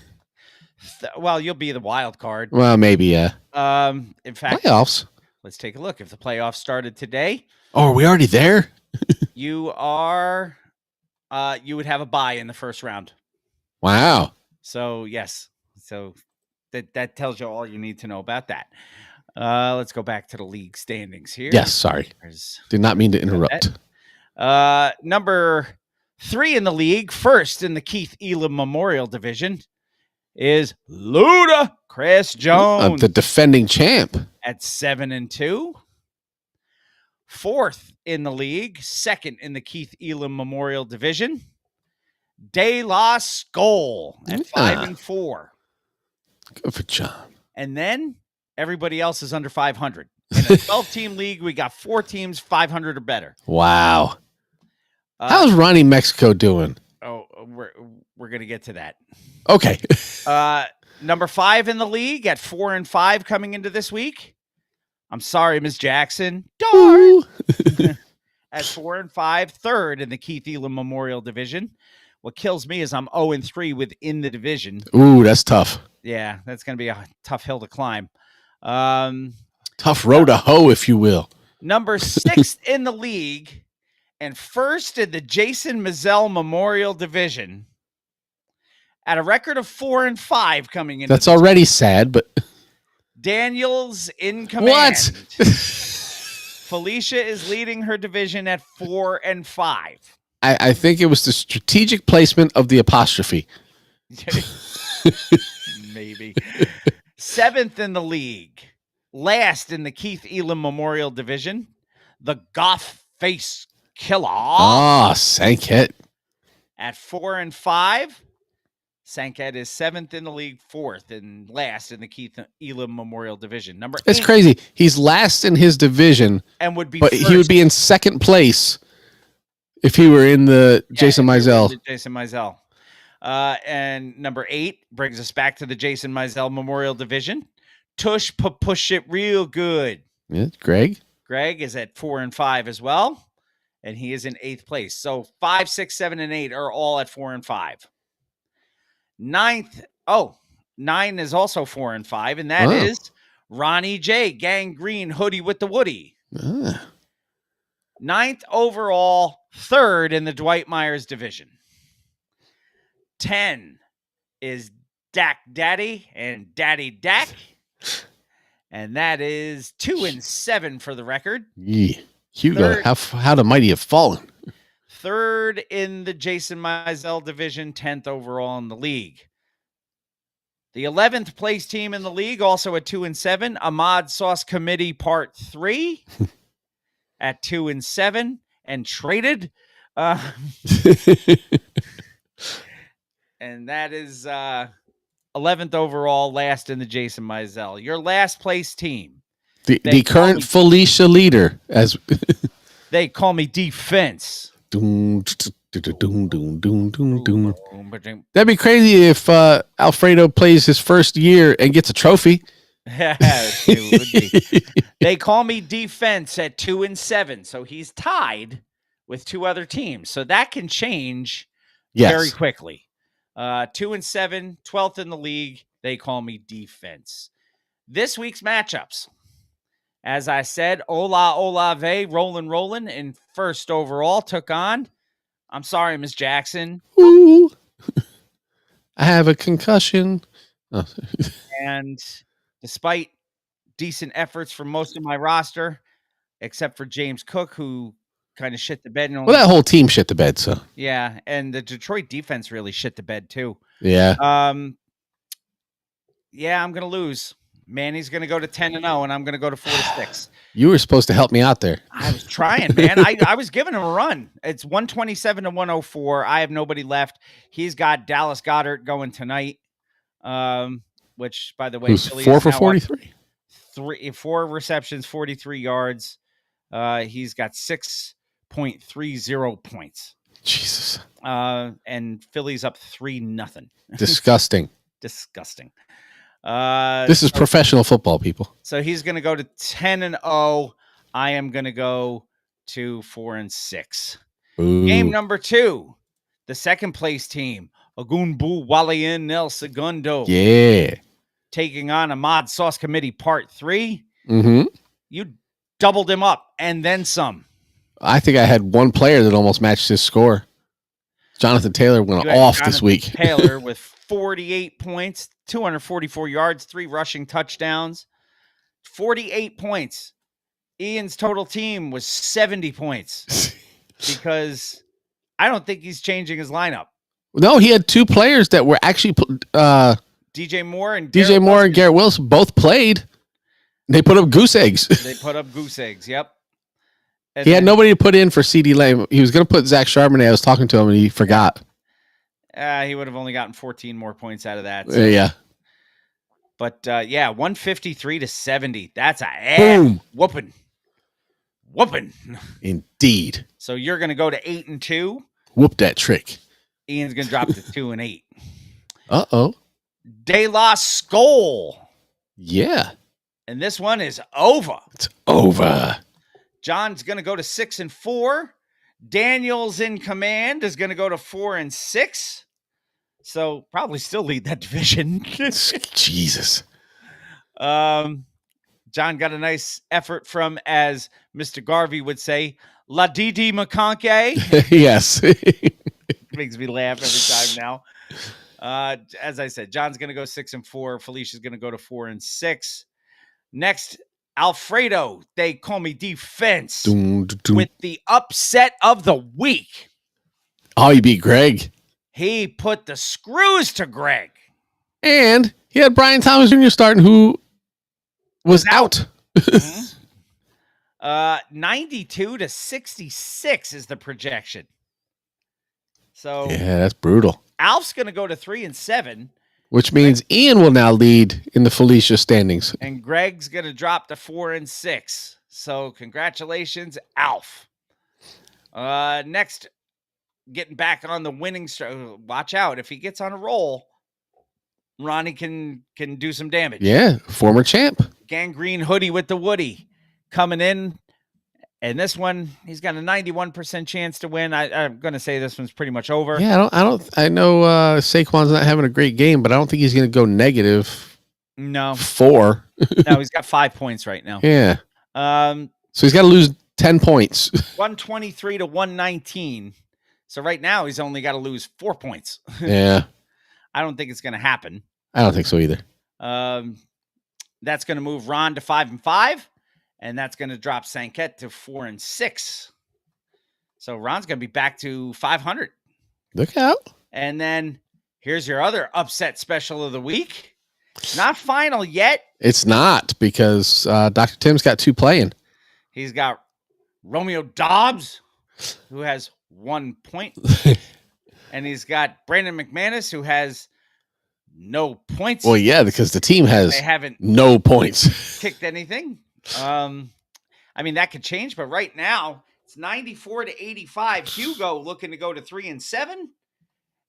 Speaker 1: Well, you'll be the wild card.
Speaker 2: Well, maybe, yeah.
Speaker 1: In fact,
Speaker 2: playoffs.
Speaker 1: Let's take a look. If the playoffs started today,
Speaker 2: oh, are we already there?
Speaker 1: you would have a bye in the first round.
Speaker 2: Wow.
Speaker 1: So yes, so that tells you all you need to know about that. Let's go back to the league standings here.
Speaker 2: Yes, sorry. Did not mean to interrupt.
Speaker 1: Number 3 in the league, first in the Keith Elam Memorial Division, is Luda Chris Jones,
Speaker 2: the defending champ,
Speaker 1: at 7-2. Fourth in the league, second in the Keith Elam Memorial Division, De La Skull at 5-4.
Speaker 2: Good for John.
Speaker 1: And then everybody else is under 500. In a 12-team league, we got 4 teams 500 or better.
Speaker 2: Wow. How's Ronnie Mexico doing?
Speaker 1: Oh, we're gonna get to that.
Speaker 2: Okay.
Speaker 1: Number 5 in the league at 4-5 coming into this week. I'm sorry, Ms. Jackson. Darn. At 4-5, third in the Keith Elam Memorial Division. What kills me is I'm 0-3 within the division.
Speaker 2: Ooh, that's tough.
Speaker 1: Yeah, that's going to be a tough hill to climb.
Speaker 2: Tough road to hoe, if you will.
Speaker 1: Number 6 in the league and first in the Jason Mazzell Memorial Division at a record of 4-5 coming in.
Speaker 2: That's already sad, but
Speaker 1: Daniels in command.
Speaker 2: What?
Speaker 1: Felicia is leading her division at 4-5.
Speaker 2: I think it was the strategic placement of the apostrophe.
Speaker 1: Maybe. 7th in the league. Last in the Keith Elam Memorial Division. The Goth Face Killer.
Speaker 2: Oh, Sanket.
Speaker 1: At 4-5. Sanket is 7th in the league, 4th and last in the Keith Elam Memorial Division. Number 8.
Speaker 2: It's crazy. He's last in his division,
Speaker 1: And would be
Speaker 2: but
Speaker 1: first.
Speaker 2: he would be in second place if he were in the Jason Mizell.
Speaker 1: Jason Mizell. And number 8 brings us back to the Jason Mizell Memorial Division. Tush push it real good.
Speaker 2: Yeah, Greg.
Speaker 1: Greg is at 4-5 as well, and he is in 8th place. So 5, 6, 7, and 8 are all at 4-5. 9th. 9 is also 4-5, and that is Ronnie J. Gangrene Hoodie with the Woody. 9th overall, 3rd in the Dwight Myers division. 10 is Dak Daddy and Daddy Dak. And that is 2-7 for the record.
Speaker 2: Yeah. Hugo, how the mighty have fallen.
Speaker 1: 3rd in the Jason Mizell division, 10th overall in the league. The 11th place team in the league, also at 2-7, Ahmad Sauce Committee Part 3 at 2-7 and traded. And that is 11th overall, last in the Jason Mizell. Your last place team.
Speaker 2: The current Felicia leader, as
Speaker 1: they call me Defense.
Speaker 2: Doom, doom, doom, doom, doom, doom. That'd be crazy if Alfredo plays his first year and gets a trophy.
Speaker 1: It would be. They call me Defense at 2-7, so he's tied with 2 other teams. So that can change very quickly. 2-7, 12th in the league. They call me Defense. This week's matchups. As I said, Ola Olave, Rollin' in first overall, took on. I'm sorry, Miss Jackson.
Speaker 2: Ooh. I have a concussion. Oh.
Speaker 1: And despite decent efforts from most of my roster, except for James Cook, who kind of shit the bed.
Speaker 2: Well, that whole team shit the bed, so.
Speaker 1: Yeah, and the Detroit defense really shit the bed, too.
Speaker 2: Yeah.
Speaker 1: Yeah, I'm going to lose. Manny's going to go to 10-0, and I'm going to go to 4-6.
Speaker 2: You were supposed to help me out there.
Speaker 1: I was trying, man. I was giving him a run. It's 127-104. I have nobody left. He's got Dallas Goedert going tonight, which, by the way,
Speaker 2: who's 4 for 43?
Speaker 1: 4 receptions, 43 yards. He's got 6.30 points.
Speaker 2: Jesus.
Speaker 1: And Philly's up 3-0.
Speaker 2: Disgusting.
Speaker 1: Disgusting.
Speaker 2: This is professional football, people.
Speaker 1: So he's going to go to 10-0. I am going to go to 4-6.
Speaker 2: Ooh.
Speaker 1: Game number 2, the second place team, Ogunbu Walian El Segundo.
Speaker 2: Yeah.
Speaker 1: Taking on Ahmad Sauce Committee Part 3.
Speaker 2: Mm-hmm.
Speaker 1: You doubled him up and then some.
Speaker 2: I think I had one player that almost matched his score. Jonathan Taylor went off this week.
Speaker 1: Taylor with 48 points, 244 yards, 3 rushing touchdowns, 48 points. Ian's total team was 70 points because I don't think he's changing his lineup.
Speaker 2: No, he had 2 players that were actually
Speaker 1: DJ Moore and
Speaker 2: Garrett Wilson both played. They put up goose eggs.
Speaker 1: They put up goose eggs. Yep. And
Speaker 2: he had nobody to put in for CD Lamb. He was going to put Zach Charbonnet. I was talking to him and he forgot.
Speaker 1: He would have only gotten 14 more points out of that. So.
Speaker 2: Yeah.
Speaker 1: But 153-70. That's a whooping.
Speaker 2: Indeed.
Speaker 1: So you're going to go to 8-2.
Speaker 2: Whoop that trick.
Speaker 1: Ian's going to drop to 2-8.
Speaker 2: Uh-oh.
Speaker 1: De La Skull.
Speaker 2: Yeah.
Speaker 1: And this one is over.
Speaker 2: It's over.
Speaker 1: John's going to go to 6-4. Daniel's in command is going to go to 4-6. So probably still lead that division.
Speaker 2: Jesus.
Speaker 1: John got a nice effort from, as Mr. Garvey would say, La Didi McConkey.
Speaker 2: Yes.
Speaker 1: Makes me laugh every time now. As I said, John's going to go 6-4. Felicia's going to go to 4-6. Next, Alfredo, they call me defense,
Speaker 2: Dun, dun, dun.
Speaker 1: with the upset of the week.
Speaker 2: Oh, he beat Greg.
Speaker 1: He put the screws to Greg.
Speaker 2: And he had Brian Thomas Jr. starting, who was out.
Speaker 1: 92 to 66 is the projection. So
Speaker 2: Yeah, that's brutal.
Speaker 1: Alf's going to go to 3-7.
Speaker 2: Which means Ian will now lead in the Felicia standings.
Speaker 1: And Greg's going to drop to 4-6. So congratulations, Alf. Next, getting back on the winning streak. Watch out. If he gets on a roll, Ronnie can do some damage.
Speaker 2: Yeah, former champ.
Speaker 1: Gangrene Hoodie with the Woody coming in. And this one, he's got a 91% chance to win. I'm going to say this one's pretty much over.
Speaker 2: Yeah, I know Saquon's not having a great game, but I don't think he's going to go negative.
Speaker 1: No.
Speaker 2: 4.
Speaker 1: No, he's got 5 points right now.
Speaker 2: Yeah.
Speaker 1: So
Speaker 2: he's got to lose 10 points.
Speaker 1: 123 to 119. So right now he's only got to lose 4 points.
Speaker 2: Yeah.
Speaker 1: I don't think it's going to happen.
Speaker 2: I don't think so either.
Speaker 1: That's going to move Ron to 5-5. And that's going to drop Sanket to 4-6. So Ron's going to be back to 500.
Speaker 2: Look out.
Speaker 1: And then here's your other upset special of the week. Not final yet.
Speaker 2: It's not, because Dr. Tim's got 2 playing.
Speaker 1: He's got Romeo Dobbs, who has 1 point. And he's got Brandon McManus, who has no points.
Speaker 2: Well, yeah, because the team has
Speaker 1: They haven't
Speaker 2: no points.
Speaker 1: kicked anything. I mean, that could change, but right now it's 94 to 85. Hugo looking to go to 3-7,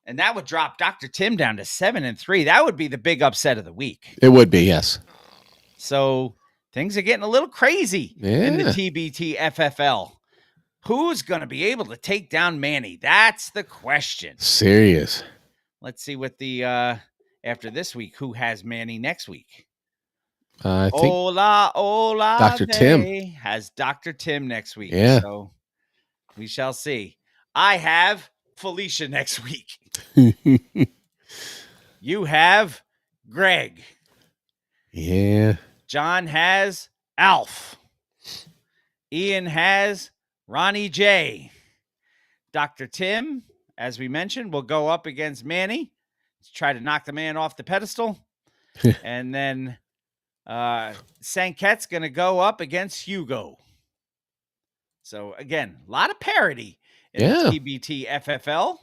Speaker 1: and that would drop Dr. Tim down to 7-3. That would be the big upset of the week.
Speaker 2: It would be, yes.
Speaker 1: So things are getting a little crazy in the
Speaker 2: Yeah.
Speaker 1: TBT FFL. Who's going to be able to take down Manny? That's the question.
Speaker 2: Serious.
Speaker 1: Let's see what the after this week, who has Manny next week?
Speaker 2: I think
Speaker 1: Hola,
Speaker 2: Dr. Tim
Speaker 1: has Dr. Tim next week.
Speaker 2: Yeah.
Speaker 1: So we shall see. I have Felicia next week. You have Greg.
Speaker 2: Yeah.
Speaker 1: John has Alf. Ian has Ronnie J. Dr. Tim, as we mentioned, will go up against Manny to try to knock the man off the pedestal. And then Sanket's going to go up against Hugo. So, again, a lot of parity in the TBT FFL.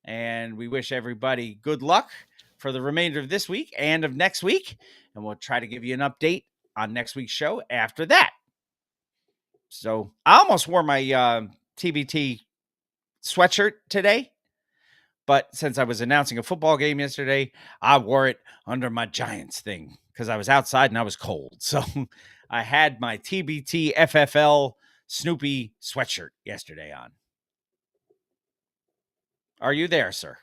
Speaker 1: And we wish everybody good luck for the remainder of this week and of next week. And we'll try to give you an update on next week's show after that. So, I almost wore my TBT sweatshirt today. But since I was announcing a football game yesterday, I wore it under my Giants thing because I was outside and I was cold. So I had my TBT FFL Snoopy sweatshirt yesterday on. Are you there, sir?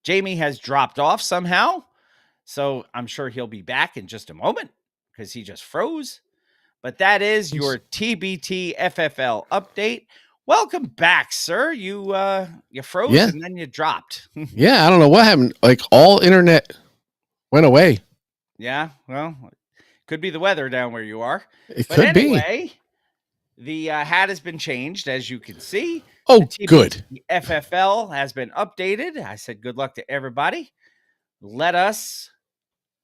Speaker 1: Jamie has dropped off somehow. So I'm sure he'll be back in just a moment because he just froze. But that is your TBT FFL update. Welcome back, sir. You froze and then you dropped.
Speaker 2: Yeah, I don't know what happened. Like, all internet went away.
Speaker 1: Yeah, well, could be the weather down where you are.
Speaker 2: It
Speaker 1: but
Speaker 2: could be.
Speaker 1: Anyway, the hat has been changed, as you can see.
Speaker 2: Oh, good.
Speaker 1: The FFL has been updated. I said good luck to everybody. Let us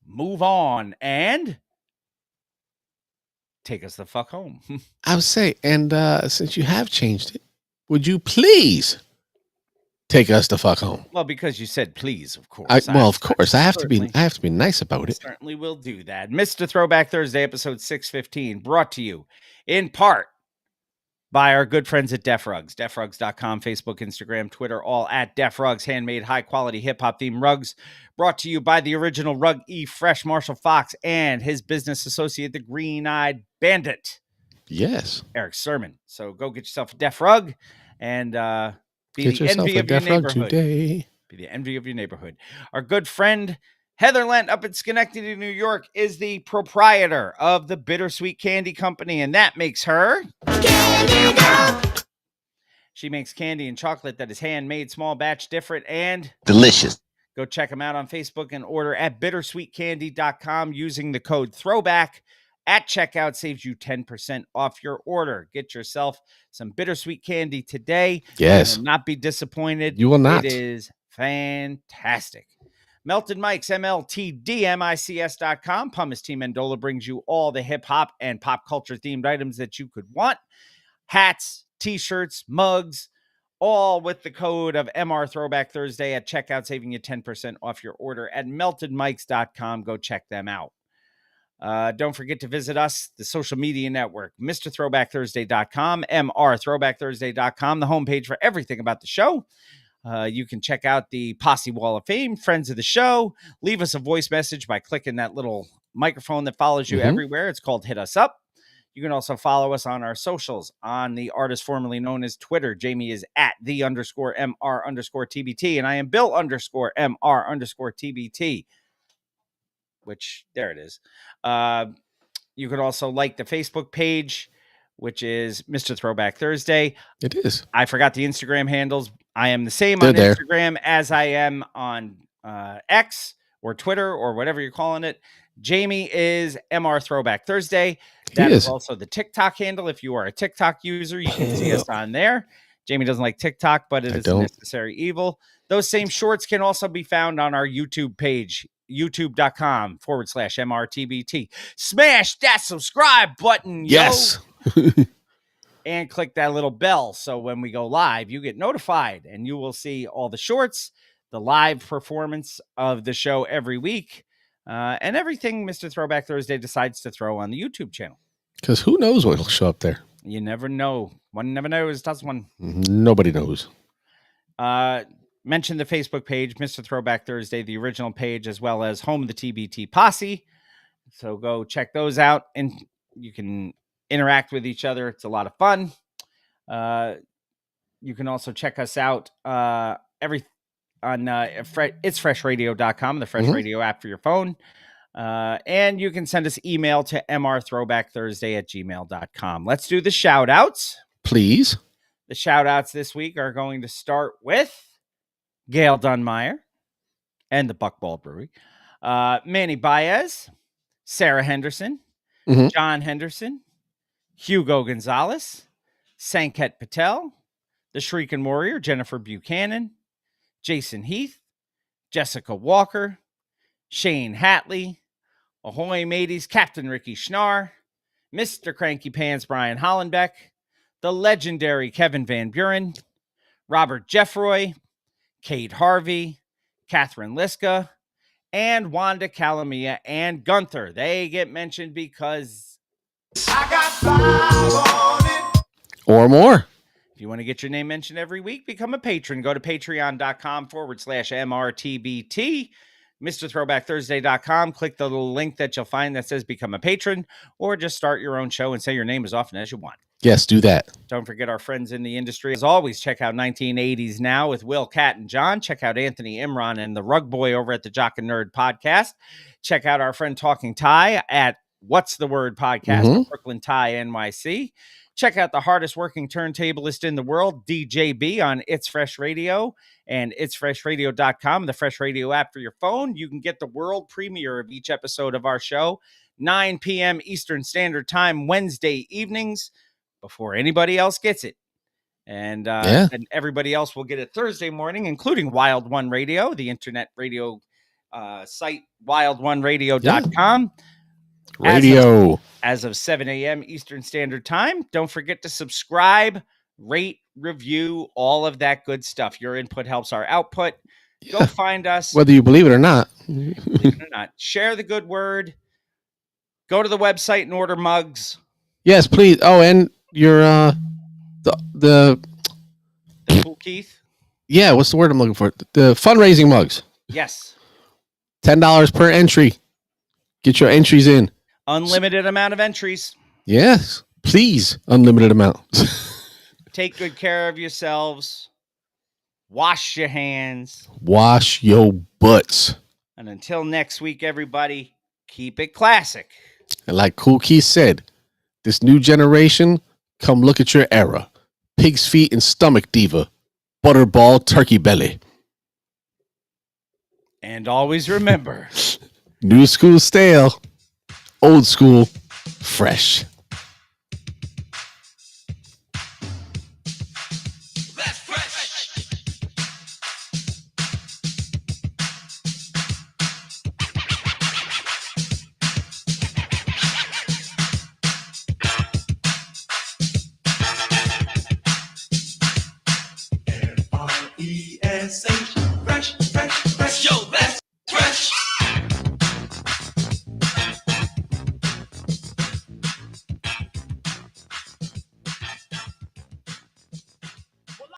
Speaker 1: move on and take us the fuck home.
Speaker 2: I would say, and since you have changed it, would you please take us the fuck home?
Speaker 1: Well, because you said please, of course.
Speaker 2: Of course. I have to be nice about it.
Speaker 1: Certainly will do that. Mr. Throwback Thursday, episode 615, brought to you in part by our good friends at Def Rugs. DefRugs.com, Facebook, Instagram, Twitter, all at Def Rugs. Handmade, high-quality, hip-hop themed rugs. Brought to you by the original Rug E Fresh, Marshall Fox, and his business associate, the Green-Eyed Bandit.
Speaker 2: Yes.
Speaker 1: Eric Sermon. So go get yourself a Def Rug and be
Speaker 2: Get
Speaker 1: the
Speaker 2: yourself
Speaker 1: envy
Speaker 2: a
Speaker 1: of your
Speaker 2: Def Rug
Speaker 1: neighborhood.
Speaker 2: today.
Speaker 1: Be the envy of your neighborhood. Our good friend Heather Lent up in Schenectady, New York, is the proprietor of the Bittersweet Candy Company, and that makes her Candy Girl. She makes candy and chocolate that is handmade, small batch, different, and
Speaker 7: delicious.
Speaker 1: Go check them out on Facebook and order at bittersweetcandy.com using the code Throwback at checkout. Saves you 10% off your order. Get yourself some bittersweet candy today.
Speaker 2: Yes.
Speaker 1: You will not be disappointed.
Speaker 2: You will not.
Speaker 1: It is fantastic. Melted Mike's, MLTDMICS.com. Pumice T. Mendola brings you all the hip-hop and pop culture themed items that you could want. Hats, t-shirts, mugs, all with the code of MR Throwback Thursday at checkout, saving you 10% off your order at meltedmikes.com. Go check them out. Don't forget to visit us, the social media network, MrThrowbackThursday.com, MRThrowbackThursday.com, the homepage for everything about the show. You can check out the Posse Wall of Fame, friends of the show. Leave us a voice message by clicking that little microphone that follows you everywhere. It's called Hit Us Up. You can also follow us on our socials on the artist formerly known as Twitter. Jamie is at _MR_TBT, and I am Bill _MR_TBT, which there it is. You can also like the Facebook page, which is Mr. Throwback Thursday.
Speaker 2: It is.
Speaker 1: I forgot the Instagram handles. I am the same
Speaker 2: They're
Speaker 1: on
Speaker 2: there.
Speaker 1: Instagram as I am on X or Twitter or whatever you're calling it. Jamie is MR Throwback Thursday. That is also the TikTok handle. If you are a TikTok user, you can see us on there. Jamie doesn't like TikTok, but it is a necessary evil. Those same shorts can also be found on our YouTube page, youtube.com/MRTBT. Smash that subscribe button,
Speaker 2: Yes.
Speaker 1: and click that little bell so when we go live, you get notified and you will see all the shorts, the live performance of the show every week, and everything Mr. Throwback Thursday decides to throw on the YouTube channel.
Speaker 2: Because who knows what will show up there?
Speaker 1: You never know. One never knows. Does one?
Speaker 2: Nobody knows.
Speaker 1: Mention the Facebook page, Mr. Throwback Thursday, the original page, as well as Home of the TBT Posse. So go check those out, and you can interact with each other. It's a lot of fun. You can also check us out on itsfreshradio.com, the Fresh Radio app for your phone. And you can send us email to mrthrowbackthursday@gmail.com. Let's do the shout outs.
Speaker 2: Please.
Speaker 1: The shout outs this week are going to start with Gail Dunmeyer and the Buckball Brewery, Manny Baez, Sarah Henderson, John Henderson, Hugo Gonzalez, Sanket Patel, the Shrieking Warrior, Jennifer Buchanan, Jason Heath, Jessica Walker, Shane Hatley, Ahoy Mateys, Captain Ricky Schnarr, Mr. Cranky Pants, Brian Hollenbeck, the legendary Kevin Van Buren, Robert Jeffroy, Kate Harvey, Catherine Liska, and Wanda Calamia and Gunther. They get mentioned because
Speaker 4: I got 5 on it.
Speaker 2: Or more.
Speaker 1: If you want to get your name mentioned every week, become a patron. Go to patreon.com/MRTBT, MrThrowbackThursday.com. Click the little link that you'll find that says become a patron, or just start your own show and say your name as often as you want.
Speaker 2: Yes, do that.
Speaker 1: Don't forget our friends in the industry. As always, check out 1980s Now with Will, Cat, and John. Check out Anthony Imran and the Rug Boy over at the Jock and Nerd podcast. Check out our friend Talking Ty at What's the Word podcast, Brooklyn Ty NYC. Check out the hardest working turntablist in the world, DJB, on It's Fresh Radio and itsfreshradio.com, the Fresh Radio app for your phone. You can get the world premiere of each episode of our show, 9 p.m. Eastern Standard Time, Wednesday evenings, before anybody else gets it. And everybody else will get it Thursday morning, including Wild One Radio, the internet radio site, wildonerradio.com.
Speaker 2: Radio.
Speaker 1: As of 7 a.m. Eastern Standard Time. Don't forget to subscribe, rate, review, all of that good stuff. Your input helps our output. Go find us.
Speaker 2: Whether you believe it or not.
Speaker 1: Believe it or not. Share the good word. Go to the website and order mugs.
Speaker 2: Yes, please. Oh, and your the
Speaker 1: Cool Keith.
Speaker 2: Yeah, what's the word I'm looking for? The fundraising mugs.
Speaker 1: Yes.
Speaker 2: $10 per entry. Get your entries in.
Speaker 1: Unlimited amount of entries.
Speaker 2: Yes, please. Unlimited amount.
Speaker 1: Take good care of yourselves. Wash your hands.
Speaker 2: Wash your butts.
Speaker 1: And until next week, everybody, keep it classic.
Speaker 2: And like Cool Keith said, this new generation, come look at your era. Pig's feet and stomach diva. Butterball turkey belly.
Speaker 1: And always remember,
Speaker 2: new school stale, old school fresh.